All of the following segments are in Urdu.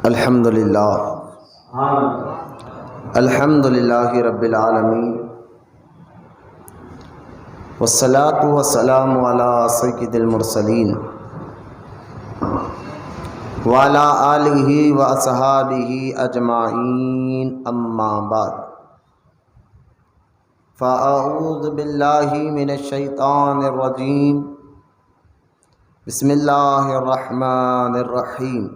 الحمدللہ رب العالمین والصلاة والسلام علی سید المرسلین وعلی آلہ واصحابہ اجمعین، اما بعد فاعوذ باللہ من الشیطان الرجیم، بسم اللہ الرحمن الرحیم۔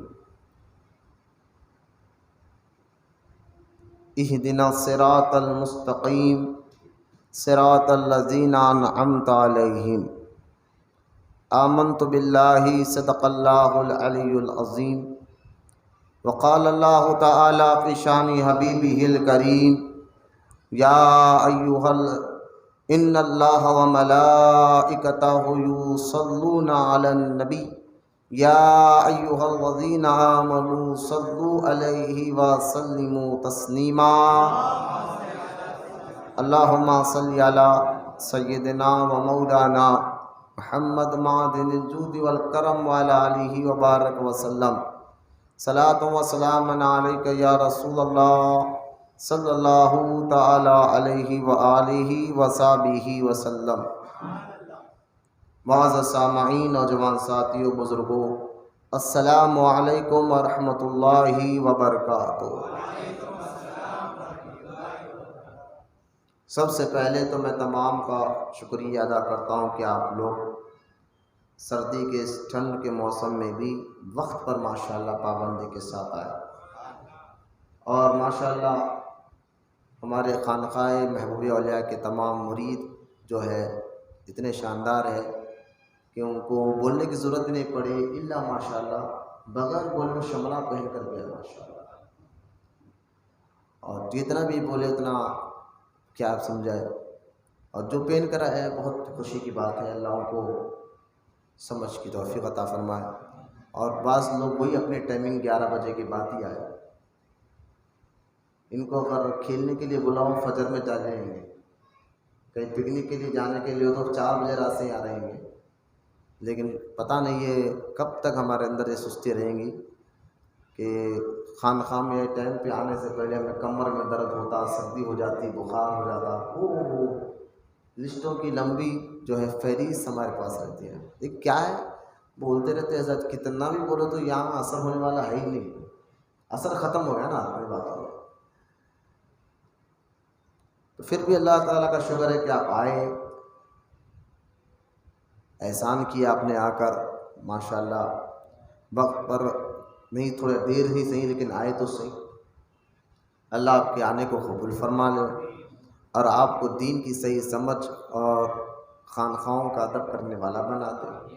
اہدنا الصراط المستقیم صراط الذین انعمت علیہم۔ آمنت باللہ صدق اللہ العلی العظیم۔ وقال اللہ تعالی فی شان حبیبہ الکریم، یا ایھا ان اللہ وملائکتہ یصلون علی النبی یا ایھا الذین آمنوا صلوا علیہ وسلموا تسلیما۔ اللہم صل علی سیدنا و مولانا محمد معدن الجود والکرم وعلی آلہ وبارک وسلم۔ صلاۃ و سلام علیک یا رسول اللہ صلی اللہ تعالی علیہ وآلہ وصحبہ وسلم۔ معزز سامعین، نوجوان ساتھیوں، بزرگوں، السلام علیکم ورحمۃ اللہ وبرکاتہ۔ سب سے پہلے تو میں تمام کا شکریہ ادا کرتا ہوں کہ آپ لوگ سردی کے اس ٹھنڈ کے موسم میں بھی وقت پر ماشاءاللہ پابندی کے ساتھ آئے، اور ماشاءاللہ ہمارے خانقاہ محبوب اولیاء کے تمام مرید جو ہے اتنے شاندار ہے کہ ان کو بولنے کی ضرورت نہیں پڑی، الا ماشاءاللہ بغیر بولے شملہ پہن کر گیا ماشاءاللہ، اور جتنا بھی بولے اتنا کیا آپ سمجھائے، اور جو پہن کر آئے بہت خوشی کی بات ہے۔ اللہ ان کو سمجھ کی توفیق عطا فرمائے۔ اور بعض لوگ وہی اپنے ٹائمنگ 11 بجے کے بعد ہی آئے، ان کو اگر کھیلنے کے لیے بلاؤ فجر میں چل جائیں گے، کہیں پکنک کے لیے جانے کے لیے تو 4 بجے رات سے ہی آ رہیں گے، لیکن پتہ نہیں یہ کب تک ہمارے اندر یہ سستی رہیں گی کہ خانقاہ میں ٹائم پہ آنے سے پہلے ہمیں کمر میں درد ہوتا، سردی ہو جاتی، بخار ہو جاتا، لسٹوں کی لمبی جو ہے فہرست ہمارے پاس رہتی ہے۔ یہ کیا ہے، بولتے رہتے ہیں حضرت کتنا بھی بولو تو یہاں اثر ہونے والا ہے ہی نہیں، اثر ختم ہو گیا نا اپنی باتوں میں۔ تو پھر بھی اللہ تعالیٰ کا شکر ہے کہ آپ آئے، احسان کیا آپ نے آ کر ماشاءاللہ، وقت پر نہیں، تھوڑے دیر ہی صحیح لیکن آئے تو صحیح۔ اللہ آپ کے آنے کو قبول فرما لے اور آپ کو دین کی صحیح سمجھ اور خانقاہوں کا ادب کرنے والا بنا دے۔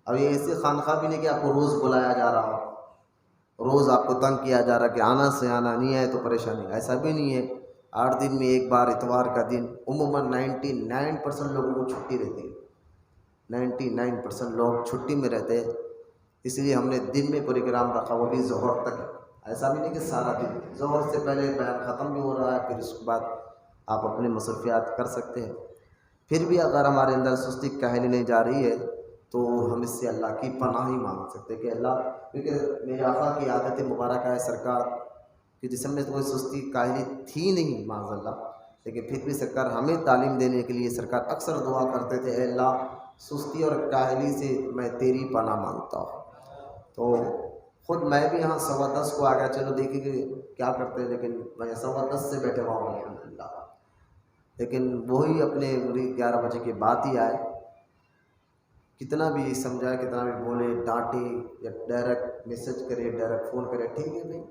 اب یہ ایسی خانقاہ بھی نہیں کہ آپ کو روز بلایا جا رہا ہو، روز آپ کو تنگ کیا جا رہا کہ آنا سے آنا، نہیں آئے تو پریشانی، ایسا بھی نہیں ہے۔ 8 دن میں ایک بار اتوار کا دن عموماً 99% لوگوں کو چھٹی رہتی ہے، 99% لوگ چھٹی میں رہتے ہیں، اس لیے ہم نے دن میں پروگرام رکھا، وہ بھی ظہر تک ہے۔ ایسا بھی نہیں کہ سارا دن، ظہر سے پہلے بیان ختم بھی ہو رہا ہے، پھر اس کے بعد آپ اپنے مصروفیات کر سکتے ہیں۔ پھر بھی اگر ہمارے اندر سستی کاہلی نہیں جا رہی ہے تو ہم اس سے اللہ کی پناہ ہی مانگ سکتے کہ اللہ، کیونکہ میرے آقا کی عادت مبارکہ ہے سرکار کہ جسم میں کوئی سستی کاہلی تھی نہیں معاذ اللہ، لیکن پھر بھی سرکار ہمیں تعلیم دینے کے لیے سرکار اکثر دعا کرتے تھے، اے اللہ سستی اور کاہلی سے میں تیری پناہ مانگتا ہوں۔ تو خود میں بھی یہاں 10:15 کو آ گیا، چلو دیکھیں کہ کیا کرتے ہیں، لیکن میں 10:15 سے بیٹھے ہوا ہوں الحمدللہ، لیکن وہی اپنے 11 بجے کے بعد ہی آئے۔ کتنا بھی سمجھائے، کتنا بھی بولے، ڈانٹے یا ڈائریکٹ میسج کرے، ڈائریکٹ فون کرے، ٹھیک ہے بھائی،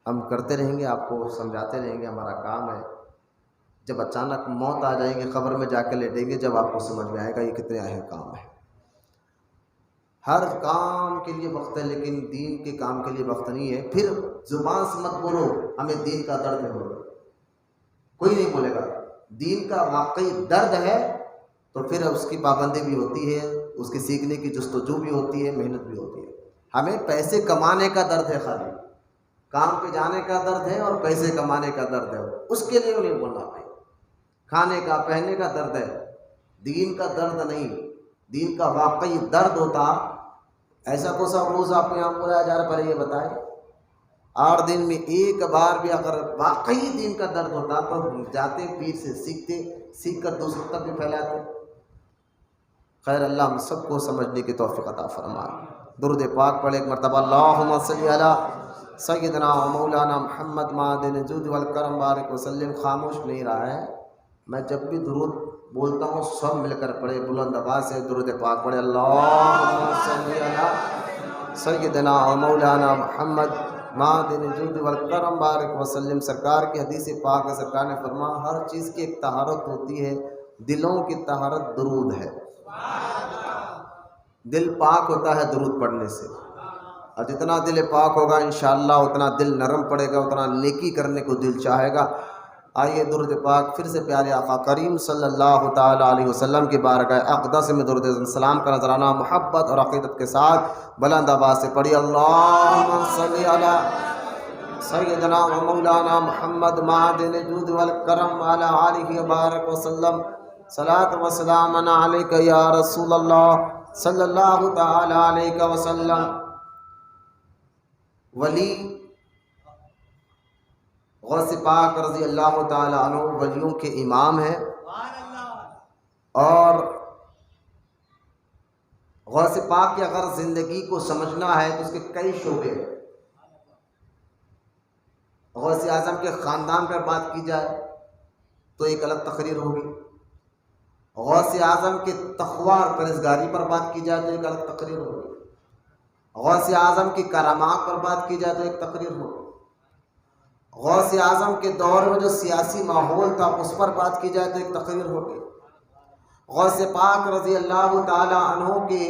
ہم کرتے رہیں گے، آپ کو سمجھاتے رہیں گے، ہمارا کام ہے۔ جب اچانک موت آ جائیں گے، قبر میں جا کے لیٹیں گے، جب آپ کو سمجھ میں آئے گا یہ کتنے اہم کام ہے۔ ہر کام کے لیے وقت ہے، لیکن دین کے کام کے لیے وقت نہیں ہے۔ پھر زبان سے مت بولو ہمیں دین کا درد ہے، بولو، کوئی نہیں بولے گا۔ دین کا واقعی درد ہے تو پھر اس کی پابندی بھی ہوتی ہے، اس کے سیکھنے کی جستجو بھی ہوتی ہے، محنت بھی ہوتی ہے۔ ہمیں پیسے کمانے کا درد ہے، خالی کام پہ جانے کا درد ہے اور پیسے کمانے کا درد ہے، اس کے لیے نہیں بولنا بھائی۔ کھانے کا پہننے کا درد ہے، دین کا درد نہیں۔ دین کا واقعی درد ہوتا، ایسا کو سا روز آپ کو یہاں بلایا جا رہا، پہلے یہ بتائیں 8 دن میں ایک بار بھی اگر واقعی دین کا درد ہوتا تو جاتے پیر سے سیکھ کر دوسروں تک بھی پھیلاتے۔ خیر اللہ ہم سب کو سمجھنے کی توفیق عطا فرمائے۔ درود پاک پڑھے ایک مرتبہ، اللہم صلی علی سیدنا و مولانا محمد معدن الجود والکرم بارک وسلم۔ خاموش نہیں رہا ہے، میں جب بھی درود بولتا ہوں سب مل کر پڑھے، بلند آواز سے درود پاک پڑھے، اللہم صلی علی سیدنا و مولانا محمد معدن الجود والکرم بارک وسلم۔ سرکار کی حدیث پاک ہے، سرکار نے فرمایا ہر چیز کی ایک طہارت ہوتی ہے، دلوں کی طہارت درود ہے۔ دل پاک ہوتا ہے درود پڑھنے سے، اور جتنا دل پاک ہوگا انشاءاللہ اتنا دل نرم پڑے گا، اتنا نیکی کرنے کو دل چاہے گا۔ آئیے درود پاک پھر سے پیارے آقا کریم صلی اللہ تعالیٰ علیہ وسلم کی بارگاہ اقدس میں درود سلام کا نذرانہ محبت اور عقیدت کے ساتھ بلند آواز سے پڑھی، اللہم صلی علی سیدنا و مولانا محمد معدن الجود والکرم وعلی آلہ وبارک وسلم۔ صلاۃ و سلام علیک یا رسول اللہ صلی اللہ تعالی علیہ وسلم۔ ولی غوث پاک رضی اللہ تعالی عنہ ولیوں کے امام ہیں، اور غوث پاک کی اگر زندگی کو سمجھنا ہے تو اس کے کئی شعبے ہیں۔ غوث اعظم کے خاندان پر بات کی جائے تو ایک الگ تقریر ہوگی، غوث اعظم کے تقوی اور پرہیزگاری پر بات کی جائے تو ایک الگ تقریر ہوگی، غوث اعظم کی کرامات پر بات کی جائے تو ایک تقریر ہوگی، غوث اعظم کے دور میں جو سیاسی ماحول تھا اس پر بات کی جائے تو ایک تقریر ہوگی، غوث پاک رضی اللہ تعالی عنہ کے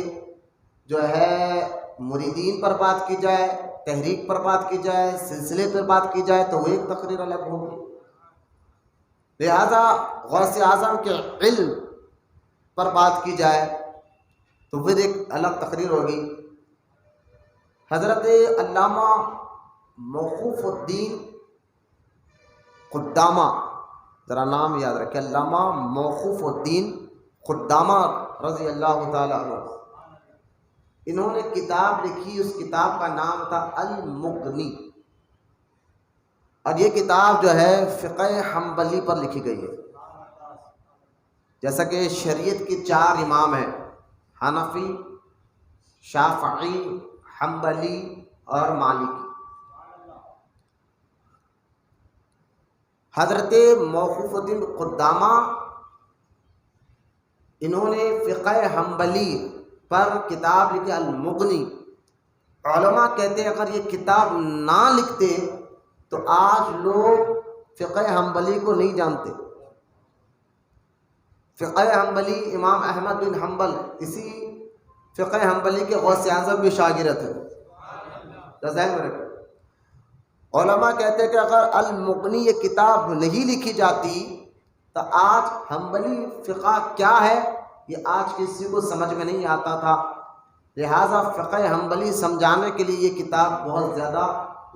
جو ہے مریدین پر بات کی جائے، تحریک پر بات کی جائے، سلسلے پر بات کی جائے تو وہ ایک تقریر الگ ہوگی۔ لہذا غوث اعظم کے علم پر بات کی جائے تو پھر ایک الگ تقریر ہوگی۔ حضرت علامہ موقوف الدین قدامہ، ذرا نام یاد رکھیں، علامہ موقوف الدین قدامہ رضی اللہ تعالیٰ عنہ، انہوں نے کتاب لکھی، اس کتاب کا نام تھا المغنی، اور یہ کتاب جو ہے فقہ حنبلی پر لکھی گئی ہے۔ جیسا کہ شریعت کے 4 امام ہیں، حنفی، شافعی، حنبلی اور مالکی۔ حضرت موقوف الدین قدامہ انہوں نے فقہ حنبلی پر کتاب لکھی المغنی۔ علماء کہتے ہیں اگر یہ کتاب نہ لکھتے تو آج لوگ فقہ حنبلی کو نہیں جانتے۔ فقہ حنبلی امام احمد بن حنبل، اسی فقہ حنبلی کے غوث اعظم بھی شاگرد ہیں۔ ذہن میں رکھیں، علماء کہتے ہیں کہ اگر المغنی یہ کتاب نہیں لکھی جاتی تو آج حنبلی فقہ کیا ہے یہ آج کسی کو سمجھ میں نہیں آتا تھا۔ لہٰذا فقہ حنبلی سمجھانے کے لیے یہ کتاب بہت زیادہ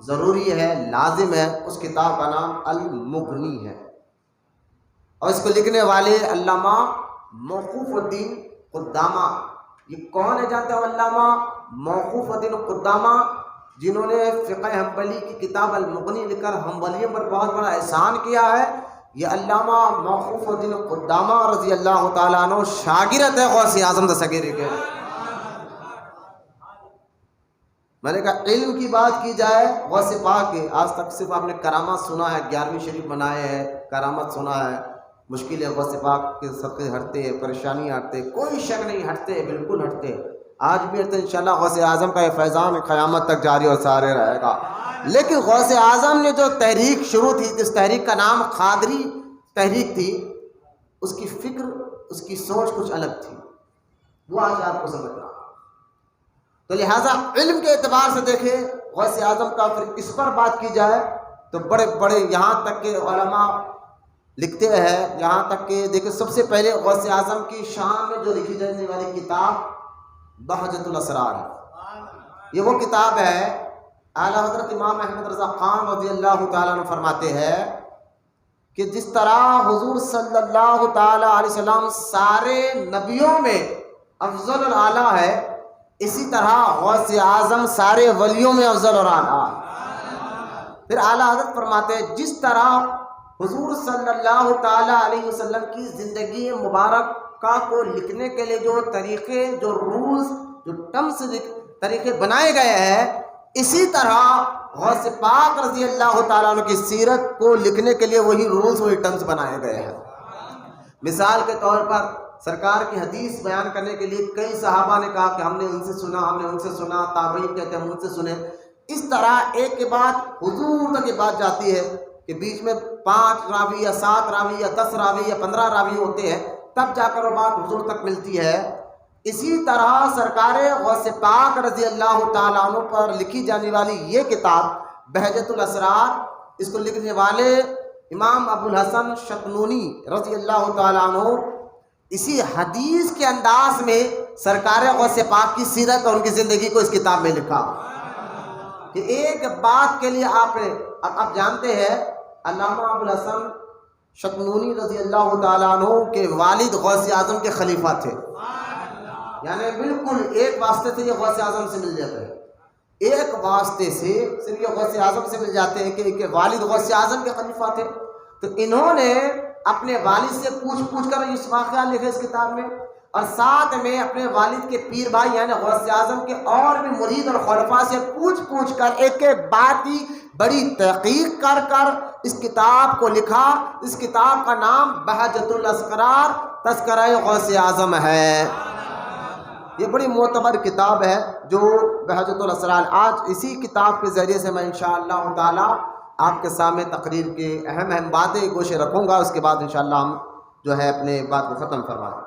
ضروری ہے، لازم ہے۔ اس کتاب کا نام المغنی ہے، اور اس کو لکھنے والے علامہ موقوف الدین قدامہ۔ یہ کون ہے جانتے ہو؟ علامہ موقوف الدین قدامہ، جنہوں نے فقہ حنبلی کی کتاب المغنی لکھ کر حنبلیوں پر بہت بڑا احسان کیا ہے۔ یہ علامہ موقوف الدین قدامہ رضی اللہ تعالیٰ عنہ شاگرد ہے غوث اعظم دستگیری کے۔ میں نے کہا علم کی بات کی جائے غوث پاک کے، آج تک صرف آپ نے کرامت سنا ہے، 11ویں شریف بنائے ہیں، کرامت سنا ہے، مشکل ہے غوث پاک کے صدقے ہٹتے ہیں، پریشانیاں ہٹتے، کوئی شک نہیں، ہٹتے، بالکل ہٹتے، آج بھی ہٹتے۔ انشاءاللہ غوث اعظم کا یہ فیضان قیامت تک جاری اور سارے رہے گا۔ لیکن غوث اعظم نے جو تحریک شروع تھی، جس تحریک کا نام قادری تحریک تھی، اس کی فکر، اس کی سوچ کچھ الگ تھی، وہ آج آپ کو سمجھ رہا۔ تو لہٰذا علم کے اعتبار سے دیکھیں غوث اعظم کا، پھر اس پر بات کی جائے تو بڑے بڑے یہاں تک کہ علماء لکھتے ہیں، یہاں تک کہ دیکھیں سب سے پہلے غوث اعظم کی شان میں جو لکھی جانے والی کتاب بہجت الاسرار ہے۔ یہ وہ کتاب ہے، اعلیٰ حضرت امام احمد رضا خان رضی اللہ تعالیٰ عنہ فرماتے ہیں کہ جس طرح حضور صلی اللہ تعالیٰ علیہ وسلم سارے نبیوں میں افضل اور اعلیٰ ہے، اسی طرح غوث اعظم سارے ولیوں میں افضل اور اعلیٰ۔ پھر اعلیٰ حضرت فرماتے ہیں جس طرح حضور صلی اللہ تعالیٰ علیہ وسلم کی زندگی مبارکہ کو لکھنے کے لیے جو طریقے، جو رولز، جو ٹرمز طریقے بنائے گئے ہیں، اسی طرح غوث پاک رضی اللہ تعالیٰ عنہ کی سیرت کو لکھنے کے لیے وہی رولز، وہی ٹرمز بنائے گئے ہیں۔ مثال کے طور پر سرکار کی حدیث بیان کرنے کے لیے کئی صحابہ نے کہا کہ ہم نے ان سے سنا، ہم نے ان سے سنا، تابعین کہتے ہیں ہم ان سے سنے۔ اس طرح ایک کے بعد حضور تک یہ بات جاتی ہے کہ بیچ میں 5 راوی یا 7 راوی یا 10 راوی یا 15 راوی ہوتے ہیں، تب جا کر وہ بات حضور تک ملتی ہے۔ اسی طرح سرکار غوث پاک رضی اللہ تعالیٰ عنہ پر لکھی جانے والی یہ کتاب بہجت الاسرار، اس کو لکھنے والے امام ابو الحسن شقنونی رضی اللہ تعالیٰ عنہ اسی حدیث کے انداز میں سرکار غوث پاک کی سیرت اور ان کی زندگی کو اس کتاب میں لکھا کہ ایک بات کے لیے آپ جانتے ہیں علامہ ابو الحسن شقنونی رضی اللہ تعالیٰ عنہ کے والد غوث اعظم کے خلیفہ تھے، یعنی بالکل ایک واسطے سے یہ غوث اعظم سے مل جاتے ہیں، ایک واسطے سے صرف یہ غوث اعظم سے مل جاتے ہیں کہ والد غوث اعظم کے خلیفہ تھے۔ تو انہوں نے اپنے والد سے پوچھ کر اس واقعہ لکھے اس کتاب میں، اور ساتھ میں اپنے والد کے پیر بھائی یعنی غوث اعظم کے اور بھی مرید اور خلفاء سے پوچھ کر ایک ایک بات کی بڑی تحقیق کر اس کتاب کو لکھا۔ اس کتاب کا نام بہجت الاسرار تذکرہ غوث اعظم ہے۔ یہ بڑی معتبر کتاب ہے جو بہجت الاسرار۔ آج اسی کتاب کے ذریعے سے میں انشاءاللہ تعالی آپ کے سامنے تقریر کے اہم باتیں گوشے رکھوں گا، اس کے بعد انشاءاللہ ہم جو ہے اپنے بات کو ختم فرمائیں۔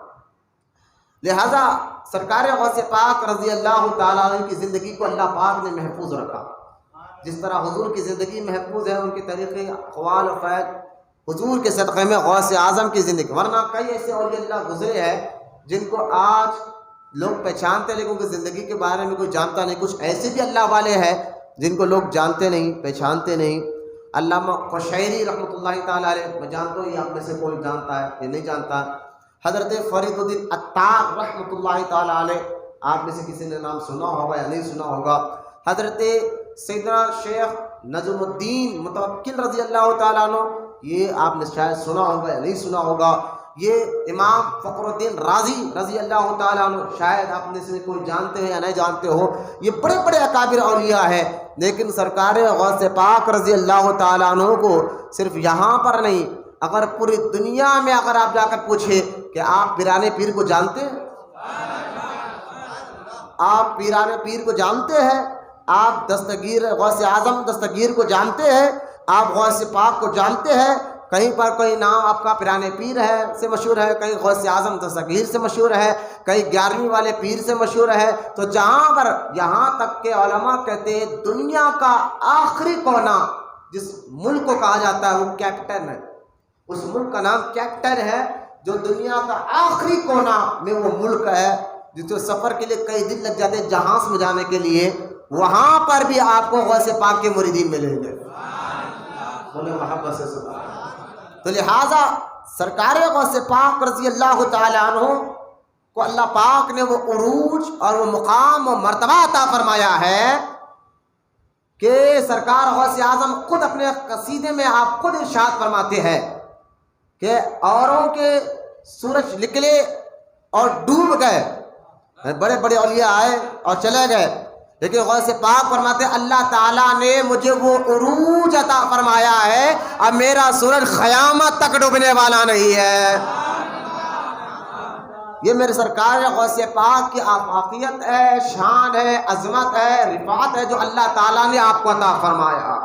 لہذا سرکار غوث پاک رضی اللہ تعالیٰ عنہ کی زندگی کو اللہ پاک نے محفوظ رکھا، جس طرح حضور کی زندگی محفوظ ہے، ان کے طریقے، اقوال و فعل حضور کے صدقے میں غوث اعظم کی زندگی، ورنہ کئی ایسے اولیاء اللہ گزرے ہیں جن کو آج لوگ پہچانتے لیکن ان کی زندگی کے بارے میں کوئی جانتا نہیں۔ کچھ ایسے بھی اللہ والے ہیں جن کو لوگ جانتے نہیں، پہچانتے نہیں۔ علامہ قشیری رحمۃ اللہ تعالیٰ علیہ، میں جانتا ہوں یہ آپ میں سے کوئی جانتا ہے یا نہیں جانتا۔ حضرت فرید الدین عطار رحمۃ اللہ تعالیٰ علیہ، آپ میں سے کسی نے نام سنا ہوگا یا نہیں سنا ہوگا۔ حضرت سیدنا شیخ نجم الدین متوکل رضی اللہ تعالیٰ عنہ، یہ آپ نے شاید سنا ہوگا یا نہیں سنا ہوگا۔ یہ امام فخر الدین رازی رضی اللہ تعالیٰ عنہ، شاید آپ میں سے کوئی جانتے ہیں یا نہیں جانتے ہو۔ یہ بڑے بڑے اکابر اولیاء ہیں، لیکن سرکار غوث پاک رضی اللہ تعالیٰ عنہ کو صرف یہاں پر نہیں، اگر پوری دنیا میں اگر آپ جا کر پوچھیں کہ آپ پیران پیر کو جانتے ہیں، آپ پیران پیر کو جانتے ہیں، آپ دستگیر غوث اعظم دستگیر کو جانتے ہیں، آپ غوث پاک کو جانتے ہیں، کہیں پر کوئی نام آپ کا پیران پیر ہے سے مشہور ہے، کہیں غوث اعظم دستگیر سے مشہور ہے، کہیں 11ویں والے پیر سے مشہور ہے، تو جہاں پر یہاں تک کہ علماء کہتے ہیں دنیا کا آخری کونا جس ملک کو کہا جاتا ہے وہ کیپٹن ہے، اس ملک کا نام کیپٹن ہے، جو دنیا کا آخری کونا میں وہ ملک ہے جس کو سفر کے لیے کئی دن لگ جاتے ہیں جہاز میں جانے کے لیے، وہاں پر بھی آپ کو غوث پاک کے مریدین ملیں گے۔ بولے محبت سے سبحان اللہ۔ تو لہٰذا سرکار غوث پاک رضی اللہ تعالیٰ عنہ کو اللہ پاک نے وہ عروج اور وہ مقام و مرتبہ عطا فرمایا ہے کہ سرکار غوث اعظم خود اپنے قصیدے میں آپ خود ارشاد فرماتے ہیں کہ اوروں کے سورج نکلے اور ڈوب گئے، بڑے بڑے اولیاء آئے اور چلے گئے، لیکن غوث پاک فرماتے اللہ تعالیٰ نے مجھے وہ عروج عطا فرمایا ہے، اب میرا سورج قیامت تک ڈوبنے والا نہیں ہے۔ یہ میرے سرکار غوث پاک کی آفاقیت ہے، شان ہے، عظمت ہے، رفعت ہے جو اللہ تعالیٰ نے آپ کو عطا فرمایا۔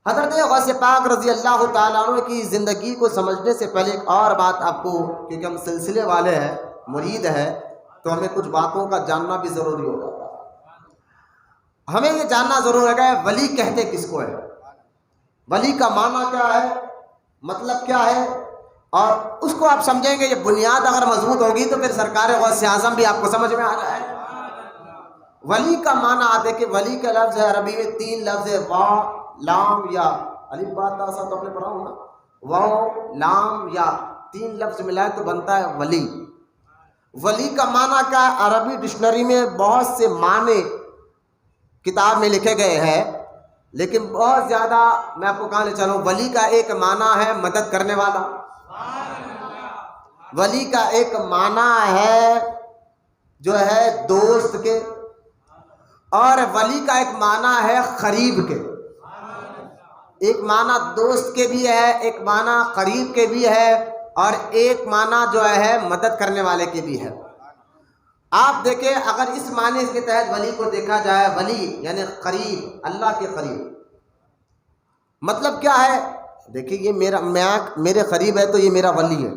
حضرت غوث پاک رضی اللہ تعالیٰ عنہ کی زندگی کو سمجھنے سے پہلے ایک اور بات آپ کو، کیونکہ ہم سلسلے والے ہیں، مرید ہیں، تو ہمیں کچھ باتوں کا جاننا بھی ضروری ہوگا۔ ہمیں یہ جاننا ضرور ہے کہ ولی کہتے کس کو ہے، ولی کا معنی کیا ہے، مطلب کیا ہے، اور اس کو آپ سمجھیں گے۔ یہ بنیاد اگر مضبوط ہوگی تو پھر سرکار غوث اعظم بھی آپ کو سمجھ میں آ جائے۔ ولی کا معنی آتے کہ ولی کا لفظ ہے عربی میں 3 لفظ ہے، واو، لام، یا۔ الف با تا سا تو آپ نے پڑھا ہوگا، واو، لام، یا، 3 لفظ ملائے تو بنتا ہے ولی۔ ولی کا معنی کیا ہے؟ عربی ڈکشنری میں بہت سے معنی کتاب میں لکھے گئے ہیں، لیکن بہت زیادہ میں آپ کو کہاں لے چلوں، ولی کا ایک معنی ہے مدد کرنے والا، ولی کا ایک معنی ہے جو ہے دوست کے، اور ولی کا ایک معنی ہے قریب کے. ایک معنی دوست کے بھی ہے، ایک معنی قریب کے بھی ہے، اور ایک معنی جو ہے مدد کرنے والے کے بھی ہے. آپ دیکھیں اگر اس معنی کے تحت ولی کو دیکھا جائے، ولی یعنی قریب، اللہ کے قریب، مطلب کیا ہے؟ دیکھیں یہ میرے قریب ہے تو یہ میرا ولی ہے،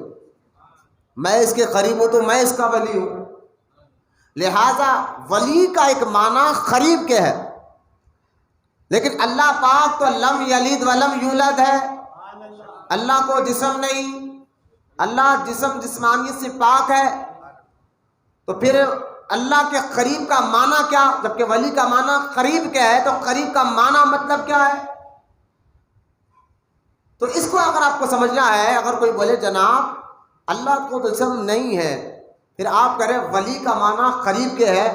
میں اس کے قریب ہوں تو میں اس کا ولی ہوں. لہذا ولی کا ایک معنی قریب کے ہے. لیکن اللہ پاک تو لم یلد ولم یولد ہے، اللہ کو جسم نہیں، اللہ جسمانیت سے پاک ہے. تو پھر اللہ کے قریب کا معنی کیا؟ جبکہ ولی کا معنی قریب کیا ہے، تو قریب کا معنی مطلب کیا ہے؟ تو اس کو اگر آپ کو سمجھنا ہے، اگر کوئی بولے جناب اللہ کو تو جسم نہیں ہے، پھر آپ کہہ رہے ولی کا معنی قریب کے ہے،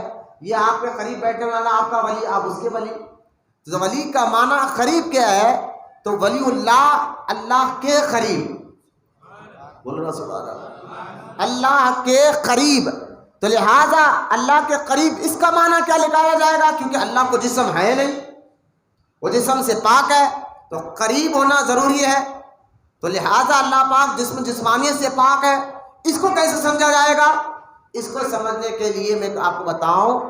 یہ آپ کے قریب بیٹھنے والا آپ کا ولی، آپ اس کے ولی. تو ولی کا معنی قریب کیا ہے؟ تو ولی اللہ، اللہ کے قریب، بول رہا سبحان اللہ، اللہ کے قریب. تو لہذا اللہ کے قریب اس کا معنی کیا نکالا جائے گا؟ کیونکہ اللہ کو جسم ہے نہیں، وہ جسم سے پاک ہے، تو قریب ہونا ضروری ہے. تو لہذا اللہ پاک جسمانیت سے پاک ہے. اس کو کیسے سمجھا جائے گا؟ اس کو سمجھنے کے لیے میں آپ کو بتاؤں،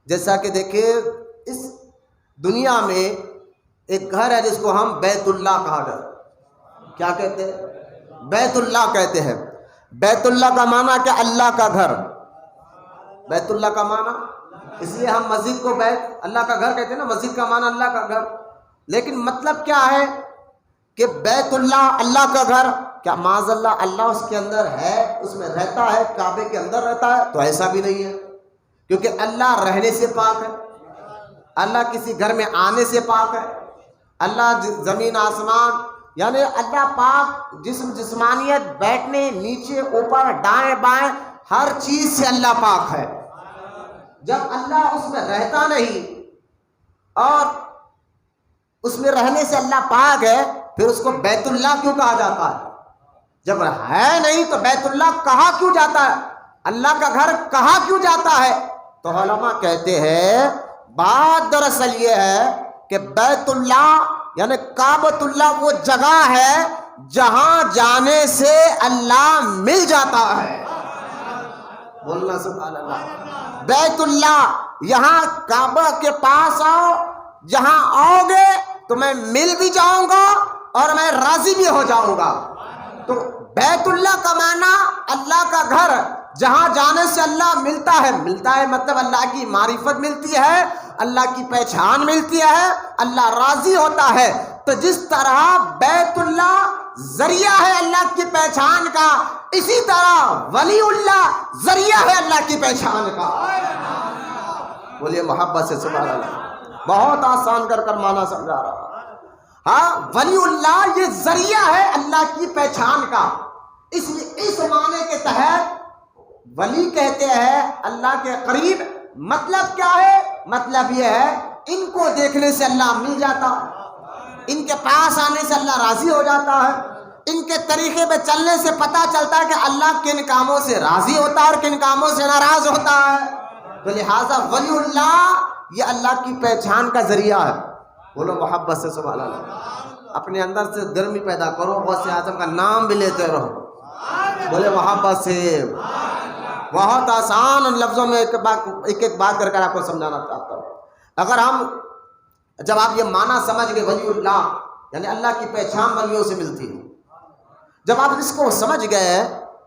جیسا کہ دیکھیں اس دنیا میں ایک گھر ہے جس کو ہم بیت اللہ کہا جاتا ہے. کیا کہتے ہیں؟ بیت اللہ کہتے ہیں. بیت اللہ کا معنی کیا؟ اللہ کا گھر. بیت اللہ کا معنی، اس لیے ہم مسجد کو بیت اللہ کا گھر کہتے ہیں نا، مسجد کا معنی اللہ کا گھر. لیکن مطلب کیا ہے کہ بیت اللہ، اللہ کا گھر، کیا معاذ اللہ اللہ اس کے اندر ہے، اس میں رہتا ہے، کعبے کے اندر رہتا ہے؟ تو ایسا بھی نہیں ہے، کیونکہ اللہ رہنے سے پاک ہے، اللہ کسی گھر میں آنے سے پاک ہے، اللہ زمین آسمان یعنی اللہ پاک جسمانیت، بیٹھنے، نیچے، اوپر، دائیں بائیں، ہر چیز سے اللہ پاک ہے. جب اللہ اس میں رہتا نہیں اور اس میں رہنے سے اللہ پاک ہے، پھر اس کو بیت اللہ کیوں کہا جاتا ہے؟ جب ہے نہیں تو بیت اللہ کہا کیوں جاتا ہے؟ اللہ کا گھر کہا کیوں جاتا ہے؟ تو علماء کہتے ہیں بات دراصل یہ ہے کہ بیت اللہ یعنی کعبۃ اللہ وہ جگہ ہے جہاں جانے سے اللہ مل جاتا ہے. بولنا سبحان اللہ. بیت اللہ، یہاں کعبہ کے پاس آؤ، جہاں آؤ گے تو میں مل بھی جاؤں گا اور میں راضی بھی ہو جاؤں گا. تو بیت اللہ کا معنی اللہ کا گھر، جہاں جانے سے اللہ ملتا ہے. ملتا ہے مطلب اللہ کی معرفت ملتی ہے، اللہ کی پہچان ملتی ہے، اللہ راضی ہوتا ہے. تو جس طرح بیت اللہ ذریعہ ہے اللہ کی پہچان کا، اسی طرح ولی اللہ ذریعہ ہے اللہ کی پہچان کا. بولیے محبت سے سبحان اللہ. بہت آسان کر معنی سمجھا رہا. ہاں، ولی اللہ یہ ذریعہ ہے اللہ کی پہچان کا. اس لیے اس معنی کے تحت ولی کہتے ہیں اللہ کے قریب. مطلب کیا ہے؟ مطلب یہ ہے ان کو دیکھنے سے اللہ مل جاتا ہے، ان کے پاس آنے سے اللہ راضی ہو جاتا ہے، ان کے طریقے پہ چلنے سے پتہ چلتا ہے کہ اللہ کن کاموں سے راضی ہوتا ہے اور کن کاموں سے ناراض ہوتا ہے. تو لہٰذا ولی اللہ یہ اللہ کی پہچان کا ذریعہ ہے. بولو محبت سے سبحان اللہ. اپنے اندر سے گرمی پیدا کرو، غوث اعظم کا نام بھی لیتے رہو. بولے محبت سے. بہت آسان لفظوں میں ایک بات کر آپ کو سمجھانا چاہتا ہوں. اگر جب آپ یہ معنی سمجھ گئے ولی اللہ یعنی اللہ کی پہچان ولیوں سے ملتی ہے، جب آپ اس کو سمجھ گئے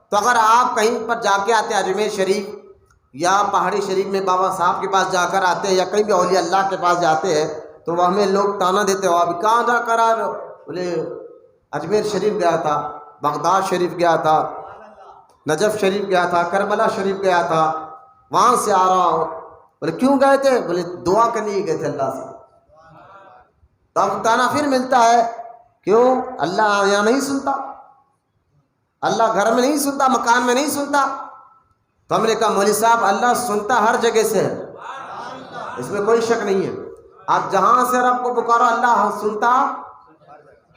تو اگر آپ کہیں پر جا کے آتے ہیں، اجمیر شریف یا پہاڑی شریف میں بابا صاحب کے پاس جا کر آتے ہیں یا کہیں بھی اولیاء اللہ کے پاس جاتے ہیں، تو وہ ہمیں لوگ تانا دیتے ہو ابھی کہاں جا کر آ رہے ہو؟ بولے اجمیر شریف گیا تھا، بغداد شریف گیا تھا، نجف شریف گیا تھا، کربلا شریف گیا تھا، وہاں سے آ رہا ہوں. بولے کیوں گئے تھے؟ بولے دعا کرنے ہی گئے تھے اللہ سے. تو اب تانا پھر ملتا ہے، کیوں؟ اللہ یہاں نہیں سنتا، اللہ گھر میں نہیں سنتا، مکان میں نہیں سنتا. تو ہم نے کہا مولوی صاحب اللہ سنتا ہر جگہ سے ہے، اس میں کوئی شک نہیں ہے، آپ جہاں سے رب کو پکارو اللہ سنتا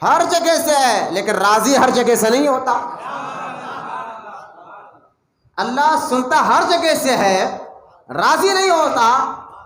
ہر جگہ سے ہے، لیکن راضی ہر جگہ سے نہیں ہوتا۔ اللہ سنتا ہر جگہ سے ہے، راضی نہیں ہوتا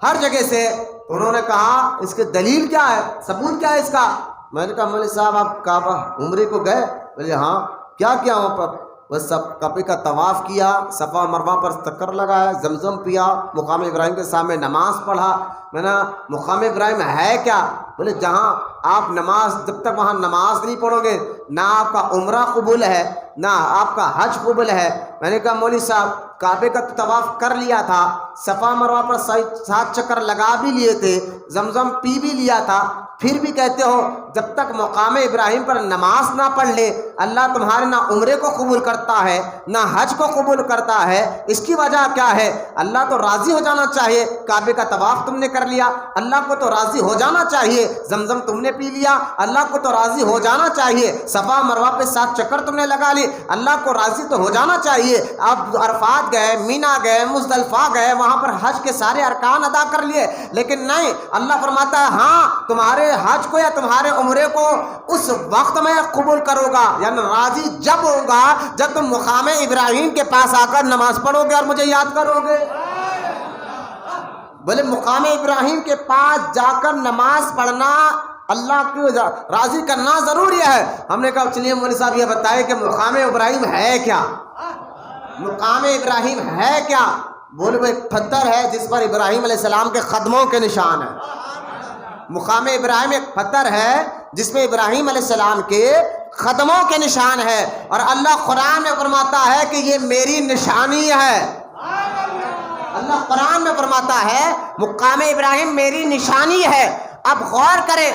ہر جگہ سے۔ انہوں نے کہا اس کی دلیل کیا ہے، ثبوت کیا ہے اس کا؟ میں نے کہا مولوی صاحب آپ کعبہ عمرے کو گئے؟ بولے ہاں۔ کیا کیا وہاں پر؟ وہ سب کعبے کا طواف کیا، صفا مروہ پر چکر لگایا، زمزم پیا، مقام ابراہیم کے سامنے نماز پڑھا۔ میں نے مقام ابراہیم ہے کیا؟ بولے جہاں آپ نماز، جب تک وہاں نماز نہیں پڑھو گے نہ آپ کا عمرہ قبول ہے نہ آپ کا حج قبول ہے۔ میں نے کہا مولوی صاحب کعبے کا طواف کر لیا تھا، صفا مروہ پر 7 چکر لگا بھی لیے تھے، زمزم پی بھی لیا تھا، پھر بھی کہتے ہو جب تک مقام ابراہیم پر نماز نہ پڑھ لے اللہ تمہارے نہ عمرے کو قبول کرتا ہے نہ حج کو قبول کرتا ہے۔ اس کی وجہ کیا ہے؟ اللہ تو راضی ہو جانا چاہیے، کعبے کا طواف تم نے کر لیا، اللہ کو تو راضی ہو جانا چاہیے، زمزم تم نے پی لیا، اللہ کو تو راضی ہو جانا چاہیے، صفا مروہ پہ 7 چکر تم نے لگا لی، اللہ کو راضی تو ہو جانا چاہیے۔ آپ عرفات گئے، مینا گئے، مزدلفہ گئے، وہاں پر حج کے سارے ارکان ادا کر لیے، لیکن نہیں، اللہ فرماتا ہے ہاں تمہارے حج کو یا تمہارے عمرے کو اس وقت میں قبول کروں گا، یعنی راضی جب ہوگا جب تم مقام ابراہیم کے پاس آ کر نماز پڑھو گے اور مجھے یاد کرو گے۔ بولے مقام ابراہیم کے پاس جا کر نماز پڑھنا اللہ کو راضی کرنا ضروری ہے۔ ہم نے کہا چلیے مولوی صاحب یہ بتائے کہ مقام ابراہیم ہے کیا؟ مقام ابراہیم ہے کیا؟ بولے وہ ایک پتھر ہے جس پر ابراہیم علیہ السلام کے قدموں کے نشان ہیں۔ مقام ابراہیم ایک پتھر ہے جس میں ابراہیم علیہ السلام کے قدموں کے نشان ہے، اور اللہ قرآن میں فرماتا ہے کہ یہ میری نشانی ہے۔ اللہ قرآن میں فرماتا ہے مقام ابراہیم میری نشانی ہے۔ اب غور کریں،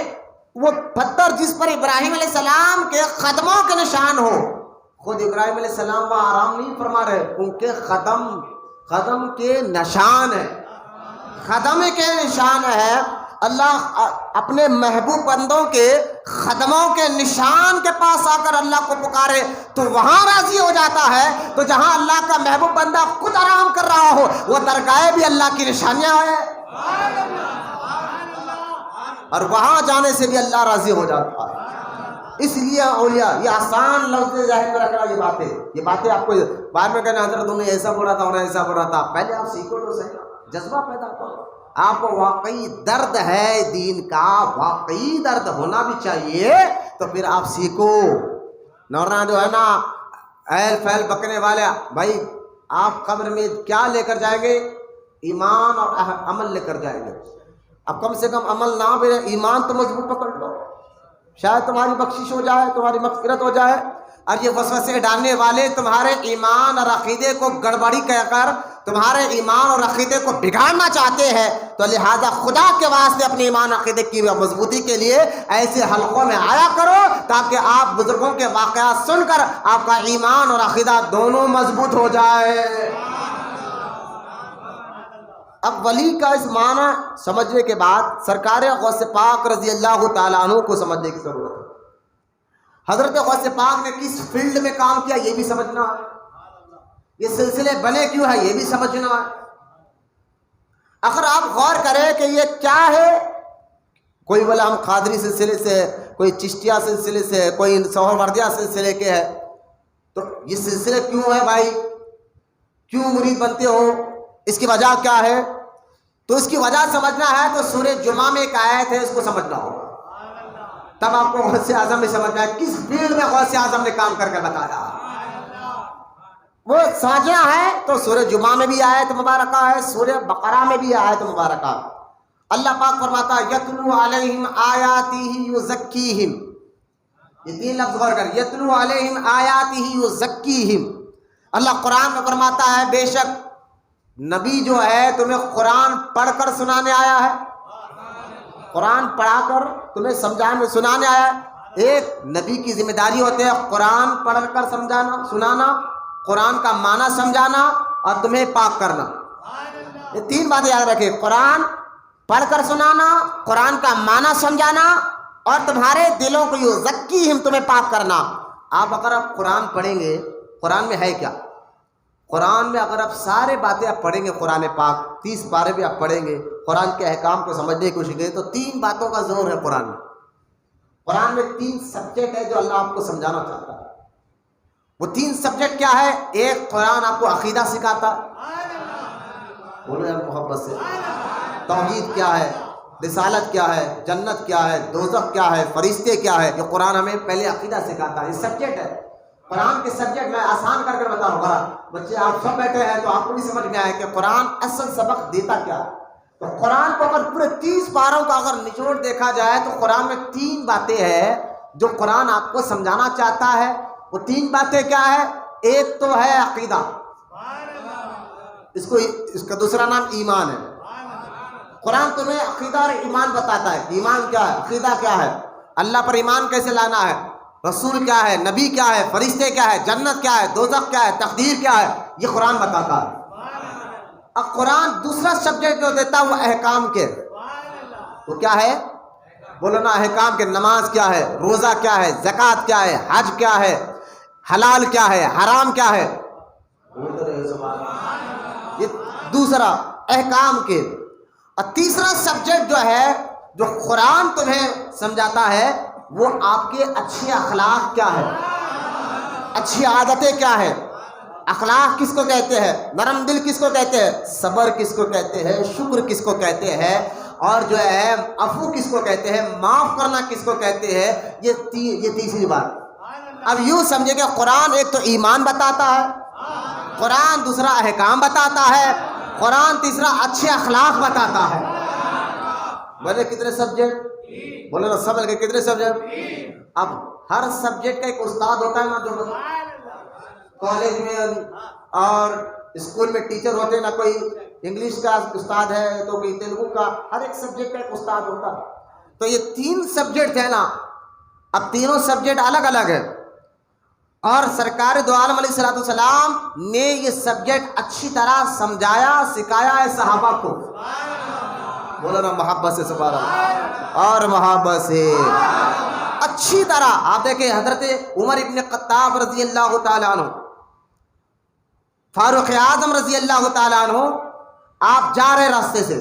وہ پتھر جس پر ابراہیم علیہ السلام کے قدموں کے نشان ہو، خود ابراہیم علیہ السلام وہاں آرام نہیں فرما رہے، ان کے قدم کے نشان ہے، قدم کے نشان ہے۔ اللہ اپنے محبوب بندوں کے قدموں کے نشان کے پاس آ کر اللہ کو پکارے تو وہاں راضی ہو جاتا ہے۔ تو جہاں اللہ کا محبوب بندہ خود آرام کر رہا ہو وہ درگاہ بھی اللہ کی نشانیاں ہیں، اور وہاں جانے سے بھی اللہ راضی ہو جاتا ہے۔ اس لیے اولیاء یہ آسان لفظ ذہن میں رکھنا، یہ باتیں آپ کو بعد میں کہنا حضرت انہیں ایسا بولا تھا انہیں ایسا بولا تھا، پہلے آپ سیکھو تو صحیح، جذبہ پیدا کرو۔ آپ کو واقعی درد ہے دین کا، واقعی درد ہونا بھی چاہیے، تو پھر آپ سیکھو۔ نورنا جو ہے نا اہل فیل بکنے والے بھائی، آپ قبر میں کیا لے کر جائیں گے؟ ایمان اور عمل لے کر جائیں گے۔ اب کم سے کم عمل نہ بھی ایمان تو مضبوط پکڑ لو، شاید تمہاری بخشش ہو جائے، تمہاری مغفرت ہو جائے۔ اور یہ وسوسے ڈالنے والے تمہارے ایمان اور عقیدے کو گڑبڑی کہہ کر تمہارے ایمان اور عقیدے کو بگاڑنا چاہتے ہیں، تو لہذا خدا کے واسطے اپنے ایمان عقیدے کی مضبوطی کے لیے ایسے حلقوں میں آیا کرو تاکہ آپ بزرگوں کے واقعات سن کر آپ کا ایمان اور عقیدہ دونوں مضبوط ہو جائے۔ اب ولی کا اس معنی سمجھنے کے بعد سرکار غوث پاک رضی اللہ تعالیٰ عنہ کو سمجھنے کی ضرورت ہے۔ حضرت غوث پاک نے کس فیلڈ میں کام کیا یہ بھی سمجھنا ہے، یہ سلسلے بنے کیوں ہے یہ بھی سمجھنا ہے۔ اگر آپ غور کریں کہ یہ کیا ہے، کوئی بولا ہم قادری سلسلے سے، کوئی چشتیہ سلسلے سے، کوئی سہروردیہ سلسلے کے ہے، تو یہ سلسلے کیوں ہے بھائی، کیوں مرید بنتے ہو، اس کی وجہ کیا ہے؟ تو اس کی وجہ سمجھنا ہے تو سورہ جمعہ میں ایک آیت ہے، اس کو سمجھنا ہوگا، تب آپ کو غوث اعظم میں سمجھنا ہے کس فیلڈ میں غوث اعظم نے کام کر کے بتایا، وہ سمجھنا ہے۔ تو سورہ جمعہ میں بھی آیت مبارکہ ہے، سورہ بقرہ میں بھی آیت مبارکہ۔ اللہ پاک فرماتا ہے یتلو علیہم آیاتہ یزکیہم، یہ 3 لفظ غور کر، یتلو علیہم آیاتہ یزکیہم۔ اللہ قرآن میں فرماتا ہے بے شک نبی جو ہے تمہیں قرآن پڑھ کر سنانے آیا ہے، قرآن پڑھا کر تمہیں سمجھانے سنانے آیا ہے۔ ایک نبی کی ذمہ داری ہوتی ہے قرآن پڑھ کر سمجھانا سنانا، قرآن کا معنی سمجھانا اور تمہیں پاک کرنا۔ یہ 3 باتیں یاد رکھیں، قرآن پڑھ کر سنانا، قرآن کا معنی سمجھانا اور تمہارے دلوں کو یزکیہم تمہیں پاک کرنا۔ اگر آپ قرآن پڑھیں گے، قرآن میں ہے کیا؟ قرآن میں اگر آپ سارے باتیں آپ پڑھیں گے، قرآن پاک 30 پارے بھی آپ پڑھیں گے، قرآن کے احکام کو سمجھنے کی کوشش کریں تو 3 باتوں کا زور ہے قرآن میں. قرآن میں 3 سبجیکٹ ہے جو اللہ آپ کو سمجھانا چاہتا ہے. وہ 3 سبجیکٹ کیا ہے؟ ایک، قرآن آپ کو عقیدہ سکھاتا ہے، بولو یار محبت سے، توحید کیا ہے، رسالت کیا ہے، جنت کیا ہے، دوزخ کیا ہے، فرشتے کیا ہے. یہ قرآن ہمیں پہلے عقیدہ سکھاتا ہے. یہ سبجیکٹ ہے قرآن کے سبجیکٹ. میں آسان کر بتا رہا ہوں، بچے آپ سب بیٹھے ہیں تو آپ کو بھی سمجھ میں آئے کہ قرآن اصل سبق دیتا کیا ہے. تو قرآن کو اگر پورے 30 پاروں کا اگر نچوڑ دیکھا جائے تو قرآن میں 3 باتیں ہیں جو قرآن آپ کو سمجھانا چاہتا ہے. وہ 3 باتیں کیا ہے؟ ایک تو ہے عقیدہ، اس کا دوسرا نام ایمان ہے. قرآن تمہیں عقیدہ اور ایمان بتاتا ہے. ایمان کیا ہے، عقیدہ کیا ہے، اللہ پر ایمان کیسے لانا ہے، رسول کیا ہے، نبی کیا ہے، فرشتے کیا ہے، جنت کیا ہے، دوزخ کیا ہے، تقدیر کیا ہے، یہ قرآن بتاتا ہے. اب قرآن دوسرا سبجیکٹ جو دیتا ہے وہ احکام کے. وہ کیا ہے؟ بولو نا، احکام کے. نماز کیا ہے، روزہ کیا ہے، زکوٰۃ کیا ہے، حج کیا ہے، حلال کیا ہے، حرام کیا ہے. یہ دوسرا احکام کے. اور تیسرا سبجیکٹ جو ہے جو قرآن تمہیں سمجھاتا ہے وہ آپ کے اچھے اخلاق کیا ہے، اچھی عادتیں کیا ہے. اخلاق کس کو کہتے ہیں؟ نرم دل کس کو کہتے ہیں؟ صبر کس کو کہتے ہیں؟ شکر کس کو کہتے ہیں؟ اور جو ہے عفو کس کو کہتے ہیں؟ معاف کرنا کس کو کہتے ہیں؟ یہ تیسری بات. اب یوں سمجھے کہ قرآن ایک تو ایمان بتاتا ہے، قرآن دوسرا احکام بتاتا ہے، قرآن تیسرا اچھے اخلاق بتاتا ہے. بولے کتنے سبجیکٹ؟ بولے نا سب کے کتنے سبجیکٹ؟ اب ہر سبجیکٹ کا ایک استاد ہوتا ہے نا، جو کالج میں اور اسکول میں ٹیچر ہوتے ہیں نا، کوئی انگلش کا استاد ہے تو کوئی تیلگو کا، ہر ایک سبجیکٹ کا ایک استاد ہوتا ہے. تو یہ 3 سبجیکٹ ہے نا. اب تینوں سبجیکٹ الگ الگ ہے اور سرکار دو عالم علیہ الصلوۃ والسلام نے یہ سبجیکٹ اچھی طرح سمجھایا سکھایا ہے صحابہ کو. بولو نا محبت سے سبحان اللہ، اور محبت سے اچھی طرح. آپ دیکھیں حضرت عمر ابن خطاب رضی اللہ تعالیٰ عنہ، فاروق اعظم رضی اللہ تعالیٰ عنہ، آپ جا رہے راستے سے.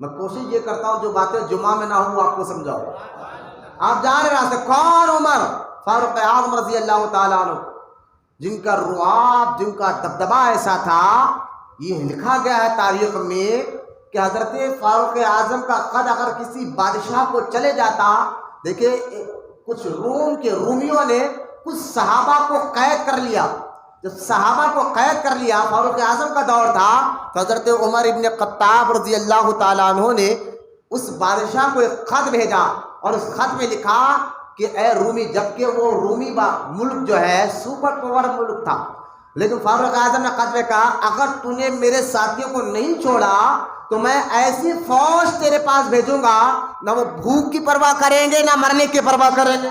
میں کوشش یہ کرتا ہوں جو باتیں جمعہ میں نہ ہوں وہ آپ کو سمجھاؤ. آپ جا رہے راستے، کون؟ عمر فاروق اعظم رضی اللہ تعالیٰ عنہ، جن کا رعب، جن کا دبدبہ ایسا تھا. یہ لکھا گیا ہے تاریخ میں کہ حضرت فاروق اعظم کا قد اگر کسی بادشاہ کو چلے جاتا. دیکھیں کچھ رومیوں نے کچھ صحابہ کو قید کر لیا. جب صحابہ کو قید کر لیا، فاروق اعظم کا دور تھا، تو حضرت عمر ابن خطاب رضی اللہ تعالیٰ عنہ نے اس بادشاہ کو ایک خط بھیجا اور اس خط میں لکھا کہ اے رومی، جبکہ وہ رومی ملک جو ہے سپر پاور ملک تھا، لیکن فاروق اعظم نے خط میں کہا اگر تو نے میرے ساتھیوں کو نہیں چھوڑا تو میں ایسی فوج تیرے پاس بھیجوں گا، نہ وہ بھوک کی پرواہ کریں گے نہ مرنے کی پرواہ کریں گے.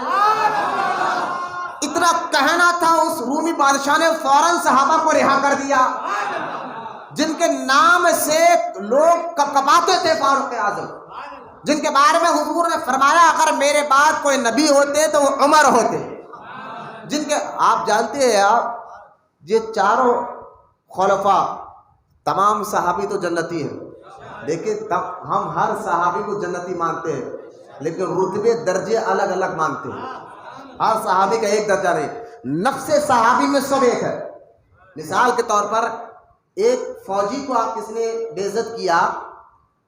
اتنا کہنا تھا اس رومی بادشاہ نے فوراً صحابہ کو رہا کر دیا جن کے نام سے لوگ کپکپاتے تھے. فاروق اعظم جن کے بارے میں حضور نے فرمایا اگر میرے بعد کوئی نبی ہوتے تو وہ عمر ہوتے. جن کے آپ جانتے ہیں، آپ یہ چاروں خلفاء تمام صحابی تو جنتی ہیں، لیکن ہم ہر صحابی کو جنتی مانتے ہیں لیکن رتبے درجے الگ الگ مانتے ہیں. ہر صحابی کا ایک درجہ نہیں. نفس صحابی میں سب ایک ہے. مثال کے طور پر ایک فوجی کو آپ کس نے بے عزت کیا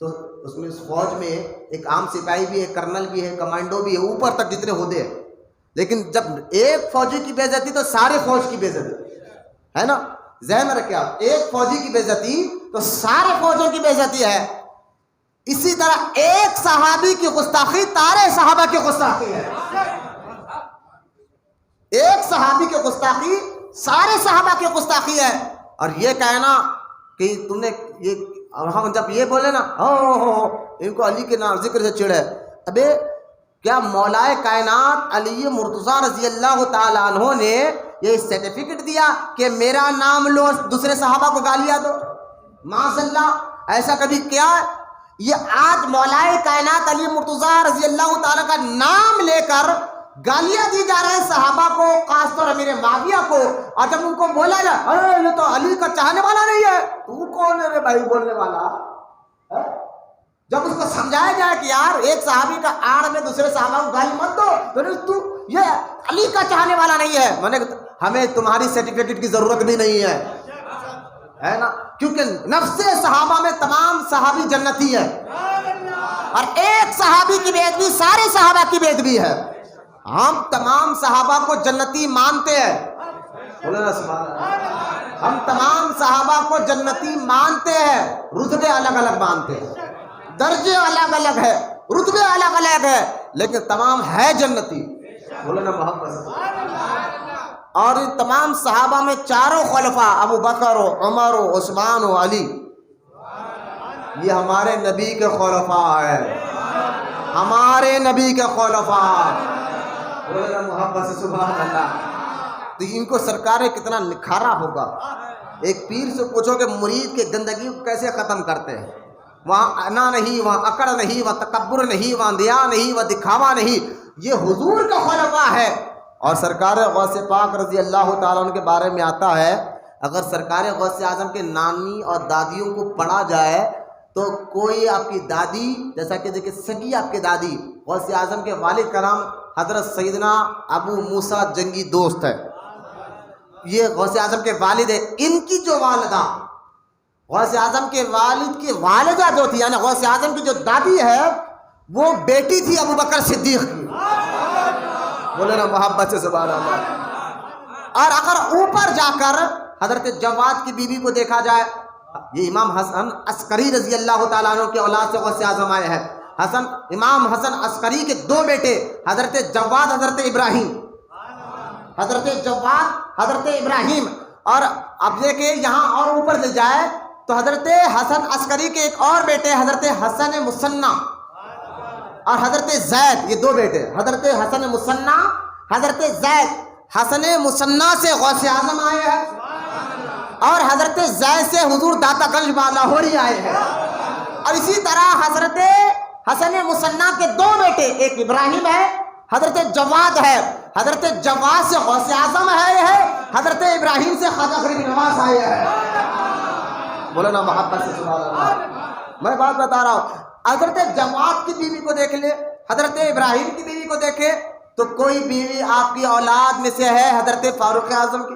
تو اس میں اس فوج میں ایک عام سپاہی بھی ہے، کرنل بھی ہے، کمانڈو بھی ہے، اوپر تک جتنے عہدے ہیں. لیکن جب ایک فوجی کی بے عزتی تو سارے فوج کی بے عزتی ہے نا. ذہن میں رکھیں آپ، ایک فوجی کی بے عزتی تو سارے فوجوں کی بے عزتی ہے. اسی طرح ایک صحابی کی گستاخی سارے صحابہ کی گستاخی ہے. ایک صحابی کی گستاخی سارے صحابہ کی گستاخی ہے. اور یہ کہنا کہ تم نے یہ، ہم جب یہ بولے نا ان کو علی کے نام ذکر سے چڑ ہے، ابے کیا مولا کائنات علی مرتضیٰ رضی اللہ تعالیٰ عنہ نے یہ سرٹیفکیٹ دیا کہ میرا نام لو دوسرے صحابہ کو گالیاں دو؟ معاذ اللہ، ایسا کبھی کیا؟ یہ آج مولا کائنات علی مرتضیٰ رضی اللہ تعالیٰ کا نام لے کر گالیاں دی جا رہے ہیں صحابہ کو، خاص طور امیر معاویہ کو. اور جب ان کو بولا جائے ارے یہ تو علی کا چاہنے والا نہیں ہے، تو کون ہے رے بھائی بولنے والا؟ جب اس کو سمجھایا جائے کہ یار ایک صحابی کا آڑ میں دوسرے صحابہ کو گالی مت دو، تو یہ علی کا چاہنے والا نہیں ہے، میں نے ہمیں تمہاری سرٹیفکیٹ کی ضرورت بھی نہیں ہے نا، کیونکہ نفس صحابہ میں تمام صحابی جنتی ہے، اور ایک صحابی کی بےادبی سارے صحابہ کی بےادبی ہے۔ ہم تمام صحابہ کو جنتی مانتے ہیں، ہم تمام صحابہ کو جنتی مانتے ہیں، رتبے الگ الگ مانتے ہیں، درجے الگ الگ ہے، رتبے الگ الگ ہے، لیکن تمام ہے جنتی، بولنا محبت سے۔ اور ان تمام صحابہ میں چاروں خلفاء ابو بکر و عمر و عثمان و علی، یہ ہمارے نبی کے خلفاء ہیں، ہمارے نبی کے خلفاء، بولنا محبت سے سبحان اللہ۔ تو ان کو سرکار کتنا نکھارا ہوگا۔ ایک پیر سے پوچھو کہ مرید کے گندگی کو کیسے ختم کرتے ہیں، وہاں انا نہیں، وہاں اکڑ نہیں، وہاں تکبر نہیں، وہاں دیا نہیں، وہاں دکھاوا نہیں، یہ حضور کا خلفاء ہے۔ اور سرکار غوث پاک رضی اللہ تعالیٰ عنہ کے بارے میں آتا ہے، اگر سرکار غوث اعظم کے نانی اور دادیوں کو پڑھا جائے تو کوئی آپ کی دادی، جیسا کہ دیکھیں سگی آپ کی دادی غوث اعظم کے والد کا نام حضرت سیدنا ابو موسیٰ جنگی دوست ہے، یہ غوث اعظم کے والد ہے۔ ان کی جو والدہ غوث اعظم کے والد کی والدہ جو تھی، یعنی غوث اعظم کی جو دادی ہے، وہ بیٹی تھی ابو بکر صدیق کی، بولے نا محبت سے سبحان اللہ۔ اور اگر اوپر جا کر حضرت جواد کی بیوی کو دیکھا جائے، یہ امام حسن عسکری رضی اللہ تعالیٰ عنہ کے اولاد سے غوث اعظم آئے ہیں۔ امام حسن عسکری کے دو بیٹے حضرت جواد، حضرت ابراہیم، حضرت جواد، حضرت ابراہیم۔ اور اب دیکھیں یہاں اور اوپر سے جائے تو حضرت حسن عسکری کے ایک اور بیٹے حضرت حسن مصنع اور حضرت زید، یہ دو بیٹے حضرت حسن مصنع، حضرت زید۔ حسن مصنع سے غوث اعظم آئے ہیں اور حضرت زید سے حضور داتا گنج لاہوری آئے ہیں۔ اور اسی طرح حضرت حسن مصنع کے دو بیٹے، ایک ابراہیم ہے، حضرت جواد ہے، حضرت جواد سے غوث اعظم آئے ہیں، حضرت ابراہیم سے خواجہ غریب نواز آئے ہیں، بولنا محبت سے سبحان اللہ۔ میں بات بتا رہا ہوں، حضرت جواد کی بیوی کو دیکھ لے، حضرت ابراہیم کی بیوی کو دیکھے تو کوئی بیوی آپ کی اولاد میں سے ہے حضرت فاروق اعظم کی،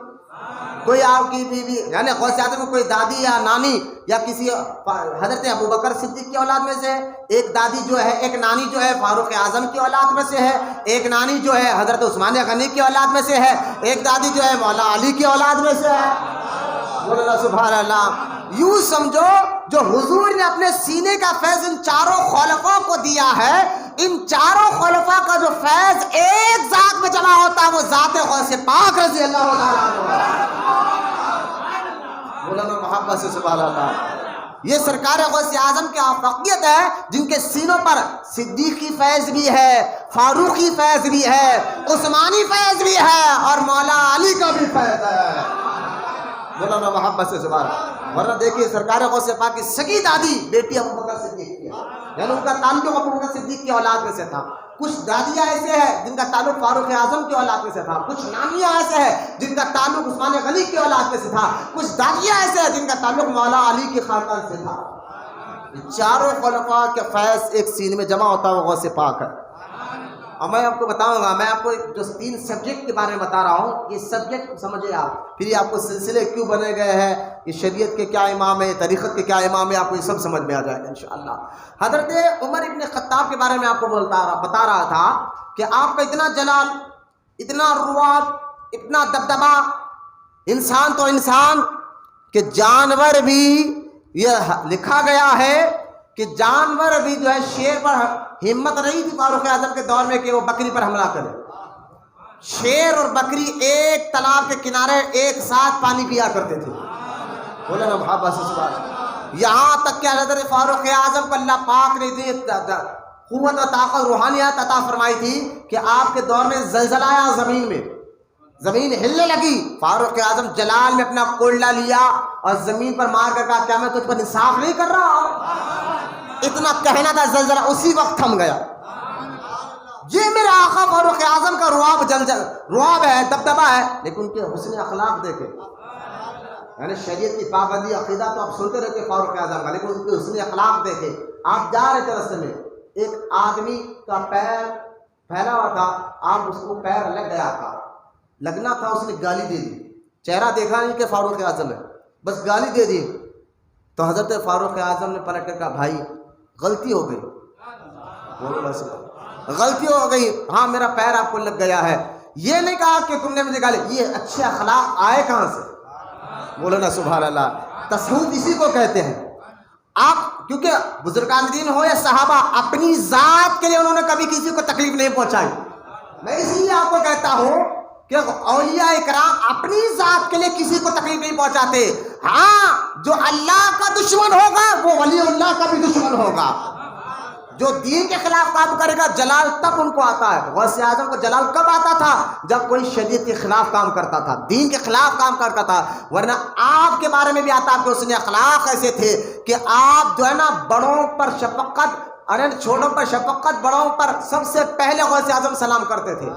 کوئی آپ کی بیوی یعنی غوث اعظم میں کوئی دادی یا نانی یا کسی حضرت ابو بکر صدیق کی اولاد میں سے ہے، ایک دادی جو ہے، ایک نانی جو ہے فاروق اعظم کی اولاد میں سے ہے، ایک نانی جو ہے حضرت عثمان غنی کی اولاد میں سے ہے، ایک دادی جو ہے مولا علی کی اولاد میں سے ہے، بولنا سبحان اللہ۔ یوں سمجھو جو حضور نے اپنے سینے کا فیض ان چاروں خلفاء کو دیا ہے، ان چاروں خلفاء کا جو فیض ایک ذات میں جمع ہوتا ہے وہ ذات غوث پاک رضی اللہ تعالیٰ عنہ، مولانا محبت سے سبحان اللہ۔ یہ سرکار غوث اعظم کی آفاقیت ہے جن کے سینوں پر صدیقی فیض بھی ہے، فاروقی فیض بھی ہے، عثمانی فیض بھی ہے اور مولا علی کا بھی فیض ہے، مولانا محبت سے سبحان اللہ۔ ورنہ دیکھیے سرکار غوث پاک کی سگی دادی بیٹی ابو بکر صدیق کی ہے، یعنی ان کا تعلق ابو بکر صدیق کی اولاد میں سے تھا۔ کچھ دادیاں ایسے ہیں جن کا تعلق فاروق اعظم کی اولاد میں سے تھا، کچھ نانیاں ایسے ہیں جن کا تعلق عثمان غنی کی اولاد میں سے تھا، کچھ دادیاں ایسے ہیں جن کا تعلق مولا علی کے خاندان سے تھا۔ چاروں خلفاء کے فیض ایک سینے میں جمع ہوتا ہے وہ غوث پاک ہے۔ اور میں آپ کو بتاؤں گا، میں آپ کو جو 3 سبجیکٹ کے بارے میں بتا رہا ہوں، یہ سبجیکٹ سمجھے آپ، پھر یہ آپ کو سلسلے کیوں بنے گئے ہیں، یہ شریعت کے کیا امام ہے، طریقت کے کیا امام ہے، آپ کو یہ سب سمجھ میں آ جائے گا انشاءاللہ۔ حضرت عمر ابن خطاب کے بارے میں آپ کو بتا رہا تھا کہ آپ کا اتنا جلال، اتنا رعب، اتنا دبدبا، انسان تو انسان کہ جانور بھی، یہ لکھا گیا ہے کہ جانور بھی جو ہے شیر پر ہمت نہیں تھی فاروق اعظم کے دور میں کہ وہ بکری پر حملہ کرے۔ شیر اور بکری ایک تالاب کے کنارے ایک ساتھ پانی پیا کرتے تھے، بولے نا محبت سے سبحان اللہ۔ یہاں تک کہ حضرت فاروق اعظم کو اللہ پاک نے اتنی قوت و طاقت روحانیت عطا فرمائی تھی کہ آپ کے دور میں زلزلہ آیا زمین میں، زمین ہلنے لگی، فاروق اعظم جلال میں اپنا کوڑلا لیا اور زمین پر مار کر کہا کیا میں تجھ پر انصاف نہیں کر رہا؟ اتنا کہنا تھا، زلزلہ اسی وقت تھم گیا۔ یہ میرے آقا فاروق اعظم کا رعب ہے، دبدبا ہے، لیکن ان کے حسن اخلاق دیکھیں، یعنی شریعت کی پابندی عقیدہ تو آپ سنتے رہتے فاروق اعظم کا، لیکن اس کے حسن اخلاق دیکھے. آپ جا رہے تھے راستے میں، ایک آدمی کا پیر پھیلا ہوا تھا، آپ اس کو پیر لگ گیا تھا، لگنا تھا، اس نے گالی دے دی. چہرہ دیکھا نہیں کہ فاروق اعظم ہے، بس گالی دے دی. تو حضرت فاروق اعظم نے پلٹ کر کہا بھائی غلطی ہو گئی، غلطی ہو گئی، ہاں میرا پیر آپ کو لگ گیا ہے. یہ نہیں کہا کہ تم نے مجھے گالی. یہ اچھے اخلاق آئے کہاں سے؟ بولو نا سبحان اللہ. تصوف اسی کو کہتے ہیں. آپ کیونکہ بزرگان دین ہو یا صحابہ، اپنی ذات کے لیے انہوں نے کبھی کسی کو تکلیف نہیں پہنچائی. میں اسی لیے آپ کو کہتا ہوں کہ اولیاء اکرام اپنی ذات کے لیے کسی کو تکلیف نہیں پہنچاتے. ہاں جو اللہ کا دشمن ہوگا وہ ولی اللہ کا بھی دشمن ہوگا. جو دین کے خلاف کام کرے گا جلال تب ان کو آتا ہے. غوث اعظم کو جلال کب آتا تھا؟ جب کوئی شریعت کے خلاف کام کرتا تھا، دین کے خلاف کام کرتا تھا. ورنہ آپ کے بارے میں بھی آتا ہے کہ اس نے اخلاق ایسے تھے کہ آپ جو ہے نا بڑوں پر شفقت، ارے چھوٹوں پر شفقت، بڑوں پر سب سے پہلے غوث اعظم سلام کرتے تھے.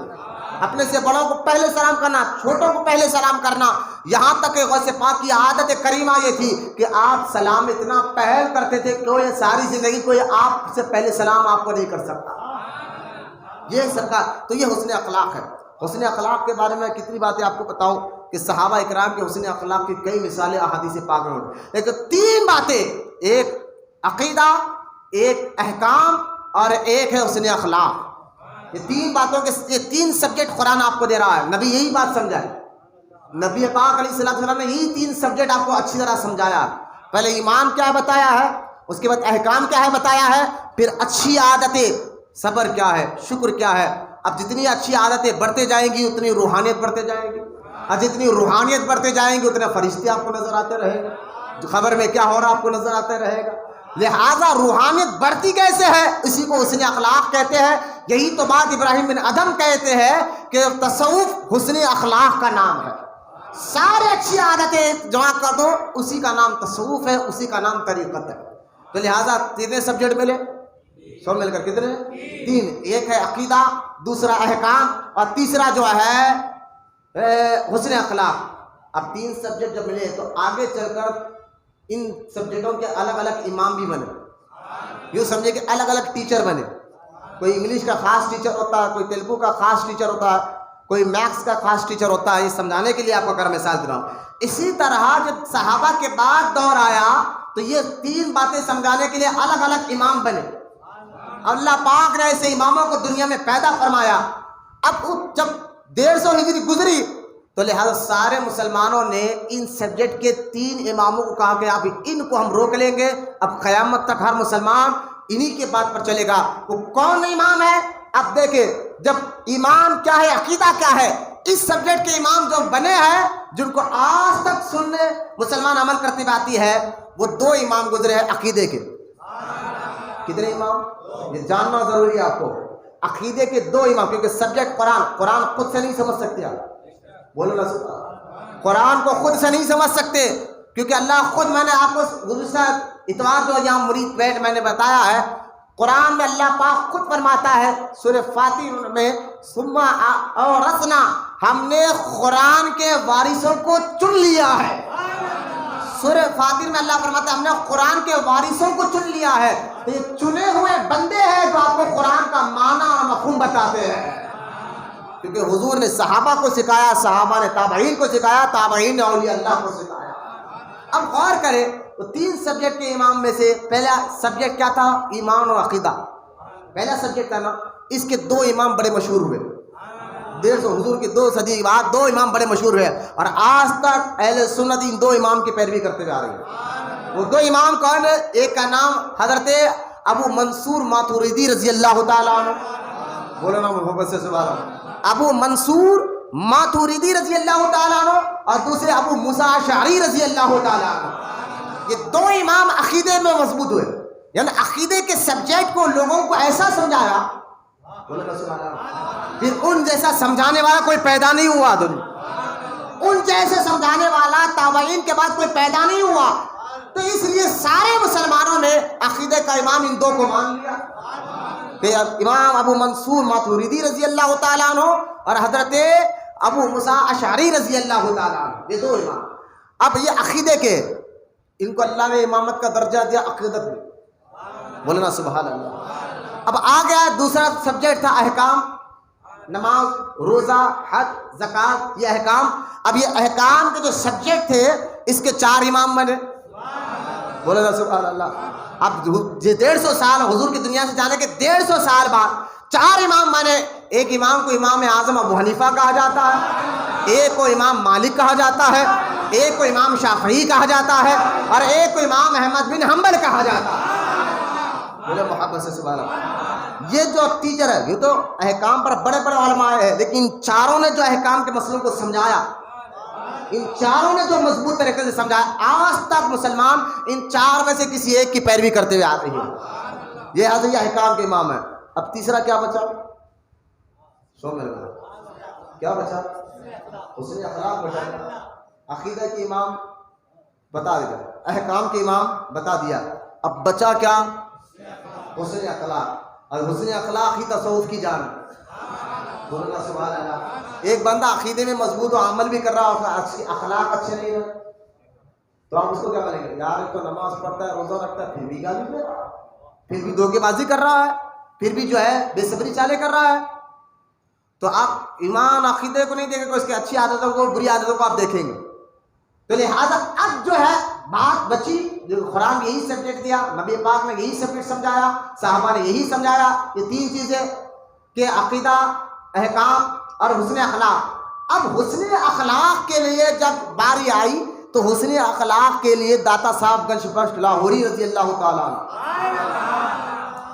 اپنے سے بڑوں کو پہلے سلام کرنا، چھوٹوں کو پہلے سلام کرنا. یہاں تک کہ غوث پاک کی عادت کریمہ یہ تھی کہ آپ سلام اتنا پہل کرتے تھے کہ یہ ساری زندگی کوئی آپ سے پہلے سلام آپ کو نہیں کر سکتا. یہ سرکار تو یہ حسن اخلاق ہے. حسن اخلاق کے بارے میں کتنی باتیں آپ کو بتاؤں کہ صحابہ اکرام کے حسن اخلاق کی کئی مثالیں احادیث پاک میں. لیکن تین باتیں، ایک عقیدہ، ایک احکام اور ایک ہے حسن اخلاق. یہ تین باتوں کے، یہ تین سبجیکٹ قرآن آپ کو دے رہا ہے. نبی یہی بات سمجھائے، نبی پاک علیہ السلام نے یہی تین سبجیکٹ آپ کو اچھی طرح سمجھایا. پہلے ایمان کیا بتایا ہے، اس کے بعد احکام کیا ہے بتایا ہے، پھر اچھی عادتیں، صبر کیا ہے، شکر کیا ہے. اب جتنی اچھی عادتیں بڑھتے جائیں گی اتنی روحانیت بڑھتے جائیں گی، اور جتنی روحانیت بڑھتے جائیں گی اتنے فرشتے آپ کو نظر آتے رہے گا، خبر میں کیا ہو رہا آپ کو نظر آتے رہے گا. لہذا روحانیت بڑھتی کیسے ہے؟ اسی کو حسن اخلاق کہتے ہیں. یہی تو بات ابراہیم بن ادم کہتے ہیں کہ تصوف حسن اخلاق کا نام ہے. سارے اچھی عادتیں جمع کر دو، اسی کا نام تصوف ہے، اسی کا نام طریقت ہے. تو لہذا کتنے سبجیکٹ ملے؟ سب مل کر کتنے؟ تین. ایک ہے عقیدہ، دوسرا احکام، اور تیسرا جو ہے حسن اخلاق. اب تین سبجیکٹ جب ملے تو آگے چل کر ان سبجیکٹوں کے الگ الگ امام بھی بنے. یوں سمجھے کہ الگ الگ ٹیچر بنے. کوئی انگلش کا خاص ٹیچر ہوتا ہے، کوئی تیلگو کا خاص ٹیچر ہوتا ہے، کوئی میتھس کا خاص ٹیچر ہوتا ہے. یہ سمجھانے کے لیے آپ کو اگر مثال دے رہا ہوں. اسی طرح جب صحابہ کے بعد دور آیا تو یہ تین باتیں سمجھانے کے لیے الگ الگ امام بنے. اللہ پاک نے ایسے اماموں کو دنیا میں پیدا فرمایا. اب جب 150 ہجری گزری تو لہذا سارے مسلمانوں نے ان سبجیکٹ کے تین اماموں کو کہا کہ اب ان کو ہم روک لیں گے، اب قیامت تک ہر مسلمان انہی کے بات پر چلے گا. وہ کون امام ہے؟ اب دیکھیں، جب ایمان کیا ہے، عقیدہ کیا ہے، اس سبجیکٹ کے امام جو بنے ہیں، جن کو آج تک سننے مسلمان عمل کرتے باتی ہے، وہ دو امام گزرے ہیں عقیدے کے. کتنے امام؟ یہ جاننا ضروری ہے آپ کو. عقیدے کے دو امام، کیونکہ سبجیکٹ قرآن خود سے نہیں سمجھ سکتے آپ. بولو نا قرآن کو خود سے نہیں سمجھ سکتے، کیونکہ اللہ خود، میں نے آپ کو گزشتہ اتوار جو یہاں مرید پیٹ میں نے بتایا ہے، قرآن میں اللہ پاک خود فرماتا ہے سورہ فاتر میں، ثم اورثنا، ہم نے قرآن کے وارثوں کو چن لیا ہے. سورہ فاتر میں اللہ فرماتا ہے ہم نے قرآن کے وارثوں کو چن لیا ہے. تو یہ چنے ہوئے بندے ہیں جو آپ کو قرآن کا معنی اور مفہوم بتاتے ہیں. کیونکہ حضور نے صحابہ کو سکھایا، صحابہ نے تابعین کو سکھایا، تابعین نے اولیاء اللہ کو سکھایا. اب غور کریں تو تین سبجیکٹ کے امام میں سے پہلا سبجیکٹ کیا تھا؟ ایمان اور عقیدہ. پہلا سبجیکٹ تھا نا. اس کے دو امام بڑے مشہور ہوئے. 150 حضور کی 2 صدی کے بعد دو امام بڑے مشہور ہوئے، اور آج تک اہل سنت ان دو امام کی پیروی کرتے جا رہے ہیں. وہ دو امام کون ہے؟ ایک کا نام حضرت ابو منصور ماتوریدی رضی اللہ تعالیٰ عنہ. بولو نا محبت سے سبحان اللہ. ابو منصور ماتوریدی رضی اللہ تعالیٰ عنہ، اور دوسرے ابو موسیٰ اشعری رضی اللہ تعالیٰ عنہ. یہ دو امام عقیدے میں مضبوط ہوئے، یعنی عقیدے کے سبجیکٹ کو لوگوں کو ایسا سمجھایا، پھر ان جیسا سمجھانے والا کوئی پیدا نہیں ہوا دنیا. ان جیسے سمجھانے والا تابعین کے بعد کوئی پیدا نہیں ہوا. تو اس لیے سارے مسلمانوں نے عقیدے کا امام ان دو کو مان لیا. امام ابو منصور ماتوریدی رضی اللہ تعالیٰ عنہ اور حضرت ابو موسیٰ اشعری رضی اللہ تعالیٰ عنہ، یہ دو امام. اب یہ عقیدے کے، ان کو اللہ نے امامت کا درجہ دیا عقیدت میں، بولنا سبحان اللہ۔ اب آ گیا دوسرا سبجیکٹ تھا احکام، نماز، روزہ، حج، زکوٰۃ، یہ احکام۔ اب یہ احکام کے جو سبجیکٹ تھے اس کے 4 امام بنے، بولنا سبحان اللہ۔ اب 150 سال حضور کی دنیا سے جانے کے 150 سال بعد 4 امام بنے۔ ایک امام کو امام اعظم ابو حنیفہ کہا جاتا ہے، ایک کو امام مالک کہا جاتا ہے، ایک کو امام شافعی کہا جاتا ہے، اور ایک کو امام احمد بن حنبل کہا جاتا ہے۔ بولے محبت سے سبحان اللہ۔ یہ جو ٹیچر ہے یہ تو احکام پر بڑے بڑے علماء ہیں، لیکن ان چاروں نے جو احکام کے مسئلوں کو سمجھایا، ان چاروں نے جو مضبوط طریقے سے سمجھایا، آج تک مسلمان ان 4 میں سے کسی ایک کی پیروی کرتے ہوئے آ رہے ہیں۔ یہ حضرت احکام کے امام ہے۔ اب تیسرا کیا بچا؟ کیا بچا؟ حسن اخلاق بچا۔ عقیدہ کے امام بتا دیا، احکام کے امام بتا دیا، اب بچا کیا؟ حسن اخلاق۔ اور حسن اخلاق ہی تصوف کی جان ہے، بولنا سبحان اللہ۔ ایک بندہ عقیدے میں مضبوط و عمل بھی کر رہا ہو، اخلاق اچھے نہیں ہے تو آپ اس کو کیا کریں گے؟ یار ایک تو نماز پڑھتا ہے، روزہ رکھتا ہے، پھر بھی گالی دے رہا ہے، پھر بھی دھوکے بازی کر رہا ہے، پھر بھی جو ہے بے صبری چالیں کر رہا ہے۔ تو آپ ایمان عقیدے کو نہیں دیکھیں گے، اس کی اچھی عادتوں کو، بری عادتوں کو آپ دیکھیں گے۔ تو لہٰذا اب جو ہے بات بچی، جو قرآن نے یہی سبجیکٹ دیا، نبی پاک نے یہی سبجیکٹ سمجھایا، صحابہ نے یہی سمجھایا، یہ 3 چیزیں کہ عقیدہ، احکام اور حسن اخلاق۔ اب حسن اخلاق کے لیے جب باری آئی تو حسن اخلاق کے لیے داتا صاحب گنج بخش لاہوری رضی اللہ تعالیٰ عنہ،